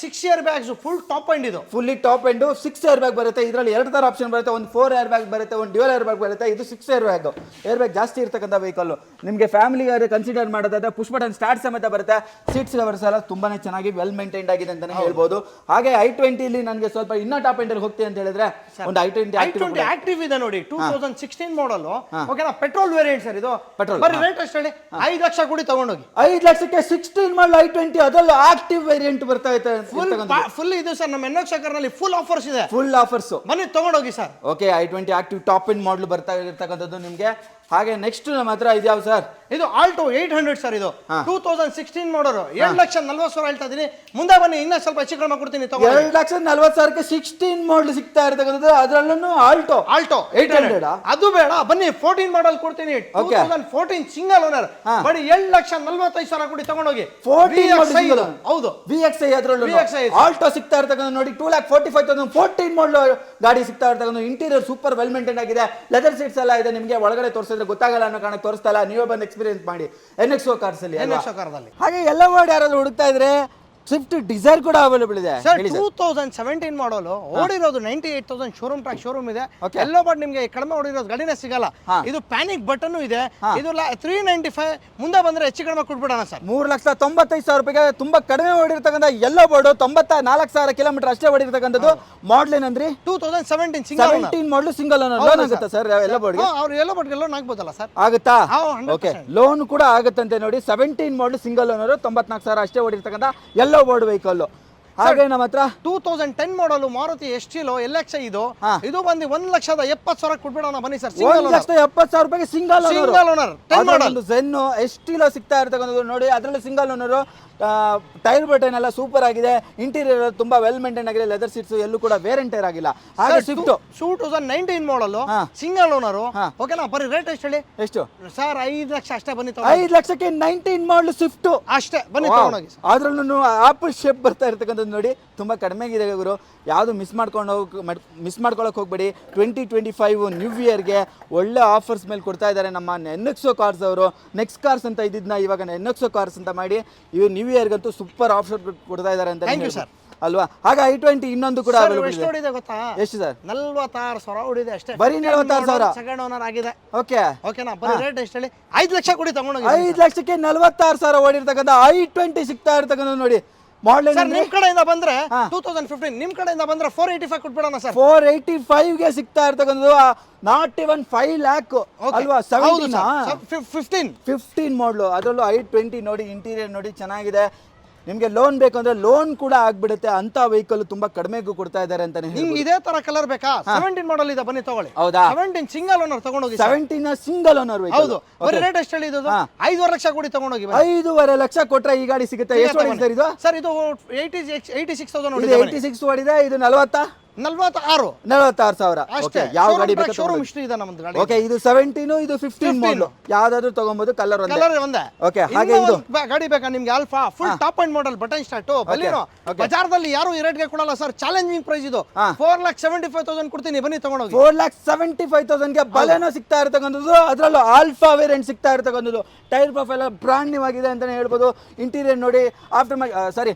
6 air bags, full top end ಇದು. Fully top end 6 air bag ಬರುತ್ತೆ. ಇದರಲ್ಲಿ 2 ತರ ಆಪ್ಷನ್ ಬರುತ್ತೆ. ಒಂದು 4 ಏರ್ ಬ್ಯಾಗ್ ಬರುತ್ತೆ, ಒಂದು ಡ್ಯುಯಲ್ ಏರ್ ಬ್ಯಾಗ್ ಬರುತ್ತೆ. ಇದು 6 ಏರ್ ಬ್ಯಾಗ್. ಏರ್ ಬ್ಯಾಗ್ ಜಾಸ್ತಿ ಇರ್ತಕ್ಕಂಥ ವೆಹಿಕಲ್. ನಿಮಗೆ ಫ್ಯಾಮಿಲಿ ಕನ್ಸಿಡರ್ ಮಾಡೋದಾದ್ರೆ ಪುಷ್ ಬಟನ್ ಸ್ಟಾರ್ಟ್ ಸಮೇತ ಬರುತ್ತೆ. ಸೀಟ್ಸ್ ಕವರ್ಸ್ ಎಲ್ಲ ತುಂಬಾನೇ ಚೆನ್ನಾಗಿ ವೆಲ್ ಮೇಂಟೈನ್ಡ್ ಆಗಿದೆ ಅಂತಾನೆ ಹೇಳ್ಬೋದು. ಹಾಗೆ i20 ಇಲ್ಲಿ ನನಗೆ ಸ್ವಲ್ಪ ಇನ್ನೂ ಟಾಪ್ ಎಂಡ್ ಅಲ್ಲಿ ಹೋಗ್ತೀನಿ ಅಂತ ಹೇಳಿದ್ರೆ ಒಂದು i20 ಆಕ್ಟಿವ್ ಇದೆ ನೋಡಿ, 2016 ಮಾಡಲ್. ಓಕೆನಾ, ಪೆಟ್ರೋಲ್ ವೇರಿಯಂಟ್ ಸರ್ ಇದು. ಬರೀ ರೇಟ್ ಎಷ್ಟು ಹೇಳಿ? 5 ಲಕ್ಷ ಕೊಡಿ ತಗೊಂಡೋಗಿ. 5 ಲಕ್ಷಕ್ಕೆ 16 ಮಾಡಲ್ i20, ಅದರಲ್ಲೂ ಆಕ್ಟಿವ್ ವೇರಿಯಂಟ್ ಬರ್ತಾ ಇದೆ. ಫುಲ್ ಇದು ಸರ್ ನಮ್ಮ NX ನಲ್ಲಿ ಫುಲ್ ಆಫರ್ಸ್ ಇದೆ. ಫುಲ್ ಆಫರ್ಸ್ ಬನ್ನಿ ತಗೊಂಡೋಗಿ sir. Okay i20 active top end model ಬರ್ತಾ ಇರ್ತಕ್ಕಂಥದ್ದು ನಿಮಗೆ. ಹಾಗೆ ನೆಕ್ಸ್ಟ್ ನಮ್ಮ ಹತ್ರ ಇದ್ಯಾವ ಸರ್? ಇದು ಆಲ್ಟೋ 800 ಸರ್. ಇದು 2016 ಮಾಡಲ್. 7,40,000 ಹೇಳ್ತಾ ಇದೀನಿ. ಮುಂದೆ ಬನ್ನಿ ಇನ್ನೂ ಸ್ವಲ್ಪ ಹೆಚ್ಚು ಕಡಿಮೆ ಕೊಡ್ತೀನಿ. 2,40,000ಕ್ಕೆ 16 ಮಾಡಲ್ ಸಿಗ್ತಾ ಇರ್ತಕ್ಕಂಥದ್ದು, ಅದರಲ್ಲೂ ಆಲ್ಟೋ 800. ಅದು ಬೇಡ, ಬನ್ನಿ 14 ಮಾಡಲ್ ಕೊಡ್ತೀನಿ. 2014 ಸಿಂಗಲ್ ಓನರ್, ಬರೀ 7,45,000 ಕೊಡಿ ತಗೊಂಡೋಗಿ. 14 ಹೌದು VXI, ಅದರಲ್ಲೂ ಆಲ್ಟೋ ಸಿಗ್ತಾ ಇರ್ತಕ್ಕಂಥ ನೋಡಿ 2,45,000 14 ಮಾಡಲ್ ಗಾಡಿ ಸಿಗ್ತಾ ಇರ್ತಕ್ಕಂಥ. ಇಂಟೀರಿಯರ್ ಸೂಪರ್ ವೆಲ್ ಮೇಂಟೈನ್ ಆಗಿದೆ. ಲೆದರ್ ಸೀಟ್ಸ್ ಎಲ್ಲ ಇದೆ. ನಿಮಗೆ ಒಳಗಡೆ ತೋರಿಸಿದ್ರೆ ಗೊತ್ತಾಗಲ್ಲ ಅನ್ನೋ ಕಾರಣಕ್ಕೆ ತೋರಿಸ್ತಾ ಇಲ್ಲ. ನೀವೇ ಬಂದು ಎಕ್ಸ್ಪೀರಿಯನ್ಸ್ ಮಾಡಿ NXO ಕಾರ್ಸ್ ಅಲ್ಲಿ. ಹಾಗೆ ಎಲ್ಲ ವರ್ಡ್ ಯಾರಾದ್ರೂ ಹುಡುಕ್ತಾ ಇದ್ರೆ ಸ್ವಿಫ್ಟ್ ಡಿಸೈರ್ ಕೂಡ ಅವೈಲೇಬಲ್ ಇದೆ ಸರ್. 2017 ಮಾಡಲ್, ಓಡಿರೋದು 98,000. ಶೋರೂಮ್ ಟ್ರ್ಯಾಕ್, ಶೋರೂಮ್ ಇದೆ. ಎಲ್ಲೋ ಬಟ್ ನಿಮಗೆ ಕಡಿಮೆ ಓಡಿರೋದು ಗಾಡಿನೇ ಸಿಗಲ್ಲ. ಇದು ಪ್ಯಾನಿಕ್ ಬಟನ್ ಇದೆ. ಇದು 395. ಮುಂದೆ ಬಂದ್ರೆ ಹೆಚ್ಚು ಕಡಿಮೆ ಕೊಟ್ಬಿಡೋಣ ಸರ್. 3,95,000 ರೂಪಾಯಿಗೆ ತುಂಬಾ ಕಡಿಮೆ ಓಡಿರ್ತಕ್ಕಂಥ ಎಲ್ಲೋ ಬೋರ್ಡ್. 94,000 ಕಿಲೋಮೀಟರ್ ಅಷ್ಟೇ ಓಡಿರ್ತಕ್ಕಂಥದ್ದು. ಮಾಡಲ್ ಏನಂದ್ರಿ? 2017 ಮಾಡಲ್ ಸಿಂಗಲ್ ಓನರ್. ಲೋನ್ ಆಗುತ್ತಾ ಸರ್ ಎಲ್ಲೋ ಬೋರ್ಡ್? ಅವ್ರು ಎಲ್ಲೋ ಬೋರ್ಡ್ಗೆ ಲೋನ್ ಆಗ್ಬೋದಲ್ಲ ಸರ್? ಆಗುತ್ತಾ? ಓಕೆ ಲೋನ್ ಕೂಡ ಆಗುತ್ತಂತೆ ನೋಡಿ. 17 ಮಾಡಲ್ ಸಿಂಗಲ್ ಓನರ್, 94,000 ಅಷ್ಟೇ ಓಡಿರ್ತಕ್ಕಂಥ ಎಲ್ಲೋ ಬೋರ್ಡ್ ವೆಹಿಕಲ್. ಹಾಗೆ ನಮ್ಮ ಹತ್ರ 2010 ಮಾಡಲ್ ಮಾರುತಿ ಎಸ್ಟಿಲೋ LX ಇದು. ಇದು ಬಂದು 1,70,000 ಕೊಟ್ಬಿಡೋಣ ಬನ್ನಿ ಸರ್. 1,70,000 ರೂಪಾಯಿಗೆ ಸಿಂಗಲ್ ಓನರ್ 10 ಮಾಡಲ್ ಝೆನ್ನು ಎಸ್ಟಿಲೋ ಸಿಗ್ತಾ ಇರ್ತಕ್ಕಂಥದ್ದು ನೋಡಿ. ಅದರಲ್ಲಿ ಸಿಂಗಲ್ ಓನರ್. ಟೈರ್ ಬಟನ್ ಎಲ್ಲ ಸೂಪರ್ ಆಗಿದೆ. ಇಂಟೀರಿಯರ್ ತುಂಬಾ ವೆಲ್ ಮೇಂಟೈನ್ ಆಗಿದೆ. ಲೆದರ್ ಸೀಟ್ಸ್ ಎಲ್ಲೂ ಕೂಡ ವೇರ್ ಅಂಡ್ ಟೈರ್ ಆಗಿಲ್ಲ. ಹಾಗೆ ಸ್ವಿಫ್ಟ್ 2019 ಮಾಡಲ್ ಸಿಂಗಲ್ ಓನರ್. ಓಕೆನಾ, ಬರೀ ರೇಟ್ ಎಷ್ಟು ಹೇಳಿ? ಎಷ್ಟು ಸರ್? 5 ಲಕ್ಷ ಅಷ್ಟೇ. ಬನ್ನಿ 5 ಲಕ್ಷಕ್ಕೆ 19 ಮಾಡಲ್ ಸ್ವಿಫ್ಟ್ ಅಷ್ಟೇ. ಬನ್ನಿ ತಗೊಂಡೋಗಿ. ಅದ್ರಲ್ಲೂ ಆಪಲ್ ಶೇಪ್ ಬರ್ತಾ ಇರ್ತಕ್ಕಂಥದ್ದು ನೋಡಿ. ತುಂಬಾ ಕಡಿಮೆಗಿದೆ ಗುರು. ಯಾವುದು ಮಿಸ್ ಮಾಡ್ಕೊಳ್ಳೋಕೆ ಹೋಗ್ಬೇಡಿ. 2025 ನ್ಯೂ ಇಯರ್ಗೆ ಒಳ್ಳೆ ಆಫರ್ಸ್ ಮೇಲೆ ಕೊಡ್ತಾ ಇದ್ದಾರೆ ನಮ್ಮ NXO ಕಾರ್ಸ್ ಅವರು. ನೆಕ್ಸ್ಟ್ ಕಾರ್ಸ್ ಅಂತ ಇದ್ದಿದ್ನ ಇವಾಗ NXO ಕಾರ್ಸ್ ಅಂತ ಮಾಡಿ ಇವು ನ್ಯೂ ಇಯರ್ಗಂತೂ ಸೂಪರ್ ಆಫರ್ ಕೊಡ್ತಾ ಇದ್ದಾರೆ ಅಂತ ಅಲ್ವಾ? ಹಾಗೆ i20 ಇನ್ನೊಂದು ಕೂಡ ಎಷ್ಟು ಓಡಿದೆ ಗೊತ್ತಾ? ಎಷ್ಟು ಸರ್? 46,000 ಓಡಿದೆ ಅಷ್ಟೇ. ಬರೀ 46,000 ಸೆಕೆಂಡ್ ಓನರ್ ಆಗಿದೆ. ಓಕೆನಾ, ಬರೀ ರೇಟ್ ಎಷ್ಟು ಹೇಳಿ? 5 ಲಕ್ಷ ಕೊಡಿ ತಗೊಂಡೋಗಿ. 5 ಲಕ್ಷಕ್ಕೆ 46,000 ಓಡಿರ್ತಕ್ಕಂಥ i20 ಸಿಗ್ತಾ ಇರ್ತಕ್ಕಂಥ ನೋಡಿ. ಮಾಡಲ್ ನಿಮ್ ಕಡೆಯಿಂದ ಬಂದ್ರೆ 2015, ನಿಮ್ ಕಡೆಯಿಂದ ಬಂದ್ರೆ 485 ಕೊಟ್ಬಿಡೋಣ ಸರ್. 485 ಗೆ ಸಿಗ್ತಾ ಇರ್ತಕ್ಕಂಥದ್ದು. ನಾಟ್ ಇವನ್ 5 lakh ಅಲ್ವಾ? 15 ಮಾಡಲು. ಅದರಲ್ಲೂ i20 ನೋಡಿ. ಇಂಟೀರಿಯರ್ ನೋಡಿ ಚೆನ್ನಾಗಿದೆ. ನಿಮಗೆ ಲೋನ್ ಬೇಕಂದ್ರೆ ಲೋನ್ ಕೂಡ ಆಗ್ಬಿಡುತ್ತೆ. ಅಂತ ವೆಹಿಕಲ್ ತುಂಬಾ ಕಡಿಮೆಗೂ ಕೊಡ್ತಾ ಇದ್ದಾರೆ ಅಂತಾನೆ. ನಿಮ್ಗೆ ಇದೇ ತರ ಕಲರ್ ಬೇಕಾ? 17 ಮಾಡಲ್ ಇದೆ, ಬನ್ನಿ ತಗೊಳ್ಳಿ. ಹೌದಾ? 17 ಸಿಂಗಲ್ ಓನರ್ ತಗೊಂಡೋಗಿ. 17 ಸಿಂಗಲ್ ಓನರ್ ವೆಹಿಕಲ್. ಹೌದು. ಬರೀ ರೇಟ್ ಎಷ್ಟು ಹೇಳಿ? ಇದು 5.5 ಲಕ್ಷ ಕೊಡಿ ತಗೊಂಡೋಗಿ. 5.5 ಲಕ್ಷ ಕೊಟ್ರೆ ಈ ಗಾಡಿ ಸಿಗುತ್ತೆ. ಎಷ್ಟು ಓಡಿದೆ ಸರ್ ಇದು? ಸರ್ ಇದು 86,000 ಓಡಿದೆ. 86 ಓಡಿದೆ. ಇದು 46,000 ಅಷ್ಟೇ. ಯಾವ ಗಾಡಿ ಬೇಕು? ಶೋರೂಮ್ ಹಿಸ್ಟ್ರಿ ಇದೆ ನಮ್ಮದು ಗಾಡಿ. ಓಕೆ, ಇದು 17, ಇದು 15 ಮಾಡಲ್. ಯಾವ್ದಾದ್ರು ತಗೋಬಹುದು. ಕಲರ್ ಒಂದೇ. ಓಕೆ, ಹಾಗೆ ಇದು ಗಾಡಿ ಬೇಕಾ ನಿಮ್ಗೆ? Alpha full top end model button start. Baleno ಬಜಾರ್ದಲ್ಲಿ ಯಾರು ಈ ರೇಟ್ಗೆ ಕೊಡಲ್ಲ ಸರ್. ಚಾಲೆಂಜಿಂಗ್ ಪ್ರೈಸ್ ಇದು. 4,75,000 ಕೊಡ್ತೀನಿ, ಬನ್ನಿ ತಗೊಂಡೋಗಿ. 4,75,000 ಗೆ ಬಲೆನೋ ಸಿಗ್ತಾ ಇರ್ತಕ್ಕಂಥದ್ದು. ಅದರಲ್ಲೂ ಆಲ್ಫಾ ವೇರಿಯಂಟ್ ಸಿಗ್ತಾ ಇರ್ತಕ್ಕಂಥದ್ದು. ಟೈರ್ ಪ್ರೊಫೈಲ್ ಬ್ರಾಂಡ್ ನ್ಯೂ ಆಗಿದೆ ಅಂತಾನೆ ಹೇಳ್ಬೋದು. ಇಂಟೀರಿಯರ್ ನೋಡಿ. ಆಫ್ಟರ್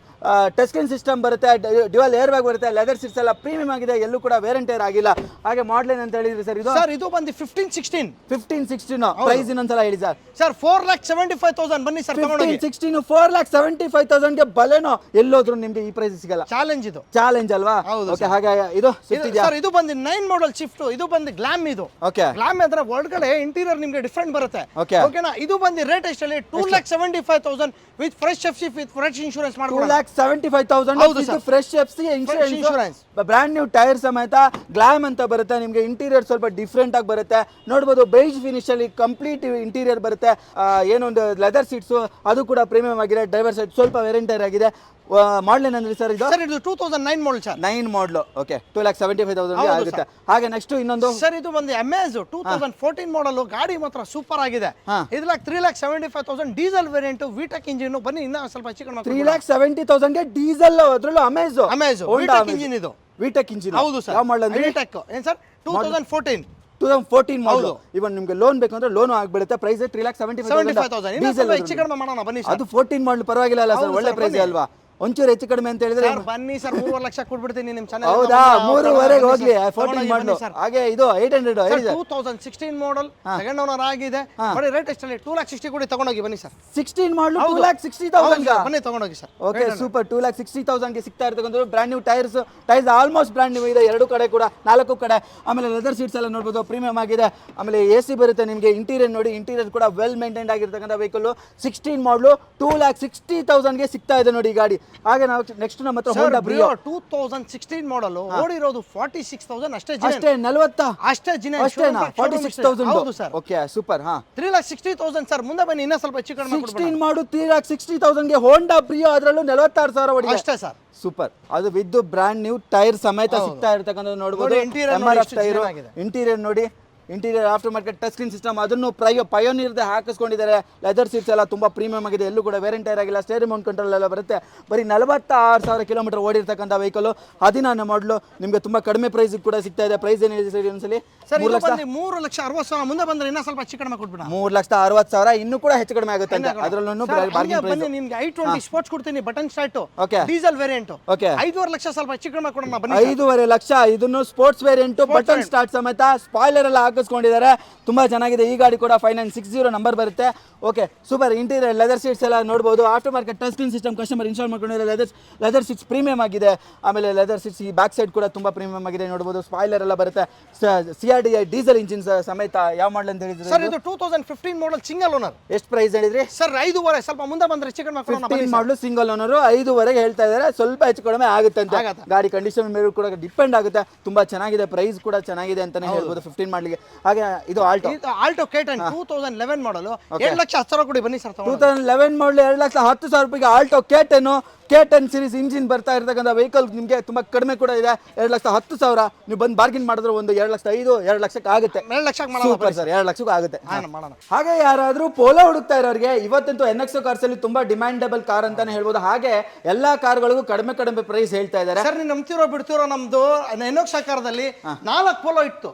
ಟಚ್ ಸ್ಕ್ರೀನ್ ಸಿಸ್ಟಮ್ ಬರುತ್ತೆ. ಡ್ಯುಯಲ್ ಏರ್ ಬ್ಯಾಗ್ ಬರುತ್ತೆ. ಲೆದರ್ ಸೀಟ್ಸ್ ಎಲ್ಲ ಪ್ರೀಮಿಯಂ ಆಗಿದೆ, ಎಲ್ಲೂ ಕೂಡ ವೇರ್ ಅಂಡ್ ಟೈರ್ ಆಗಿಲ್ಲ. ಹಾಗೆ ಮಾಡಲ್ ಅಂತ ಹೇಳಿದ್ರಿ ಸರ್ ಇದು? ಸರ್ ಇದು ಬಂದು 15-16 ಪ್ರೈಸ್ ಇನ್ನೊಂದ್ಸಲ ಹೇಳಿ ಸರ್. ಸರ್ 4,75,000 ಬನ್ನಿ ಸರ್ ತಗೊಂಡೋಗಿ. 16 4,75,000 ಗೆ ಬಲೆನೋ ಎಲ್ಲೋದ್ರು ನಿಮ್ಗೆ ಈ ಪ್ರೈಸ್ ಸಿಗಲ್ಲ. ಚಾಲೆಂಜ್ ಇದು, ಚಾಲೆಂಜ್ ಅಲ್ವಾ? ಓಕೆ. ಹಾಗೆ ಇದು ಸರ್ ಇದು ಬಂದು 9 ಮಾಡಲ್ ಶಿಫ್ಟ್, ಇದು ಬಂದು ಗ್ಲಾಮ್. ಇದು ಓಕೆ. ಗ್ಲಾಮ್ ಅಂದ್ರೆ ಒಳಗಡೆ ಇಂಟೀರಿಯರ್ ನಿಮ್ಗೆ ಡಿಫರೆಂಟ್ ಬರುತ್ತೆ. ಓಕೆ. ಓಕೆನಾ? ಇದು ಬಂದು ರೇಟ್ ಎಷ್ಟಲ್ಲಿ 2,75,000 with fresh FC with fresh insurance ಮಾಡ್ಕೊಳ್ಳಿ. 2,75,000 with fresh FC insurance, brand new tyre ಸಮೇತ. ಗ್ಲಾಮ್ ಅಂತ ಬರುತ್ತೆ ನಿಮ್ಗೆ. ಇಂಟೀರಿಯರ್ ಸ್ವಲ್ಪ ಡಿಫ್ರೆಂಟ್ ಆಗಿ ಬರುತ್ತೆ ನೋಡ್ಬೋದು. ಬೇಜ್ ಫಿನಿಶ್ ಅಲ್ಲಿ ಕಂಪ್ಲೀಟ್ ಇಂಟೀರಿಯರ್ ಬರುತ್ತೆ. ಏನೊಂದು ಲೆದರ್ ಸೀಟ್ಸ್ ಅದು ಕೂಡ ಪ್ರೀಮಿಯಂ ಆಗಿದೆ. ಡ್ರೈವರ್ ಸೈಡ್ ಸ್ವಲ್ಪ ವೇರಿಯಂಟ್ ಆಗಿದೆ. ಮಾಡಲ್ ಏನಂದ್ರಿ ಸರ್ ಇದು? ಸರ್ ಇದು 2009 ಮಾಡಲ್ ಸರ್. 9 ಮಾಡಲ್. ಓಕೆ. 2,75,000 ಆಗುತ್ತೆ. ಹಾಗೆ ನೆಕ್ಸ್ಟ್ ಇನ್ನೊಂದು ಸರ್ ಇದು ಬಂದು ಅಮೇಜ್ 2014 ಮಾಡಲ್. ಗಾಡಿ ಮಾತ್ರ ಸೂಪರ್ ಆಗಿದೆ. ಇದು 3,75,000 ಡೀಸೆಲ್ ವೇರಿಯಂಟ್ ವಿಟೆಕ್ ಇಂಜಿನ್. ಬನ್ನಿ ಇನ್ನ ಸ್ವಲ್ಪ ಹೆಚ್ಚು ಕಡಿಮೆ 3,70,000 ಗೆ ಡೀಸೆಲ್, ಅದರಲ್ಲೂ ಅಮೇಜ್ ವಿಟೆಕ್ ಇಂಜಿನ್. ಇದು ವಿಟೆಕ್ ಇಂಜಿನ್. ಹೌದು ಸರ್. ಯಾವ ಮಾಡಲ್ ಅಂದ್ರೆ? ವಿಟೆಕ್ ಏನ್ ಸರ್ 2014 ಮಾಡಲ್. ಇವನ್ ನಿಮ್ಗೆ ಲೋನ್ ಬೇಕಂದ್ರೆ ಲೋನ್ ಆಗ್ಬಿಡುತ್ತೆ. ಪ್ರೈಸ್ 3,75,000 ಡೀಸೆಲ್ ಹೆಚ್ಚು ಕಡಿಮೆ ಮಾಡೋಣ ಬನ್ನಿ ಸರ್. ಅದು 14 ಮಾಡಲ್ ಪರವಾಗಿಲ್ಲ ಅಲ್ಲ ಸರ್? ಒಳ್ಳೆ ಪ್ರೈಸ್ ಅಲ್ವಾ? ಒಂಚೂರು ಹೆಚ್ಚು ಕಡಿಮೆ ಅಂತ ಹೇಳಿದ್ರೆ ಬನ್ನಿ ಸರ್ 3.5 ಲಕ್ಷ ಕೊಟ್ಬಿಡ್ತೀನಿ ನಿಮ್ ಚಾನೆಲ್. ಹೌದಾ? 3.5 ಹೋಗ್ಲಿ. 14 ಮಾಡಲ್. ಹಾಗೆ ಇದು 800 2016 ಮಾಡಲ್ ಸೆಕೆಂಡ್ ಓನರ್ ಆಗಿದೆ. ಬರೀ ರೇಟ್ ಎಷ್ಟಲ್ಲಿ 2,60,000 ಕೊಡಿ ತಗೊಂಡೋಗಿ ಬನ್ನಿ ಸರ್. 16 ಮಾಡಲ್ 2,60,000 ಬನ್ನಿ ತಗೊಂಡೋಗಿ ಸರ್. Okay super. 2,60,000 ಗೆ ಸಿಗ್ತಾ ಇರ್ತಕ್ಕಂಥ brand new tyres almost brand new ಇದೆ. 2 ಕಡೆ ಕೂಡ 4 ಕಡೆ. ಆಮೇಲೆ ಲೆದರ್ ಸೀಟ್ಸ್ ಎಲ್ಲ ನೋಡ್ಬೋದು, ಪ್ರೀಮಿಯಂ ಆಗಿದೆ. ಆಮೇಲೆ AC ಬರುತ್ತೆ ನಿಮಗೆ. ಇಂಟೀರಿಯರ್ ನೋಡಿ, ಇಂಟೀರಿಯರ್ ಕೂಡ ವೆಲ್ ಮೇಂಟೈನ್ಡ್ ಆಗಿರ್ತಕ್ಕಂಥ ವೆಹಿಕಲ್. 16 ಮಾಡಲು 2,60,000 ಗೆ ಸಿಗ್ತಾ ಇದೆ ನೋಡಿ ಈ ಗಾಡಿ. ಹಾಗೆ ನಾವು ನೆಕ್ಸ್ಟ್ ನಮ್ಮ ಹತ್ರ ಹೋಂಡಾ ಬ್ರಿಯೋ 2016 ಮಾಡಲ್ ಓಡಿರೋದು 46,000 ಅಷ್ಟೇ. ಅಷ್ಟೇ 40 ಅಷ್ಟೇ ಜಿನ ಅಷ್ಟೇನಾ? 46,000. ಹೌದು ಸರ್. Okay super. 3,60,000 ಸರ್. ಮುಂದೆ ಬನ್ನಿ ಇನ್ನೂ ಸ್ವಲ್ಪ ಹೆಚ್ಚು ಕಡಿಮೆ 16 ಮಾಡು 3,60,000 ಗೆ ಹೋಂಡಾ ಬ್ರಿಯೋ, ಅದರಲ್ಲೂ 46,000 ಹೊಡಿದೆ ಅಷ್ಟೇ ಸರ್. ಸೂಪರ್. ಅದು ವಿತ್ ಬ್ರ್ಯಾಂಡ್ ನ್ಯೂ ಟೈರ್ ಸಮೇತ ಸಿಗ್ತಾ ಇರ್ತಕ್ಕಂಥದ್ದು ನೋಡಬಹುದು. ಇಂಟೀರಿಯರ್ ನೋಡಿ, interior after market touch screen system, ಅದನ್ನು ಪಯೋನಿಯರ್ ಹಾಕಿಸ್ಕೊಂಡಿದ್ದಾರೆ. ಲೆದರ್ ಸೀಟ್ಸ್ ಎಲ್ಲ ತುಂಬಾ ಪ್ರೀಮಿಯಂ ಆಗಿದೆ. ಎಲ್ಲೂ ಕೂಡ ವೇರಿಯಂಟ್ ಟೈರ್ ಆಗಿಲ್ಲ. ಸ್ಟೇರಿಂಗ್ ಮೌಂಟ್ ಕಂಟ್ರೋಲ್ ಎಲ್ಲ ಬರುತ್ತೆ. ಬರೀ 46,000 ಕಿಲೋಮೀಟರ್ ಓಡಿರ್ತಕ್ಕಂಥ ವೆಹಿಕಲ್. 14 ಮಾಡಲು ನಿಮಗೆ ತುಂಬಾ ಕಡಿಮೆ ಪ್ರೈಸ್ ಕೂಡ ಸಿಗ್ತಾ ಇದೆ. ಪ್ರೈಸ್ ಏನಿದೆ ಸರ್ ಒಂದ್ಸಲಿ? 3,60,000. ಮುಂದೆ ಬಂದ್ರೆ ಇನ್ನೂ ಸ್ವಲ್ಪ ಹೆಚ್ಚು ಕಡಿಮೆ ಕೊಟ್ಬಿಡ. 3,60,000 ಇನ್ನೂ ಕೂಡ ಹೆಚ್ಚು ಕಡಿಮೆ ಆಗುತ್ತೆ. ಅದರಲ್ಲೂ ಬನ್ನಿ ನಿಮ್ಗೆ i20 ಸ್ಪೋರ್ಟ್ಸ್ ಕೊಡ್ತೀನಿ, button start. Okay. Diesel variant. Okay. 5.5 lakh ಸ್ವಲ್ಪ ಹೆಚ್ಚು ಕಡಿಮೆ ಕೊಡೋಣ ಬನ್ನಿ. 5.5 ಲಕ್ಷ. ಇದನ್ನು ಸ್ಪೋರ್ಟ್ಸ್ ವೇರಿಯಂಟ್, ಬಟನ್ ಸ್ಟಾರ್ಟ್ ಸಮೇತ, ಸ್ಪಾಯ್ಲರ್ ಎಲ್ಲ ಹಾಕಿಸ್ಕೊಂಡಿದ್ದಾರೆ. ತುಂಬಾ ಚೆನ್ನಾಗಿದೆ ಈ ಗಾಡಿ ಕೂಡ. 5960 ನಂಬರ್ ಬರುತ್ತೆ. Okay super. Interior leather seats ಎಲ್ಲ ನೋಡಬಹುದು. After market touch screen system customer install ಮಾಡ್ಕೊಂಡಿದ್ದಾರೆ. ಲೆದರ್ ಸೀಟ್ಸ್ ಪ್ರೀಮಿಯಂ ಆಗಿದೆ. ಆಮೇಲೆ ಲೆದರ್ ಸೀಟ್ಸ್ ಈ ಬ್ಯಾಕ್ ಸೈಡ್ ಕೂಡ ತುಂಬಾ ಪ್ರೀಮಿಯಂ ಆಗಿದೆ ನೋಡಬಹುದು. ಸ್ಪಾಯ್ಲರ್ ಎಲ್ಲ ಬರುತ್ತೆ. CRDI ಡೀಸೆಲ್ ಇಂಜಿನ್ ಸಮೇತ. ಯಾವ ಮಾಡಲ್ ಅಂತ ಹೇಳಿದ್ರೆ ಸರ್? ಇದು 2015 ಮಾಡಲ್ ಸಿಂಗಲ್ ಓನರ್. ಎಷ್ಟು ಪ್ರೈಸ್ ಹೇಳಿದ್ರಿ ಸರ್? 5.5. ಸ್ವಲ್ಪ ಮುಂದೆ ಬಂದ್ರೆ ಹೆಚ್ಚು ಕಡಿಮೆ ಕೊಡೋಣ. 15 ಮಾಡಲು ಸಿಂಗಲ್ ಓನರ್ 5.5 ಹೇಳ್ತಾ ಇದ್ದಾರೆ. ಸ್ವಲ್ಪ ಹೆಚ್ಚು ಕಡಿಮೆ ಆಗುತ್ತೆ ಅಂತ. ಗಾಡಿ ಕಂಡೀಷನ್ ಮೇಲೆ ಕೂಡ ಡಿಪೆಂಡ್ ಆಗುತ್ತೆ. ತುಂಬಾ ಚೆನ್ನಾಗಿದೆ. ಪ್ರೈಸ್ ಕೂಡ ಚೆನ್ನಾಗಿದೆ ಅಂತಾನೆ ಹೇಳ್ಬೋದು 15 ಮಾಡಲಿಗೆ. ಹಾಗೆ ಇದು ಆಲ್ಟೋ K10 2011 ಮಾಡಲ್ 7,10,000 ಕೊಡಿ ಬನ್ನಿ ಸರ್. 2011 ಮಾಡಲ್ 2,10,000 ರೂಪಾಯಿಗೆ ಆಲ್ಟೋ K10 ಸೀರೀಸ್ ಇಂಜಿನ್ ಬರ್ತಾ ಇರ್ತಕ್ಕಂಥ ವೆಹಿಕಲ್ ನಿಮಗೆ ತುಂಬಾ ಕಡಿಮೆ ಕೂಡ ಇದೆ. 2,10,000 ನೀವು ಬಂದು ಬಾರ್ಗಿನ್ ಮಾಡಿದ್ರೆ ಒಂದು 2,05,000 2 ಲಕ್ಷಕ್ಕೆ ಆಗುತ್ತೆ. 2 ಲಕ್ಷಕ್ಕೆ ಸೂಪರ್ ಸರ್. 2 ಲಕ್ಷಕ್ಕೂ ಆಗುತ್ತೆ. ಮಾಡೋಣ. ಹಾಗೆ ಯಾರಾದ್ರೂ ಪೋಲೋ ಹುಡುಕ್ತಾ ಇರೋರಿಗೆ ಇವತ್ತಂತೂ NXO ಕಾರ್ಸ್ ಅಲ್ಲಿ ತುಂಬಾ ಡಿಮ್ಯಾಂಡಬಲ್ ಕಾರ್ ಅಂತಾನೆ ಹೇಳ್ಬೋದು. ಹಾಗೆ ಎಲ್ಲಾ ಕಾರ್ಗಳಿಗೂ ಕಡಿಮೆ ಪ್ರೈಸ್ ಹೇಳ್ತಾ ಇದ್ದಾರೆ. ಸರ್ ನೀವು ನಂಬ್ತಿರೋ ಬಿಡ್ತಿರೋ, ನಮ್ದು NXO ಕಾರ್ದಲ್ಲಿ 4 ಪೋಲೋ ಇತ್ತು.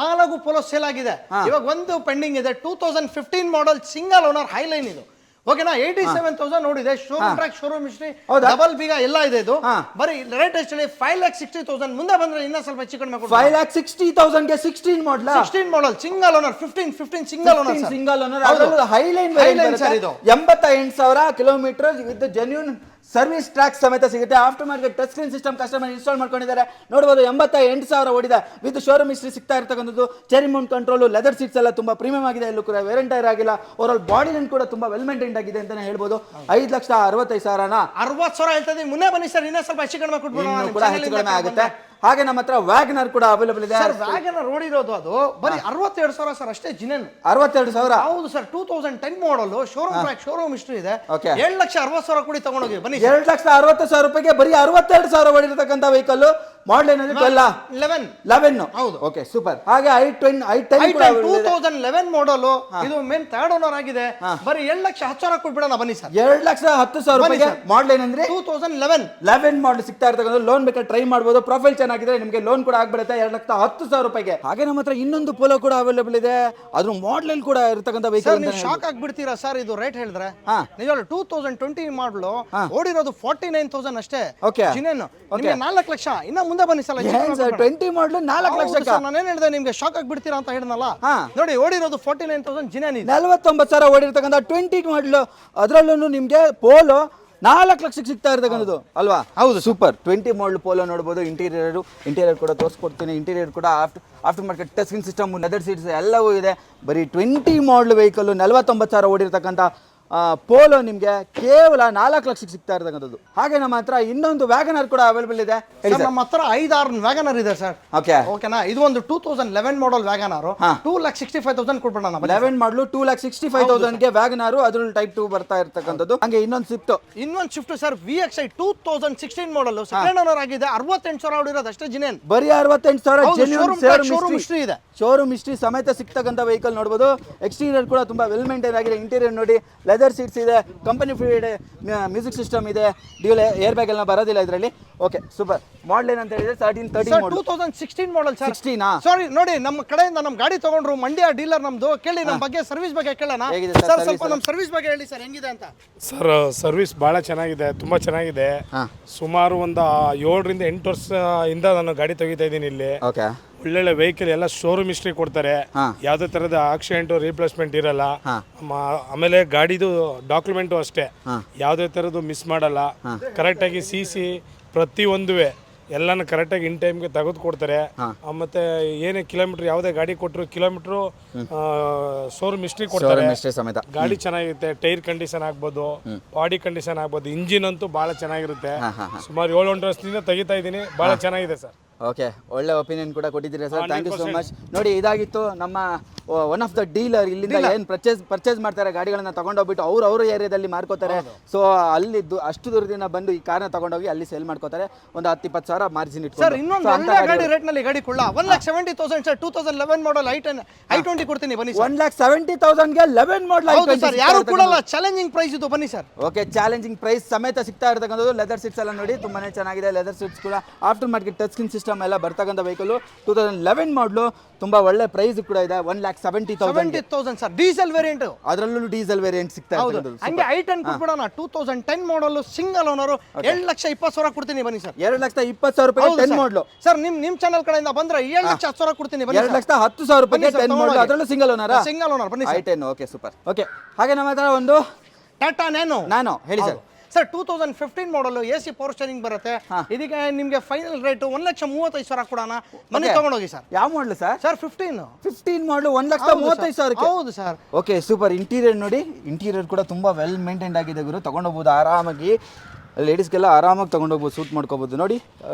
4 ಪೋಲೋ ಸೇಲ್ ಆಗಿದೆ. ಇವಾಗ ಒಂದು ಪೆಂಡಿಂಗ್ ಇದೆ. 2015 ಮಾಡಲ್ ಸಿಂಗಲ್ ಓನರ್ ಹೈಲೈನ್ ಇದು. ಓಕೆನಾ? 87,000 ನೋಡಿದೆ. Showroom track, showroom history, double ಬೀಗ ಎಲ್ಲ ಇದೆ. ಇದು ಬರೀ ರೇಟ್ ಎಷ್ಟಲ್ಲಿ 5,60,000. ಮುಂದೆ ಬಂದ್ರೆ ಇನ್ನೂ ಸ್ವಲ್ಪ ಹೆಚ್ಚು ಕಡಿಮೆ ಕೊಡಿ. 5,60,000 ಗೆ 16 ಮಾಡಲ್ ಸಿಂಗಲ್ ಓನರ್. 15 single owner. ಅದರಲ್ಲೂ ಹೈಲೈನ್ ಸರ್. ಇದು 88,000 kilometre with genuine service track ಸಮೇತ ಸಿಗುತ್ತೆ. After market touch screen system customer install ಮಾಡ್ಕೊಂಡಿದ್ದಾರೆ ನೋಡಬಹುದು. 88,000 ಓಡಿದೆ. ವಿತ್ ಶೋರೂಮ್ ಹಿಸ್ಟ್ರಿ ಸಿಗ್ತಾ ಇರ್ತಕ್ಕಂಥದ್ದು. Cherry Mount control, leather seats ಎಲ್ಲ ತುಂಬಾ ಪ್ರೀಮಿಯಂ ಆಗಿದೆ. ಎಲ್ಲೂ ಕೂಡ ವೇರಿಯಂಟ್ ಟೈರ್ ಆಗಿಲ್ಲ. ಓವರ್ ಆಲ್ ಬಾಡಿ ಲೈನ್ ಕೂಡ ತುಂಬಾ ವೆಲ್ ಮೇಂಟೈನ್ಡ್ ಆಗಿದೆ ಅಂತಾನೆ ಹೇಳ್ಬೋದು. 5,65,000 60,000 ಹೇಳ್ತಾ ಇದೀವಿ. ಮುನ್ನೆ ಬನ್ನಿ ಸರ್, ಇನ್ನೂ ಸ್ವಲ್ಪ ಹೆಚ್ಚು ಕಡಿಮೆ ಕೊಟ್ಬಿಡೋಣ. ಕೂಡ ಹೆಚ್ಚು ಕಡಿಮೆ ಆಗುತ್ತೆ. ಹಾಗೆ ನಮ್ಮ ಹತ್ರ ವ್ಯಾಗನರ್ ಕೂಡ ಅವೈಲೇಬಲ್ ಇದೆ. ಸರ್ ವ್ಯಾಗನರ್ ಓಡಿರೋದು ಅದು ಬರೀ 62,000 ಸರ್ ಅಷ್ಟೇ. ಜಿನೆನ್ 62,000. ಹೌದು ಸರ್. 2010 ಮಾಡಲ್. ಶೋರೂಮ್ ಟ್ರ್ಯಾಕ್, ಶೋರೂಮ್ ಹಿಸ್ಟ್ರಿ ಇದೆ. 7,60,000 ಕೊಡಿ ತಗೊಂಡೋಗಿ ಬನ್ನಿ. 7,60,000 ರೂಪಾಯಿಗೆ ಬರೀ 62,000 ಓಡಿರ್ತಕ್ಕಂಥ ವೆಹಿಕಲ್. ಮಾಡಲ್ ಏನಿದೆ 11. ಹೌದು. Okay super. ಹಾಗೆ i10 2011 ಮಾಡಲ್. ಇದು ಮೇನ್ ಥರ್ಡ್ ಓನರ್ ಆಗಿದೆ. ಬರೀ 7,10,000 ಕೊಟ್ಬಿಡೋಣ ಬನ್ನಿ ಸರ್. 7,10,000 ರೂಪಾಯಿಗೆ. ಮಾಡಲ್ ಏನಂದ್ರೆ 2011 ಮಾಡಲ್ ಸಿಗ್ತಾ ಇರ್ತಕ್ಕಂಥ. ಲೋನ್ ಬೇಕಾದ್ರೆ ಟ್ರೈ ಮಾಡಬಹುದು. ಪ್ರೊಫೈಲ್ ಚೆನ್ನಾಗಿದ್ರೆ ನಿಮಗೆ ಲೋನ್ ಕೂಡ ಆಗ್ಬಿಡುತ್ತೆ 7,10,000 ರೂಪಾಯಿಗೆ. ಹಾಗೆ ನಮ್ಮ ಹತ್ರ ಇನ್ನೊಂದು ಪೋಲೋ ಕೂಡ ಅವೈಲೇಬಲ್ ಇದೆ. ಅದ್ರ ಮಾಡಲ್ ಕೂಡ ಇರ್ತಕ್ಕಂಥ ವೆಹಿಕಲ್. ನೀವು ಶಾಕ್ ಆಗ್ಬಿಡ್ತೀರಾ ಸರ್ ಇದು ರೇಟ್ ಹೇಳಿದ್ರೆ. ನಿಜವಾಗ್ಲೂ 2020 ಮಾಡಲು ಓಡಿರೋದು 49,000 ಅಷ್ಟೇ. ಜಿನೆನ್ 4 ಲಕ್ಷ. ಇನ್ನ ಮುಂದೆ ಬನ್ನಿ ಸರ್. ಏನ್ ಸರ್ 20 ಮಾಡಲು 4 ಲಕ್ಷಕ್ಕೆ? ನಾನೇನ್ ಹೇಳಿದೆ ನಿಮ್ಗೆ ಶಾಕ್ ಆಗ್ಬಿಡ್ತೀರಾ ಅಂತ ಹೇಳಿದ್ನಲ್ಲ. ನೋಡಿ ಓಡಿರೋದು 49,000 ಜಿನಾನ್ ಇದೆ. 49,000 ಓಡಿರ್ತಕ್ಕಂಥ 20 ಮಾಡಲು, ಅದರಲ್ಲೂ ನಿಮ್ಗೆ ಪೋಲೋ 4 ಲಕ್ಷಕ್ಕೆ ಸಿಗ್ತಾ ಇರ್ತಕ್ಕಂಥದ್ದು ಅಲ್ವಾ? ಹೌದು, ಸೂಪರ್. 20 ಮಾಡಲು ಪೋಲೋ ನೋಡ್ಬೋದು. ಇಂಟೀರಿಯರ್ ಕೂಡ ತೋರಿಸ್ಕೊಡ್ತೀನಿ. ಇಂಟೀರಿಯರ್ ಕೂಡ after market touch screen system, leather seats ಎಲ್ಲವೂ ಇದೆ. ಬರೀ 20 ಮಾಡಲು ವೆಹಿಕಲ್ 49,000 ಓಡಿರ್ತಕ್ಕಂಥ ಪೋಲೋ ನಿಮಗೆ ಕೇವಲ 4 ಲಕ್ಷಕ್ಕೆ ಸಿಗ್ತಾ ಇರ್ತಕ್ಕಂಥದ್ದು. ಹಾಗೆ ನಮ್ಮ ಹತ್ರ ಇನ್ನೊಂದು ವ್ಯಾಗನರ್ ಕೂಡ ಅವೈಲೇಬಲ್ ಇದೆ. ನಮ್ಮ ಹತ್ರ 5-6 ವ್ಯಾಗನರ್ ಇದೆ ಸರ್. ಓಕೆನಾ? ಇದು ಒಂದು 2011 ಮಾಡಲ್ ವ್ಯಾಗನರ್, 2,65,000 ಕೊಡ್ಬೇಡ. 11 ಮಾಡಲು 2,65,000ಗೆ ವ್ಯಾಗನರ್, ಅದ್ರಲ್ಲಿ ಟೈಪ್ 2 ಬರ್ತಾ ಇರ್ತಕ್ಕಂಥದ್ದು. ಹಂಗೆ ಇನ್ನೊಂದು ಶಿಫ್ಟ್ ಸರ್, VXI 2016 ಮಾಡಲ್, ಸೆಕೆಂಡ್ ಓನರ್ ಆಗಿದೆ. 68,000 ಓಡಿರೋದು ಅಷ್ಟೇ ಜಿನೇನ್. ಬರೀ 68,000 ಶೋರೂಮ್ ಹಿಸ್ಟ್ರಿ ಇದೆ. ಶೋರೂಮ್ ಹಿಸ್ಟ್ರಿ ಸಮೇತ ಸಿಗ್ತಕ್ಕಂಥ ವೆಹಿಕಲ್ ನೋಡ್ಬೋದು. ಎಕ್ಸ್ಟೀರಿಯರ್ ಕೂಡ ತುಂಬಾ ವೆಲ್ ಮೇಂಟೈನ್ ಆಗಿದೆ. ಇಂಟೀರಿಯರ್ ನೋಡಿ, ಲೆದರ್ ಸೀಟ್ಸ್ ಇದೆ, ಕಂಪನಿ ಫ್ರೀ ಇದೆ, ಮ್ಯೂಸಿಕ್ ಸಿಸ್ಟಮ್ ಇದೆ, ಡ್ಯೂಲ್ ಏರ್ ಬ್ಯಾಗ್ ಎಲ್ಲ ಬರೋದಿಲ್ಲ ಇದರಲ್ಲಿ. Okay, super. ಮಾಡಲ್ ಏನಂತ ಹೇಳಿದ್ರೆ 2016 ಮಾಡಲ್ ಸರ್. 16 ಸಾರಿ ನೋಡಿ, ನಮ್ಮ ಕಡೆಯಿಂದ ನಮ್ಮ ಗಾಡಿ ತಗೊಂಡ್ರು, ಮಂಡ್ಯ ಡೀಲರ್ ನಮ್ದು. ಕೇಳಿ ನಮ್ಮ ಬಗ್ಗೆ, ಸರ್ವಿಸ್ ಬಗ್ಗೆ ಕೇಳೋಣ ಸರ್. ಸ್ವಲ್ಪ ನಮ್ಮ ಸರ್ವಿಸ್ ಬಗ್ಗೆ ಹೇಳಿ ಸರ್, ಹೆಂಗಿದೆ ಅಂತ. ಸರ್ ಸರ್ವಿಸ್ ಭಾಳ ಚೆನ್ನಾಗಿದೆ, ತುಂಬ ಚೆನ್ನಾಗಿದೆ. ಸುಮಾರು ಒಂದು 7ರಿಂದ 8 ವರ್ಷದಿಂದ ನಾನು ಗಾಡಿ ತೆಗಿತಾ ಇದ್ದೀನಿ ಇಲ್ಲಿ. ಓಕೆ, ಒಳ್ಳೊಳ್ಳೆ ವೆಹಿಕಲ್ ಎಲ್ಲ ಶೋರೂಮ್ ಹಿಸ್ಟ್ರಿ ಕೊಡ್ತಾರೆ. ಯಾವುದೇ ತರದ ಆಕ್ಸಿಡೆಂಟ್ ರೀಪ್ಲೇಸ್ಮೆಂಟ್ ಇರಲ್ಲ. ಆಮೇಲೆ ಗಾಡಿದು ಡಾಕ್ಯುಮೆಂಟು ಅಷ್ಟೇ, ಯಾವುದೇ ತರದ್ದು ಮಿಸ್ ಮಾಡಲ್ಲ. ಕರೆಕ್ಟಾಗಿ CC ಪ್ರತಿಯೊಂದುವೆ ಎಲ್ಲಾನು ಕರೆಕ್ಟಾಗಿ ಇನ್ ಟೈಮ್ಗೆ ತೆಗೆದು ಕೊಡ್ತಾರೆ. ಮತ್ತೆ ಏನೇ ಕಿಲೋಮೀಟರ್ ಯಾವುದೇ ಗಾಡಿ ಕೊಟ್ಟರು ಕಿಲೋಮೀಟರ್ ಶೋರೂಮ್ ಹಿಸ್ಟ್ರಿ ಕೊಡ್ತಾರೆ. ಗಾಡಿ ಚೆನ್ನಾಗಿರುತ್ತೆ. ಟೈರ್ ಕಂಡೀಷನ್ ಆಗ್ಬೋದು, ಬಾಡಿ ಕಂಡೀಷನ್ ಆಗ್ಬೋದು, ಇಂಜಿನ್ ಅಂತೂ ಭಾಳ ಚೆನ್ನಾಗಿರುತ್ತೆ. ಸುಮಾರು 7-8 ವರ್ಷದಿಂದ ತೆಗಿತಾ ಇದ್ದೀನಿ. ಭಾಳ ಚೆನ್ನಾಗಿದೆ ಸರ್. ಓಕೆ, ಒಳ್ಳೆ ಒಪಿನಿಯನ್ ಕೂಡ ಕೊಟ್ಟಿದ್ದೀರಾ sir. Thank you so much. ನೋಡಿ, ಇದಾಗಿತ್ತು ನಮ್ಮ ಒನ್ ಆಫ್ ದ ಡೀಲರ್. ಇಲ್ಲಿಂದ ಏನು ಪರ್ಚೇಸ್ ಮಾಡ್ತಾರೆ ಗಾಡಿಗಳನ್ನ ತಗೊಂಡೋಗ್ಬಿಟ್ಟು ಅವ್ರ ಏರಿಯಾದಲ್ಲಿ ಮಾರ್ಕೋತಾರೆ. ಸೊ ಅಲ್ಲಿ ಅಷ್ಟು ದೂರದಿಂದ ಬಂದು ಈ ಕಾರ್ನ ತಗೊಂಡೋಗಿ ಅಲ್ಲಿ ಸೇಲ್ ಮಾಡ್ಕೋತಾರೆ. ಒಂದು 10-20 ಸಾವಿರ ಮಾರ್ಜಿನ್ ಇಟ್ಟು ಸರ್. ಇನ್ನೊಂದು ಗಾಡಿ ರೇಟ್ ನಲ್ಲಿ ಗಾಡಿ ಕೊಳ್ಳ 1,70,000 ಸರ್. 2011 ಮಾಡಲ್ i20 ಕೊಡ್ತೀನಿ ಬನ್ನಿ ಸರ್. 1,70,000ಗೆ 11 model sir. ಯಾರು ಕೊಡಲ್ಲ, ಚಾಲೆಂಜಿಂಗ್ ಪ್ರೈಸ್ ಇದು, ಬನ್ನಿ ಸರ್. ಓಕೆ, ಚಾಲೆಂಜಿಂಗ್ ಪ್ರೈಸ್ ಸಮೇತ ಸಿಗ್ತಾ ಇರ್ತಕ್ಕಂಥದ್ದು. ಲೆದರ್ ಸೀಟ್ಸ್ ಎಲ್ಲ ನೋಡಿ ತುಂಬಾನೇ ಚೆನ್ನಾಗಿದೆ. ಲೆದರ್ ಸೀಟ್ಸ್ ಕೂಡ after market touch screen system ಎಲ್ಲ ಬರ್ತಕ್ಕಂಥ ವೆಹಿಕಲ್. 2011 ಮಾಡಲು, ತುಂಬಾ ಒಳ್ಳೆ ಪ್ರೈಸ್ ಕೂಡ ಇದೆ. 1,70,000 ಸರ್. ಡೀಸೆಲ್ ವೇರಿಯಂಟ್, ಅದರಲ್ಲೂ ಡೀಸೆಲ್ ವೇರಿಯಂಟ್ ಸಿಗ್ತಾ ಇದೆ. ಹಂಗೆ i10 ಕೊಟ್ಬಿಡೋಣ. 2010 ಮಾಡಲ್ ಸಿಂಗಲ್ ಓನರ್, 2,20,000 ಕೊಡ್ತೀನಿ ಬನ್ನಿ ಸರ್. 2,20,000 ರೂಪಾಯಿ 10 ಮಾಡಲು ಸರ್. ನಿಮ್ ಚಾನಲ್ ಕಡೆಯಿಂದ ಬಂದ್ರೆ 7,10,000 ಕೊಡ್ತೀನಿ ಬನ್ನಿ. 2,10,000 ರೂಪಾಯಿ 10 ಮಾಡಲು, ಅದರಲ್ಲೂ ಸಿಂಗಲ್ ಓನರ್ ಬನ್ನಿ i10. Okay, super. ಓಕೆ, ಹಾಗೆ ನಮ್ಮ ಹತ್ರ ಒಂದು ಟಾಟಾ ನ್ಯಾನೋ ಹೇಳಿ ಸರ್. ಸರ್ 2015 ಮಾಡಲ್, AC ಪವರ್ ಸ್ಟೇರಿಂಗ್ ಬರುತ್ತೆ. ಇದಕ್ಕೆ ನಿಮಗೆ ಫೈನಲ್ ರೇಟ್ 1,35,000 ಕೊಡೋಣ, ಮನೆ ತಗೊಂಡೋಗಿ ಸರ್. ಯಾವ ಮಾಡಲು ಸರ್? ಸರ್ 15 ಮಾಡಲು 1,35,000. ಹೌದು ಸರ್. Okay, super. ಇಂಟೀರಿಯರ್ ನೋಡಿ, ಇಂಟೀರಿಯರ್ ಕೂಡ ತುಂಬಾ ವೆಲ್ ಮೇಂಟೈನ್ ಆಗಿದೆ ಗುರು. ತಗೊಂಡೋಗ್ಬೋದು ಆರಾಮಾಗಿ. ಲೇಡೀಸ್ಗೆಲ್ಲ ಆರಾಮಾಗಿ ತಗೊಂಡೋಗ್ಬೋದು, ಸೂಟ್ ಮಾಡ್ಕೋಬಹುದು. ನೋಡಿ,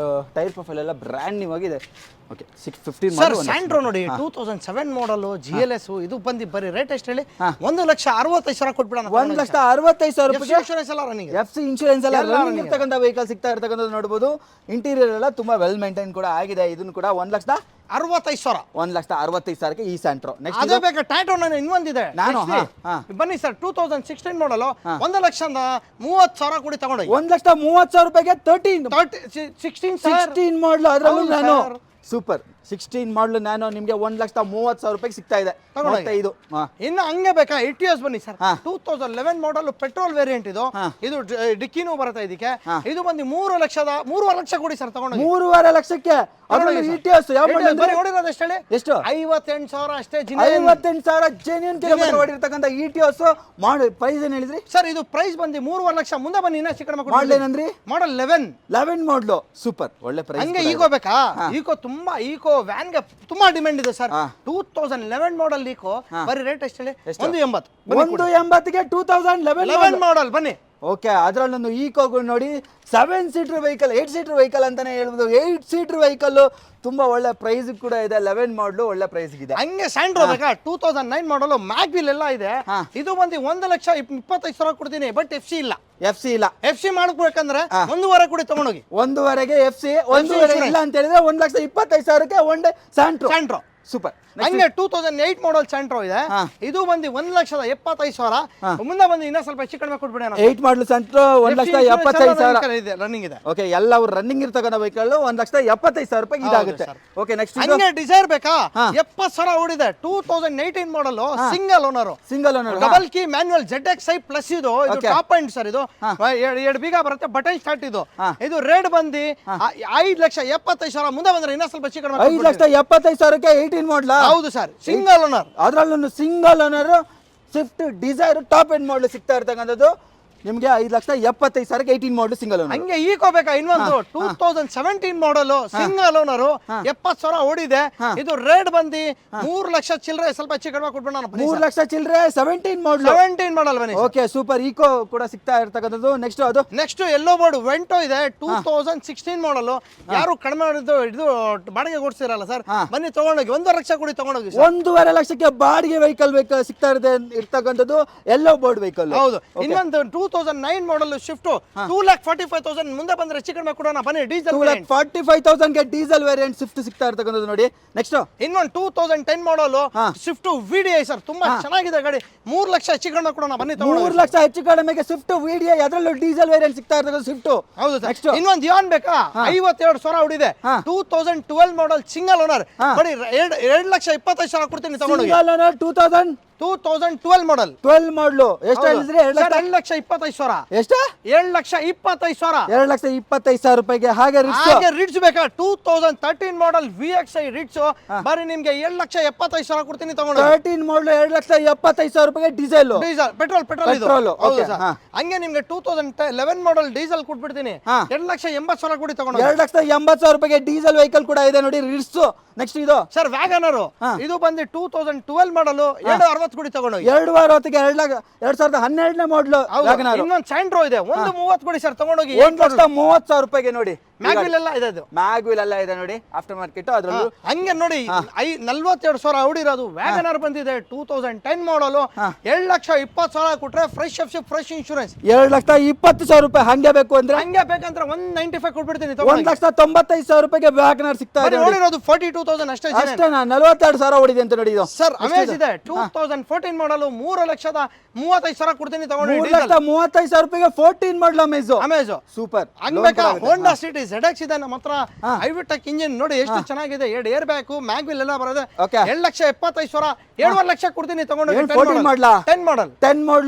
ಟೈರ್ ಪ್ರೊಫೈಲ್ ಎಲ್ಲ ಬ್ರ್ಯಾಂಡ್ ನ್ಯೂ ಆಗಿದೆ. Okay, 15 sir. ಸ್ಯಾಂಟ್ರೋ ನೋಡಿ, 2007 ಮಾಡಲ್, GLS. ಇದು ಬಂದು ಬರೀ ರೇಟ್ ಎಷ್ಟು ಹೇಳಿ? 1,65,000 ಕೊಟ್ಬಿಡೋಣ. 1,65,000 ರೂಪಾಯಿ ಇನ್ಶೂರೆನ್ಸ್ ಎಲ್ಲ ರನ್ನಿಂಗ್, FC ಇನ್ಶೂರೆನ್ಸ್ ಎಲ್ಲ ರನ್ನಿಂಗ್ ಇರ್ತಕ್ಕಂಥ ವೆಹಿಕಲ್ ಸಿಗ್ತಾ ಇರ್ತಕ್ಕಂಥದ್ದು ನೋಡಬಹುದು. ಇಂಟೀರಿಯರ್ ಎಲ್ಲ ತುಂಬಾ ವೆಲ್ ಮೇಂಟೈನ್ ಕೂಡ ಆಗಿದೆ. ಇದನ್ನು ಕೂಡ 1,65,000. 1,65,000ಗೆ ಈ ಸ್ಯಾಂಟ್ರೋ. ನೆಕ್ಸ್ಟ್ ಅದೇ ಬೇಕಾ ಟಾಟೋ ಇನ್ನೊಂದಿದೆ ನಾನು. ಬನ್ನಿ ಸರ್. 2016 ಮಾಡಲ್, 1,30,000 ಕೊಡಿ ತಗೊಂಡೋಗಿ. 1,30,000 ರೂಪಾಯಿಗೆ 16 ಮಾಡಲು, ಅದರಲ್ಲೂ ನಾನು ಸೂಪರ್ 16 ಮಾಡಲು ನ್ಯಾನೋ ನಿಮಗೆ 1,30,000 ರೂಪಾಯಿಗೆ ಸಿಗ್ತಾ ಇದೆ. ಇದು ಇನ್ನು ಹಂಗೆ ಬೇಕಾ? ಇಟಿಎಸ್ ಬನ್ನಿ ಸರ್. 2011 ಮಾಡಲ್, ಪೆಟ್ರೋಲ್ ವೇರಿಯಂಟ್. ಇದು ಡಿಕ್ಕಿನೂ ಬರುತ್ತೆ ಇದಕ್ಕೆ. ಇದು ಬಂದು 3,00,000 ಲಕ್ಷ ಕೊಡಿ ಸರ್ ತಗೊಂಡು. 3,500,000 ಲಕ್ಷಕ್ಕೆ ಇಟಿಎಸ್. ಯಾವ ಮಾಡಲ್ ಓಡಿರೋದು ಎಷ್ಟು ಹೇಳಿ? ಎಷ್ಟು? 58,000 ಅಷ್ಟೇ. 58,000 ಜೆನ್ಯೂನ್ ಕಿಲೋಮೀಟರ್ ಓಡಿರ್ತಕ್ಕಂಥ ಇಟಿಎಸ್. ಮಾಡಿ ಪ್ರೈಸ್ ಏನು ಹೇಳಿದ್ರಿ ಸರ್? ಇದು ಪ್ರೈಸ್ ಬಂದು 3,500,000 ಲಕ್ಷ. ಮುಂದೆ ಬನ್ನಿ, ಇನ್ನೂ ಚಿಕ್ಕ ಮಾಡಲ್ ಏನಂದ್ರಿ? ಮಾಡಲ್ 11 ಮಾಡಲು. ಸೂಪರ್, ಒಳ್ಳೆ ಪ್ರೈಸ್. ಹಂಗೆ ಈಗೋ ಬೇಕಾ? ಈಕೋ ವ್ಯಾನ್ ಗೆ ತುಂಬಾ ಡಿಮ್ಯಾಂಡ್ ಇದೆ ಸರ್. 2011 ಮಾಡಲ್ ಈಕೋ ಬರೀ ರೇಟ್ ಎಷ್ಟು ಹೇಳಿ? 180ಗೆ 2011 ಮಾಡಲ್ ಬನ್ನಿ. ಓಕೆ, ಅದರಲ್ಲೊಂದು ಈಕೋ ನೋಡಿ, 7 ಸೀಟರ್ ವೆಹಿಕಲ್, 8 ಸೀಟರ್ ವೆಹಿಕಲ್ ಅಂತಾನೆ ಹೇಳ್ಬೋದು. 8 ಸೀಟರ್ ವೆಹಿಕಲ್ ತುಂಬಾ ಒಳ್ಳೆ ಪ್ರೈಸ್ ಕೂಡ ಇದೆ. 11 ಮಾಡಲು ಒಳ್ಳೆ ಪ್ರೈಸ್ ಇದೆ. ಹಂಗೆ ಸ್ಯಾಂಟ್ರೋ ಬೇಕಾ? 2009 ಮಾಡಲು, ಮ್ಯಾಗ್ವಿಲ್ ಎಲ್ಲ ಇದೆ. ಇದು ಬಂದು 1,25,000 ಕೊಡ್ತೀನಿ. ಬಟ್ FC ಇಲ್ಲ. FC ಮಾಡ್ಬೇಕಂದ್ರೆ 1,500,000 ಕೊಡಿ ತಗೊಂಡೋಗಿ. 1,500,000ಗೆ FC. 1,500,000 ಇಲ್ಲ ಅಂತ ಹೇಳಿದ್ರೆ 1,25,000ಕ್ಕೆ ಒನ್ ಡೇ ಸ್ಯಾಂಟ್ರೋ. ಸೂಪರ್. ಹಂಗೆ 2008 ಮಾಡಲ್ ಸೆಂಟ್ರೋ ಇದೆ. ಇದು ಬಂದು 1,75,000. ಮುಂದೆ ಬಂದು ಇನ್ನೂ ಸ್ವಲ್ಪ ಹೆಚ್ಚು ಕಡಿಮೆ ಕೊಟ್ಬಿಡಿ. 8 ಮಾಡಲ್ ಸೆಂಟ್ರೋ 1,75,000 ಇದೆ, ರನ್ನಿಂಗ್ ಇದೆ. ಓಕೆ, ಎಲ್ಲ ರನ್ನಿಂಗ್ ಇರ್ತಕ್ಕಂಥ ವೆಹಿಕಲ್ 1,75,000 ರೂಪಾಯಿ ಇದಾಗುತ್ತೆ. ಓಕೆ, ನೆಕ್ಸ್ಟ್ ಹಂಗೆ ಡಿಸೈರ್ ಬೇಕಾ? 70,000 ಓಡಿದೆ. 2018 model, single owner, double key manual ZXi plus. ಇದು ಟಾಪ್ ಎಂಡ್ ಸರ್. ಇದು 2 ಬೀಗ ಬರುತ್ತೆ, ಬಟನ್ ಸ್ಟಾರ್ಟ್. ಇದು ರೇಟ್ ಬಂದು 5,75,000. ಮುಂದೆ ಬಂದ್ರೆ ಇನ್ನೂ ಸ್ವಲ್ಪ ಹೆಚ್ಚು ಕಡಿಮೆ. 5,75,000ಕ್ಕೆ 18 ಮಾಡಲ್. ಹೌದು ಸರ್, ಸಿಂಗಲ್ ಓನರ್. ಅದರಲ್ಲೂ single owner Swift Dzire top end model ಸಿಗ್ತಾ ಇರ್ತಕ್ಕಂಥದ್ದು ನಿಮಗೆ 5,75,000ಕ್ಕೆ 18 ಮಾಡಲ್ ಸಿಂಗಲ್ ಓನರ್. ಹಂಗೆ ಈಕೋ ಬೇಕಾ? ಇನ್ನೊಂದು 2017 ಮಾಡಲ್, ಸಿಂಗಲ್ ಓನರ್, 70,000 ಓಡಿದೆ. ಇದು ರೇಟ್ ಬಂದು 3 ಲಕ್ಷ ಚಿಲ್ಲರೆ, ಸ್ವಲ್ಪ ಹೆಚ್ಚು ಕಡಿಮೆ ಕೊಟ್ಬಿಟ್ಟು ನಾನು 3 ಲಕ್ಷ ಚಿಲ್ಲರೆ. 17 ಮಾಡಲ್ ಬನ್ನಿ. Okay, super. ಈಕೋ ಕೂಡ ಸಿಗ್ತಾ ಇರ್ತಕ್ಕಂಥದ್ದು. ನೆಕ್ಸ್ಟ್ ಎಲ್ಲೋ ಬೋರ್ಡ್ ವೆಂಟೋ ಇದೆ. 2016 ಮಾಡಲ್. ಯಾರು ಕಡಿಮೆ ಇದು ಬಾಡಿಗೆ ಕೊಡ್ಸಿರಲ್ಲ ಸರ್, ಬನ್ನಿ ತಗೊಂಡೋಗಿ. 1.5 ಲಕ್ಷ ಕೊಡಿ ತಗೊಂಡೋಗಿ. 1.5 ಲಕ್ಷಕ್ಕೆ ಬಾಡಿಗೆ ವೆಹಿಕಲ್ ಸಿಗ್ತಾ ಇರ್ತಕ್ಕಂಥದ್ದು ಎಲ್ಲೋ ಬೋರ್ಡ್ ವೆಹಿಕಲ್. ಹೌದು. ಇನ್ನೊಂದು 2009 ಮಾಡಲ್ ಶಿಫ್ಟ್ 2,45,000. ಮುಂದೆ ಬಂದ್ರೆ ಹೆಚ್ಚು ಕಡಿಮೆ ಕೊಡೋಣ ಬನ್ನಿ. ಡೀಸೆಲ್ 2,45,000ಗೆ ಡೀಸೆಲ್ ವೇರಿಯಂಟ್ ಸ್ವಿಫ್ಟ್ ಸಿಗ್ತಾ ಇರ್ತಕ್ಕಂಥದ್ದು ನೋಡಿ. ನೆಕ್ಸ್ಟ್ ಇನ್ನೊಂದು 2010 ಮಾಡಲ್ ಸ್ವಿಫ್ಟ್ VDI ಸರ್, ತುಂಬಾ ಚೆನ್ನಾಗಿದೆ ಗಾಡಿ. 3 ಲಕ್ಷ ಹೆಚ್ಚು ಕಡಿಮೆ ಕೊಡೋಣ ಬನ್ನಿ. 3 ಲಕ್ಷ ಹೆಚ್ಚು ಕಡಿಮೆಗೆ ಸ್ವಿಫ್ಟ್ VDI, ಅದರಲ್ಲೂ ಡೀಸೆಲ್ ವೇರಿಯಂಟ್ ಸಿಗ್ತಾ ಇರ್ತಕ್ಕಂಥ ಸ್ವಿಫ್ಟ್. ಹೌದು ಸರ್. ಇನ್ನೊಂದು ಯಾನ್ ಬೇಕಾ? 52,000 ಹೊಡಿದೆ. 2012 ಮಾಡಲ್, ಸಿಂಗಲ್ ಓನರ್. ಬರೀ 2,25,000 ಕೊಡ್ತೀನಿ ತಗೊಂಡು. ಸಿಂಗಲ್ ಓನರ್ 2012 ಮಾಡಲ್. 12 ಮಾಡಲು ಎಷ್ಟು ಹೇಳಿದ್ರಿ? 2,25,000. ಎಷ್ಟು? 2,25,000. 2,25,000 ರೂಪಾಯಿಗೆ. ಹಾಗೆ ರಿಡ್ಸ್ ಬೇಕಾ? 2013 ಮಾಡಲ್ VXi ರಿಡ್ಸ್. ಬರೀ ನಿಮ್ಗೆ 7,75,000 ಕೊಡ್ತೀನಿ ತಗೊಂಡು. 13 ಮಾಡಲು 2,75,000 ರೂಪಾಯಿಗೆ ಡೀಸೆಲ್. ಪೆಟ್ರೋಲ್ ಇದು. ಹೌದು ಸರ್. ಹಂಗೆ ನಿಮ್ಗೆ 2011 ಮಾಡಲ್ ಡೀಸೆಲ್ ಕೊಟ್ಬಿಡ್ತೀನಿ. 2,80,000 ಕೊಡಿ ತಗೊಂಡು. 2,80,000 ರೂಪಾಯಿಗೆ ಡೀಸೆಲ್ ವೆಹಿಕಲ್ ಕೂಡ ಇದೆ ನೋಡಿ, ರಿಡ್ಸ್. ನೆಕ್ಸ್ಟ್ ಇದು ಸರ್ ವ್ಯಾಗನರ್. ಇದು ಬಂದು 2012 ಮಾಡಲ್, 2,60 ಕೊಡಿ ತಗೊಂಡು. 2,60ಗೆ 2012ನೇ ಮಾಡಲು ವ್ಯಾಗನರ್. ಇನ್ನೊಂದು ಸ್ಯಾಂಟ್ರೋ ಇದೆ, 1,30 ಕೊಡಿ ಸರ್ ತಗೊಂಡೋಗಿ. 1,30,000 ರೂಪಾಯಿಗೆ ನೋಡಿ. ಮ್ಯಾಗ್ವಿಲ್ ಎಲ್ಲ ಇದೆ. ಅದು ಮ್ಯಾಗ್ವಿಲ್ ಎಲ್ಲ ಇದೆ ನೋಡಿ, ಆಫ್ಟರ್ ಮಾರ್ಕೆಟ್. ಅದ್ರಲ್ಲೂ ಹಂಗೆ ನೋಡಿ 42,000 ಹೊಡಿರೋದು ವ್ಯಾಗನರ್ ಬಂದಿದೆ. 2010 ಮಾಡಲ್, 2,20,000 ಕೊಟ್ರೆ ಫ್ರೆಶ್ ಫ್ರೆಶ್ ಇನ್ಶೂರೆನ್ಸ್. 2,20,000 ರೂಪಾಯಿ. ಹಂಗೆ ಬೇಕು ಅಂದ್ರೆ 195 ಕೊಟ್ಬಿಡ್ತೀನಿ. 1,95,000 ರೂಪಾಯಿಗೆ ವ್ಯಾಗನರ್ ಸಿಗ್ತಾ ಇದೆ. ನೋಡಿರೋದು 42,000 ಅಷ್ಟೇ. 42,000 ಹೊಡಿದೆ ಅಂತ ನೋಡಿ. ಇದು ಸರ್ ಅಮೇಜ್ ಇದೆ. 2014 ಮಾಡಲ್, 3,35,000 ಕೊಡ್ತೀನಿ ತಗೊಂಡು. 3,35,000 ರೂಪಾಯಿಗೆ 14 ಮಾಡಲ್ ಅಮೇಜ್. ಸೂಪರ್. ಹಂಗೆ ಹೋಂಡಾ ಸಿಟಿ ZX ಇದೆ ನಮ್ಮ ಹತ್ರ. ಐವಿಟೆಕ್ ಇಂಜಿನ್ ನೋಡಿ ಎಷ್ಟು ಚೆನ್ನಾಗಿದೆ. 2 ಏರ್ ಬ್ಯಾಗ್, ಮ್ಯಾಗ್ವಿಲ್ ಎಲ್ಲ ಬರೋದೆ. 2,75,000, 7.5 ಲಕ್ಷ ಕೊಡ್ತೀನಿ ತಗೊಂಡು. 10 model 10 model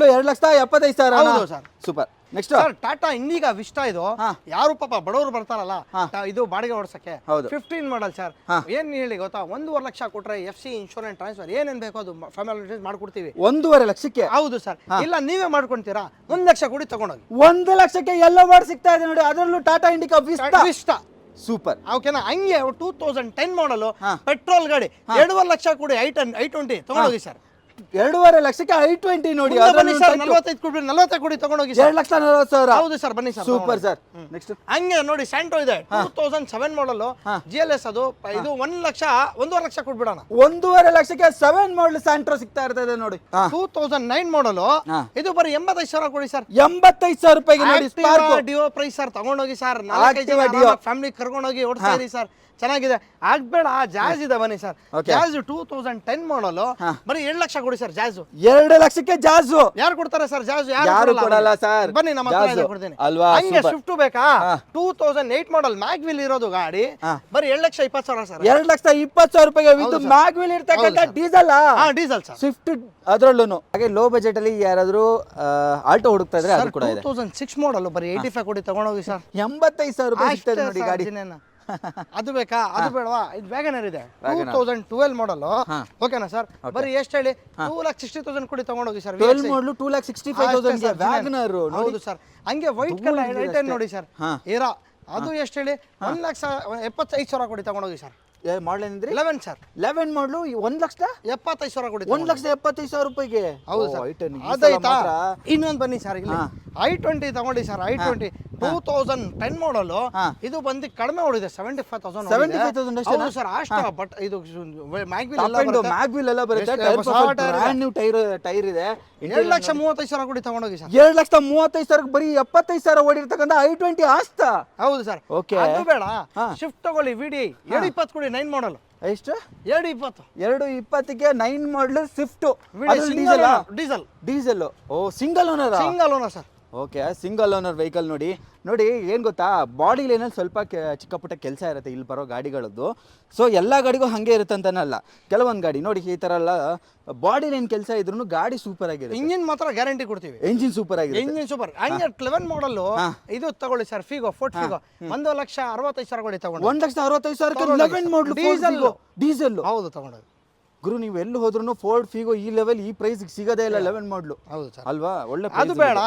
2,75,000. Super. Next sir Tata Indica Vista. ಇದು ಯಾರು ಪಾಪ ಬಡವರು ಬರ್ತಾರಲ್ಲ, ಇದು ಬಾಡಿಗೆ ಓಡಿಸಕ್ಕೆ. 15 ಮಾಡಲ್ ಸರ್. ಏನ್ ಹೇಳಿ ಗೊತ್ತಾ? 1.5 ಲಕ್ಷ ಕೊಟ್ರೆ FC ಇನ್ಶೂರೆನ್ಸ್ ಟ್ರಾನ್ಸ್ಫರ್ ಏನೇನ್ ಬೇಕೋ ಅದು ಫ್ಯಾಮಿಲಿ ಮಾಡ್ಕೊಡ್ತೀವಿ. 1.5 ಲಕ್ಷಕ್ಕೆ. ಹೌದು ಸರ್. ಇಲ್ಲ ನೀವೇ ಮಾಡ್ಕೊಂತೀರಾ? 1 ಲಕ್ಷ ಕೊಡಿ ತಗೊಂಡೋಗಿ. 1 ಲಕ್ಷಕ್ಕೆ ಎಲ್ಲ ಬಾಡ್ ಸಿಗ್ತಾ ಇದೆ ನೋಡಿ, ಅದರಲ್ಲೂ ಟಾಟಾ ಇಂಡಿಕಾ ವಿಸ್ಟಾ. ಸೂಪರ್. ಓಕೆನಾ? ಹಂಗೆ 2010 ಮಾಡಲ್ ಪೆಟ್ರೋಲ್ ಗಾಡಿ, 2.5 ಲಕ್ಷ ಕೊಡಿ. i20 ತಗೊಂಡೋಗಿ ಸರ್. 2.5 ಲಕ್ಷಕ್ಕೆ i20 ನೋಡಿ. 45 ಕೊಡಿ, 40 ಕೊಡಿ ತಗೊಂಡೋಗಿ. 2,40,000. ಹೌದು ಸರ್, ಬನ್ನಿ ಸರ್. Super sir. ನೆಕ್ಸ್ಟ್ ಹಂಗೆ ನೋಡಿ ಸ್ಯಾಂಟ್ರೋ ಇದೆ. 2007 ಮಾಡಲ್ GLS. ಅದು ಇದು 1.5 ಲಕ್ಷ ಕೊಟ್ಬಿಡೋಣ. 1.5 ಲಕ್ಷಕ್ಕೆ 7 ಮಾಡಲ್ ಸ್ಯಾಂಟ್ರೋ ಸಿಗ್ತಾ ಇರ್ತದೆ ನೋಡಿ. 2009 ಮಾಡಲ್. ಇದು ಬರೀ 85,000 ಕೊಡಿ ಸರ್. 85,000 ರೂಪಾಯಿಗೆ ನೋಡಿ. ಡಿಯೋ ಪ್ರೈಸ್ ಸರ್, ತಗೊಂಡೋಗಿ ಸರ್. 4 ಜನ ಫ್ಯಾಮಿಲಿ ಕರ್ಕೊಂಡೋಗಿ ಓಡಿಸ್ತೀರಿ ಸರ್, ಚೆನ್ನಾಗಿದೆ. ಆಗ್ಬೇಡ. ಜಾಜ್ ಇದೆ ಬನ್ನಿ ಸರ್. ಜಾಜ್ 2010 ಮಾಡಲ್, ಬರೀ 2 ಲಕ್ಷ ಕೊಡಿ ಸರ್. ಜಾಜ್ 2 ಲಕ್ಷಕ್ಕೆ ಜಾಜ್ ಯಾರು ಕೊಡ್ತಾರೆ ಸರ್? ಜಾಜ್ ಯಾರು ಕೊಡಲ್ಲ ಸರ್. ಬನ್ನಿ ನಮ್ಮ ಹತ್ರ ಕೊಡ್ತೀನಿ. ಹಂಗೆ ಸ್ವಿಫ್ಟ್ ಬೇಕಾ? 2008 ಮಾಡಲ್ ಮ್ಯಾಗ್ವಿಲ್ ಇರೋದು ಗಾಡಿ, ಬರೀ 2,20,000 ಸರ್. 2,20,000 ರೂಪಾಯಿಗೆ ವಿತ್ ಮ್ಯಾಗ್ವಿಲ್ ಇರ್ತಕ್ಕಂಥ ಡೀಸೆಲ್. Diesel sir. ಸ್ವಿಫ್ಟ್ ಅದರಲ್ಲೂ. ಹಾಗೆ ಲೋ ಬಜೆಟ್ ಅಲ್ಲಿ ಯಾರಾದ್ರೂ ಆಲ್ಟೋ ಹುಡುಕ್ತಾ ಇದ್ರೆ ಅದು ಕೂಡ ಇದೆ. 2006 ಮಾಡಲ್, ಬರೀ 85 ಕೊಡಿ ತಗೊಂಡೋಗಿ ಸರ್. 85,000 ರೂಪಾಯಿ ಸಿಗ್ತದೆ ನೋಡಿ ಗಾಡಿ. ಅದು ಬೇಕಾ? ಅದು ಬೇಡವಾ? ಇದು ವ್ಯಾಗನರ್ ಇದೆ. 2012 ಮಾಡಲ್. ಓಕೆನಾ ಸರ್? ಬರೀ ಎಷ್ಟು ಹೇಳಿ? 2,60,000 ಕೊಡಿ ತಗೊಂಡೋಗಿ ಸರ್. 12 ಮಾಡಲು 2,65,000 ವ್ಯಾಗನರ್. ಹೌದು ಸರ್. ಹಂಗೆ ವೈಟ್ ಕಲರ್ ಐಟನ್ ನೋಡಿ ಸರ್, ಏರಾ. ಅದು ಎಷ್ಟು ಹೇಳಿ? 1,75,000 ಕೊಡಿ ತಗೊಂಡೋಗಿ ಸರ್. ಮಾಡಲ್ ಏನಂದ್ರೆ 11 ಸರ್. 11 ಮಾಡಲು 1,75,000 ಕೊಡಿ. 1,75,000 ರೂಪಾಯಿಗೆ. ಹೌದು ಸರ್. ಅದಾಯ್ತಾ? ಇನ್ನೊಂದು ಬನ್ನಿ ಸರ್, ಇಲ್ಲಿ i20 ತಗೊಂಡಿ ಸರ್. i20 2010 ಮಾಡಲ್. ಇದು ಬಂದು ಕಡಿಮೆ ಓಡಿದೆ 75,000. 75,000 ಅಷ್ಟೇನಾ? ಹೌದು ಸರ್ ಅಷ್ಟು. ಬಟ್ ಇದು ಮ್ಯಾಗ್ವಿಲ್ ಎಲ್ಲ ಬರುತ್ತೆ, ಬ್ರ್ಯಾಂಡ್ ನ್ಯೂ ಟೈರ್ ಇದೆ. 7,35,000 ಕೊಡಿ ತಗೊಂಡೋಗಿ ಸರ್. 7,35,000 ಬರೀ 75,000 ಓಡಿರ್ತಕ್ಕಂಥ i20 ಆಸ್ತಾ. ಹೌದು ಸರ್. ಓಕೆ, ಅದು ಬೇಡ, ಶಿಫ್ಟ್ ತಗೊಳ್ಳಿ VDI 720 ಕೊಡಿ, 9 ಮಾಡಲ್. ಎಷ್ಟು? 720. 220ಗೆ 9 ಮಾಡಲ್ ಸ್ವಿಫ್ಟ್ ಡೀಸೆಲ್. ಡೀಸೆಲ್. ಓ, single owner sir. Okay, single owner vehicle. ನೋಡಿ ನೋಡಿ ಏನು ಗೊತ್ತಾ, ಬಾಡಿ ಲೈನಲ್ಲಿ ಸ್ವಲ್ಪ ಚಿಕ್ಕ ಪುಟ್ಟ ಕೆಲಸ ಇರುತ್ತೆ ಇಲ್ಲಿ ಬರೋ ಗಾಡಿಗಳದ್ದು. ಸೊ ಎಲ್ಲ ಗಾಡಿಗೂ ಹಾಗೆ ಇರುತ್ತೆ ಅಂತನಲ್ಲ, ಕೆಲವೊಂದು ಗಾಡಿ ನೋಡಿ ಈ ಥರ ಎಲ್ಲ ಬಾಡಿ ಲೈನ್ ಕೆಲಸ ಇದ್ರೂ ಗಾಡಿ ಸೂಪರ್ ಆಗಿದೆ. ಇಂಜಿನ್ ಮಾತ್ರ ಗ್ಯಾರಂಟಿ ಕೊಡ್ತೀವಿ. ಇಂಜಿನ್ ಸೂಪರ್ ಆಗಿದೆ. Engine super. ಹಂಗೆ 11 ಮಾಡಲ್ ಇದು ತಗೊಳ್ಳಿ ಸರ್, ಫೋರ್ಟ್ ಫಿಗೋ 1,65,000 ಕೊಡಿ ತಗೊಂಡು. 1,65,000ಕ್ಕೆ 11 ಮಾಡಲ್ ಡೀಸೆಲ್. ಹೌದು, ತಗೊಂಡು ಗುರು. ನೀವು ಎಲ್ಲಿ ಹೋದ್ರೂ ಫೋರ್ಡ್ ಫಿಗೋ ಈ ಲೆವೆಲ್ ಈ ಪ್ರೈಸ್ ಸಿಗೋದೇ ಇಲ್ಲ. 11 ಮಾಡಲು. ಹೌದು ಸರ್. ಅಲ್ವಾ? ಒಳ್ಳೆ ಅದು ಬೇಡ,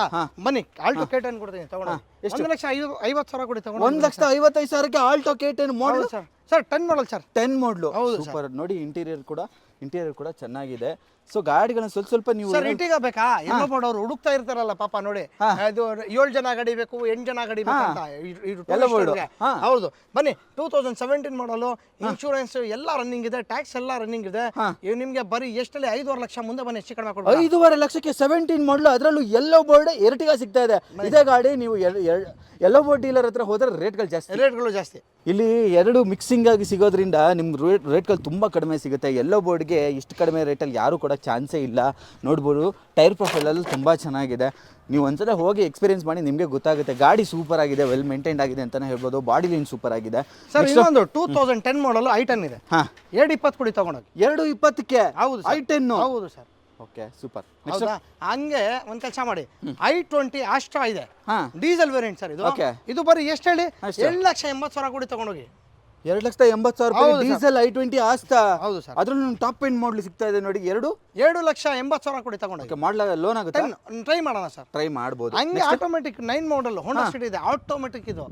ಬನ್ನಿ ಆಲ್ಟೋ K10 ಕೊಡ್ತೀನಿ ತಗೊಂಡು. 1,50,000 ಕೊಡಿ ತಗೊಂಡು. 1,55,000ಕ್ಕೆ Alto K10 model sir. 10 model sir. 10 model. Super. ನೋಡಿ ಇಂಟೀರಿಯರ್ ಕೂಡ ಚೆನ್ನಾಗಿದೆ. ಸೊ ಗಾಡಿಗಳನ್ನ ಸ್ವಲ್ಪ ನೀವು ಸರ್ ಇಟ್ಟಿಗ ಬೇಕಾ? ಎಲ್ಲೋ ಮಾಡೋರು ಹುಡುಕ್ತಾ ಇರ್ತಾರಲ್ಲ ಪಾಪ, ನೋಡಿ ಇದು 7 ಜನ ಗಾಡಿ ಬೇಕು, 8 ಜನ ಗಾಡಿ ಬೇಕು ಅಂತ. ಹೌದು, ಬನ್ನಿ 2017 ಮಾಡಲು. ಇನ್ಶೂರೆನ್ಸ್ ಎಲ್ಲ ರನ್ನಿಂಗ್ ಇದೆ, ಟ್ಯಾಕ್ಸ್ ಎಲ್ಲ ರನ್ನಿಂಗ್ ಇದೆ. ನಿಮ್ಗೆ ಬರೀ ಎಷ್ಟಲ್ಲಿ 5.5 ಲಕ್ಷ ಮುಂದೆ ಬನ್ನಿ, ಹೆಚ್ಚು ಕಡಿಮೆ ಕೊಡ್ಬೋದು. 5.5 ಲಕ್ಷಕ್ಕೆ 17 ಮಾಡಲು, ಅದರಲ್ಲೂ ಎಲ್ಲೋ ಬೋರ್ಡ್ ಎರ್ಟಿಗಾ ಸಿಗ್ತಾ ಇದೆ. ಇದೇ ಗಾಡಿ ನೀವು ಎಲ್ಲೋ ಬೋರ್ಡ್ ಡೀಲರ್ ಹತ್ರ ಹೋದ್ರೆ ರೇಟ್ಗಳು ಜಾಸ್ತಿ. ಇಲ್ಲಿ ಎರಡು ಮಿಕ್ಸಿಂಗ್ ಆಗಿ ಸಿಗೋದ್ರಿಂದ ನಿಮ್ಗೆ ರೇಟ್ಗಳು ತುಂಬ ಕಡಿಮೆ ಸಿಗುತ್ತೆ. ಎಲ್ಲೋ ಬೋರ್ಡ್ಗೆ ಇಷ್ಟು ಕಡಿಮೆ ರೇಟಲ್ಲಿ ಯಾರು ಕೊಡೋಕ್ಕೆ ಚಾನ್ಸೇ ಇಲ್ಲ. ನೋಡ್ಬೋದು, ಟೈರ್ ಪ್ರೊಫೈಲಲ್ಲೂ ತುಂಬ ಚೆನ್ನಾಗಿದೆ. ನೀವು ಒಂದ್ಸಲ ಹೋಗಿ ಎಕ್ಸ್ಪೀರಿಯನ್ಸ್ ಮಾಡಿ ನಿಮಗೆ ಗೊತ್ತಾಗುತ್ತೆ. ಗಾಡಿ ಸೂಪರ್ ಆಗಿದೆ, ವೆಲ್ ಮೇಂಟೈನ್ಡ್ ಆಗಿದೆ ಅಂತಲೇ ಹೇಳ್ಬೋದು. ಬಾಡಿ ಲೈನ್ ಸೂಪರ್ ಆಗಿದೆ. ಸರ್ ಇನ್ನೊಂದು 2010 ಮಾಡಲು i10 ಇದೆ. 220 ಕೊಡಿ ತಗೊಂಡೋಗಿ. 220ಕ್ಕೆ ಹೌದು i10. ಹೌದು ಸರ್. Okay, super. ಹೌದಾ? ಹಂಗೆ ಒಂದ್ ಕೆಲಸ ಮಾಡಿ, i20 ಆಸ್ಟ್ರಾ ಇದೆ, ಡೀಸೆಲ್ ವೇರಿಯಂಟ್ ಸರ್. ಇದು ಬರೀ ಎಷ್ಟು ಹೇಳಿ? 7,80,000 ಕೊಡಿ ತಗೊಂಡೋಗಿ. 2,80,000 ಡೀಸೆಲ್ i20 ಆಸ್ತಾ. ಹೌದು ಸರ್. ಅದ್ರಲ್ಲೂ ಟಾಪ್ ಎಂಡ್ ಮಾಡಲ್ ಸಿಗ್ತಾ ಇದೆ ನೋಡಿ. 2,80,000 ಕೊಡಿ ತಗೊಂಡೋಗಿ. ಮಾಡಲ ಲೋನ್ ಆಗುತ್ತೆ? ಟ್ರೈ ಮಾಡೋಣ ಸರ್. ಟ್ರೈ ಮಾಡ್ಬೋದು. ಹಂಗೆ ಆಟೋಮೆಟಿಕ್ 9 ಮಾಡಲ್ ಹೋಂಡಾ ಸಿಟಿ ಇದೆ, ಆಟೋಮೆಟಿಕ್. ಇದು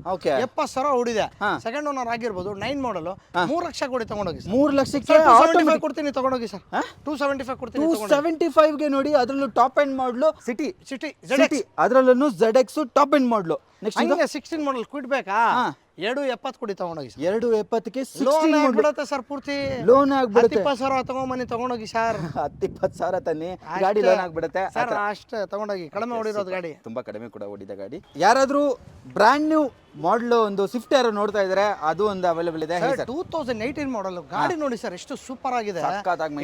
70,000 ಓಡಿದೆ, ಸೆಕೆಂಡ್ ಓನರ್ ಆಗಿರ್ಬೋದು. 9 ಮಾಡಲ್ 3 ಲಕ್ಷ ಕೊಡಿ ತಗೊಂಡೋಗಿ. 3 ಲಕ್ಷಕ್ಕೆ 275 ಕೊಡ್ತೀನಿ ತಗೊಂಡೋಗಿ ಸರ್. 275 ಕೊಡ್ತೀನಿ. 275ಗೆ ನೋಡಿ, ಅದ್ರಲ್ಲೂ ಟಾಪ್ ಎಂಡ್ ಮಾಡಲು ಸಿಟಿ ZX. ಅದ್ರಲ್ಲೂ ZX ಟಾಪ್ ಎಂಡ್ ಮಾಡಲು. ನೆಕ್ಸ್ಟ್ ಹಂಗೆ 16 ಮಾಡಲ್ ಕ್ವಿಟ್ ಬೇಕಾ? 270 ಕೊಡಿ ತಗೊಂಡೋಗಿ. 270ಕ್ಕೆ ಲೋನ್ ಆಗ್ಬಿಡುತ್ತೆ ಸರ್, ಪೂರ್ತಿ ಲೋನ್ ಆಗ್ಬಿಡುತ್ತೆ. 20,000 ತಗೊಂಬನ್ನಿ ತಗೊಂಡೋಗಿ ಸರ್. 20,000 ತನ್ನಿ, ಗಾಡಿ ಲೋನ್ ಆಗ್ಬಿಡುತ್ತೆ ಸರ್. ಅಷ್ಟೇ ತಗೊಂಡೋಗಿ, ಕಡಿಮೆ ಓಡಿರೋದು ಗಾಡಿ, ತುಂಬಾ ಕಡಿಮೆ ಕೂಡ ಓಡಿದ ಗಾಡಿ. ಯಾರಾದ್ರೂ ಬ್ರ್ಯಾಂಡ್ ನ್ಯೂ ಮಾಡಲ್ ಒಂದು ಸ್ವಿಫ್ಟ್ ಯಾರು ನೋಡ್ತಾ ಇದ್ರೆ, ಅದು ಒಂದು ಅವೈಲೇಬಲ್ ಇದೆ. 2018 ಮಾಡಲ್ ಗಾಡಿ ನೋಡಿ ಸರ್, ಎಷ್ಟು ಸೂಪರ್ ಆಗಿದೆ.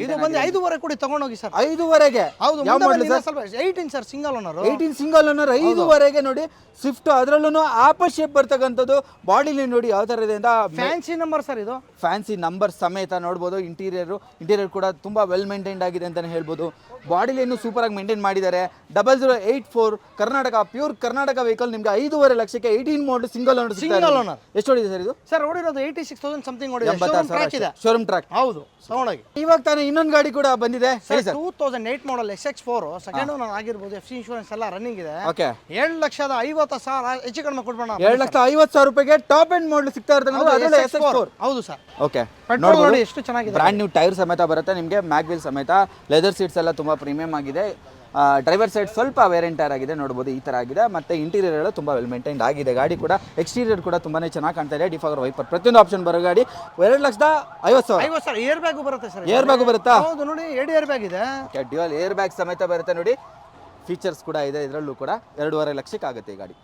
ಇದು ಬಂದು 5.5 ಕೊಡಿ ತಗೊಂಡೋಗಿ ಸರ್. 5.5ಗೆ? ಹೌದು, 18 sir, single owner. 18 single owner 5.5ಗೆ ನೋಡಿ ಸ್ವಿಫ್ಟ್. ಅದ್ರಲ್ಲೂ ಆಪಲ್ ಶೇಪ್ ಬರ್ತಕ್ಕಂಥದ್ದು. ಬಾಡಿಲಿ ನೋಡಿ ಯಾವ ತರ ಇದೆ ಅಂತ. ಫ್ಯಾನ್ಸಿ ನಂಬರ್ ಸರ್, ಇದು ಫ್ಯಾನ್ಸಿ ನಂಬರ್ ಸಮೇತ ನೋಡ್ಬೋದು. ಇಂಟೀರಿಯರ್ ಕೂಡ ತುಂಬಾ ವೆಲ್ ಮೇಂಟೈನ್ಡ್ ಆಗಿದೆ ಅಂತಾನೆ ಹೇಳ್ಬೋದು. ಬಾಡಿ ಲೈನು ಸೂಪರ್ ಆಗಿ ಮೇಂಟೈನ್ ಮಾಡಿದ್ದಾರೆ. 0084 ಕರ್ನಾಟಕ, ಪ್ಯೂರ್ ಕರ್ನಾಟಕ ವೆಹಿಕಲ್. ನಿಮ್ಗೆ 5.5 ಲಕ್ಷಕ್ಕೆ 18 ಮಾಡಲ್ ಸಿಂಗಲ್ ಓನರ್. ಎಷ್ಟು ಓಡಿದೆ ಸರ್ ಇದು? ಸರ್ ಓಡಿರೋದು 86,000 ಸಮಥಿಂಗ್ ಓಡಿದೆ. Showroom track. ಹೌದು, ತಗೊಂಡೋಗಿ. ಇವಾಗ ತಾನೇ ಇನ್ನೊಂದು ಗಾಡಿ ಕೂಡ ಬಂದಿದೆ. 2008 ಮಾಡಲ್ SX4 ಸೆಕೆಂಡ್ ಓನರ್ ಆಗಿರ್ಬೋದು. FC ಇನ್ಶೂರೆನ್ಸ್ ಎಲ್ಲ ರನ್ನಿಂಗ್ ಇದೆ. ಓಕೆ, 7,50,000 ಹೆಚ್ಚು ಕಡಿಮೆ ಕೊಡ್ಬೋಣ. 7,50,000 ರೂಪಾಯಿಗೆ ಟಾಪ್ ಎಂಡ್ ಮಾಡಲ್ ಸಿಗ್ತಾ ಇರ್ತದೆ. SX4. ಹೌದು ಸರ್. ಓಕೆ, ಪೆಟ್ರೋಲ್ ನೋಡಿ ಎಷ್ಟು ಚೆನ್ನಾಗಿದೆ. ಬ್ರ್ಯಾಂಡ್ ನ್ಯೂ ಟೈರ್ ಸಮೇತ ಬರುತ್ತೆ ನಿಮಗೆ, ಮ್ಯಾಗ್ವಿಲ್ ಸಮೇತ. ಲೆದರ್ ಸೀಟ್ಸ್ ಎಲ್ಲ ತುಂಬಾ ಪ್ರೀಮಿಯಂ ಆಗಿದೆ. ಡ್ರೈವರ್ ಸೈಡ್ ಸ್ವಲ್ಪ ವೇರಿಯಂಟ್ ಟೈರ್ ಆಗಿದೆ, ನೋಡ್ಬೋದು ಈ ಥರ ಆಗಿದೆ. ಮತ್ತು ಇಂಟೀರಿಯರ್ ಎಲ್ಲ ತುಂಬ ವೆಲ್ ಮೇಂಟೈನ್ಡ್ ಆಗಿದೆ. ಗಾಡಿ ಕೂಡ ಎಕ್ಸ್ಟೀರಿಯರ್ ಕೂಡ ತುಂಬಾ ಚೆನ್ನಾಗಿ ಕಾಣ್ತಾ ಇದೆ. ಡಿಫಾಗರ್ ವೈಪರ್ ಪ್ರತಿಯೊಂದು ಆಪ್ಷನ್ ಬರೋ ಗಾಡಿ. 2,50,000 ಸರ್. ಏರ್ ಬ್ಯಾಗ್ ಬರುತ್ತೆ ಸರ್. ಏರ್ ಬ್ಯಾಗ್ ಬರುತ್ತಾ? ಹೌದು ನೋಡಿ, ಏರ್ ಬ್ಯಾಗ್ ಇದೆ. ಡ್ಯುಯಲ್ ಏರ್ ಬ್ಯಾಗ್ ಸಮೇತ ಬರುತ್ತೆ ನೋಡಿ. ಫೀಚರ್ಸ್ ಕೂಡ ಇದೆ ಇದರಲ್ಲೂ ಕೂಡ. 2.5 ಲಕ್ಷಕ್ಕೆ ಆಗುತ್ತೆ ಈ ಗಾಡಿ.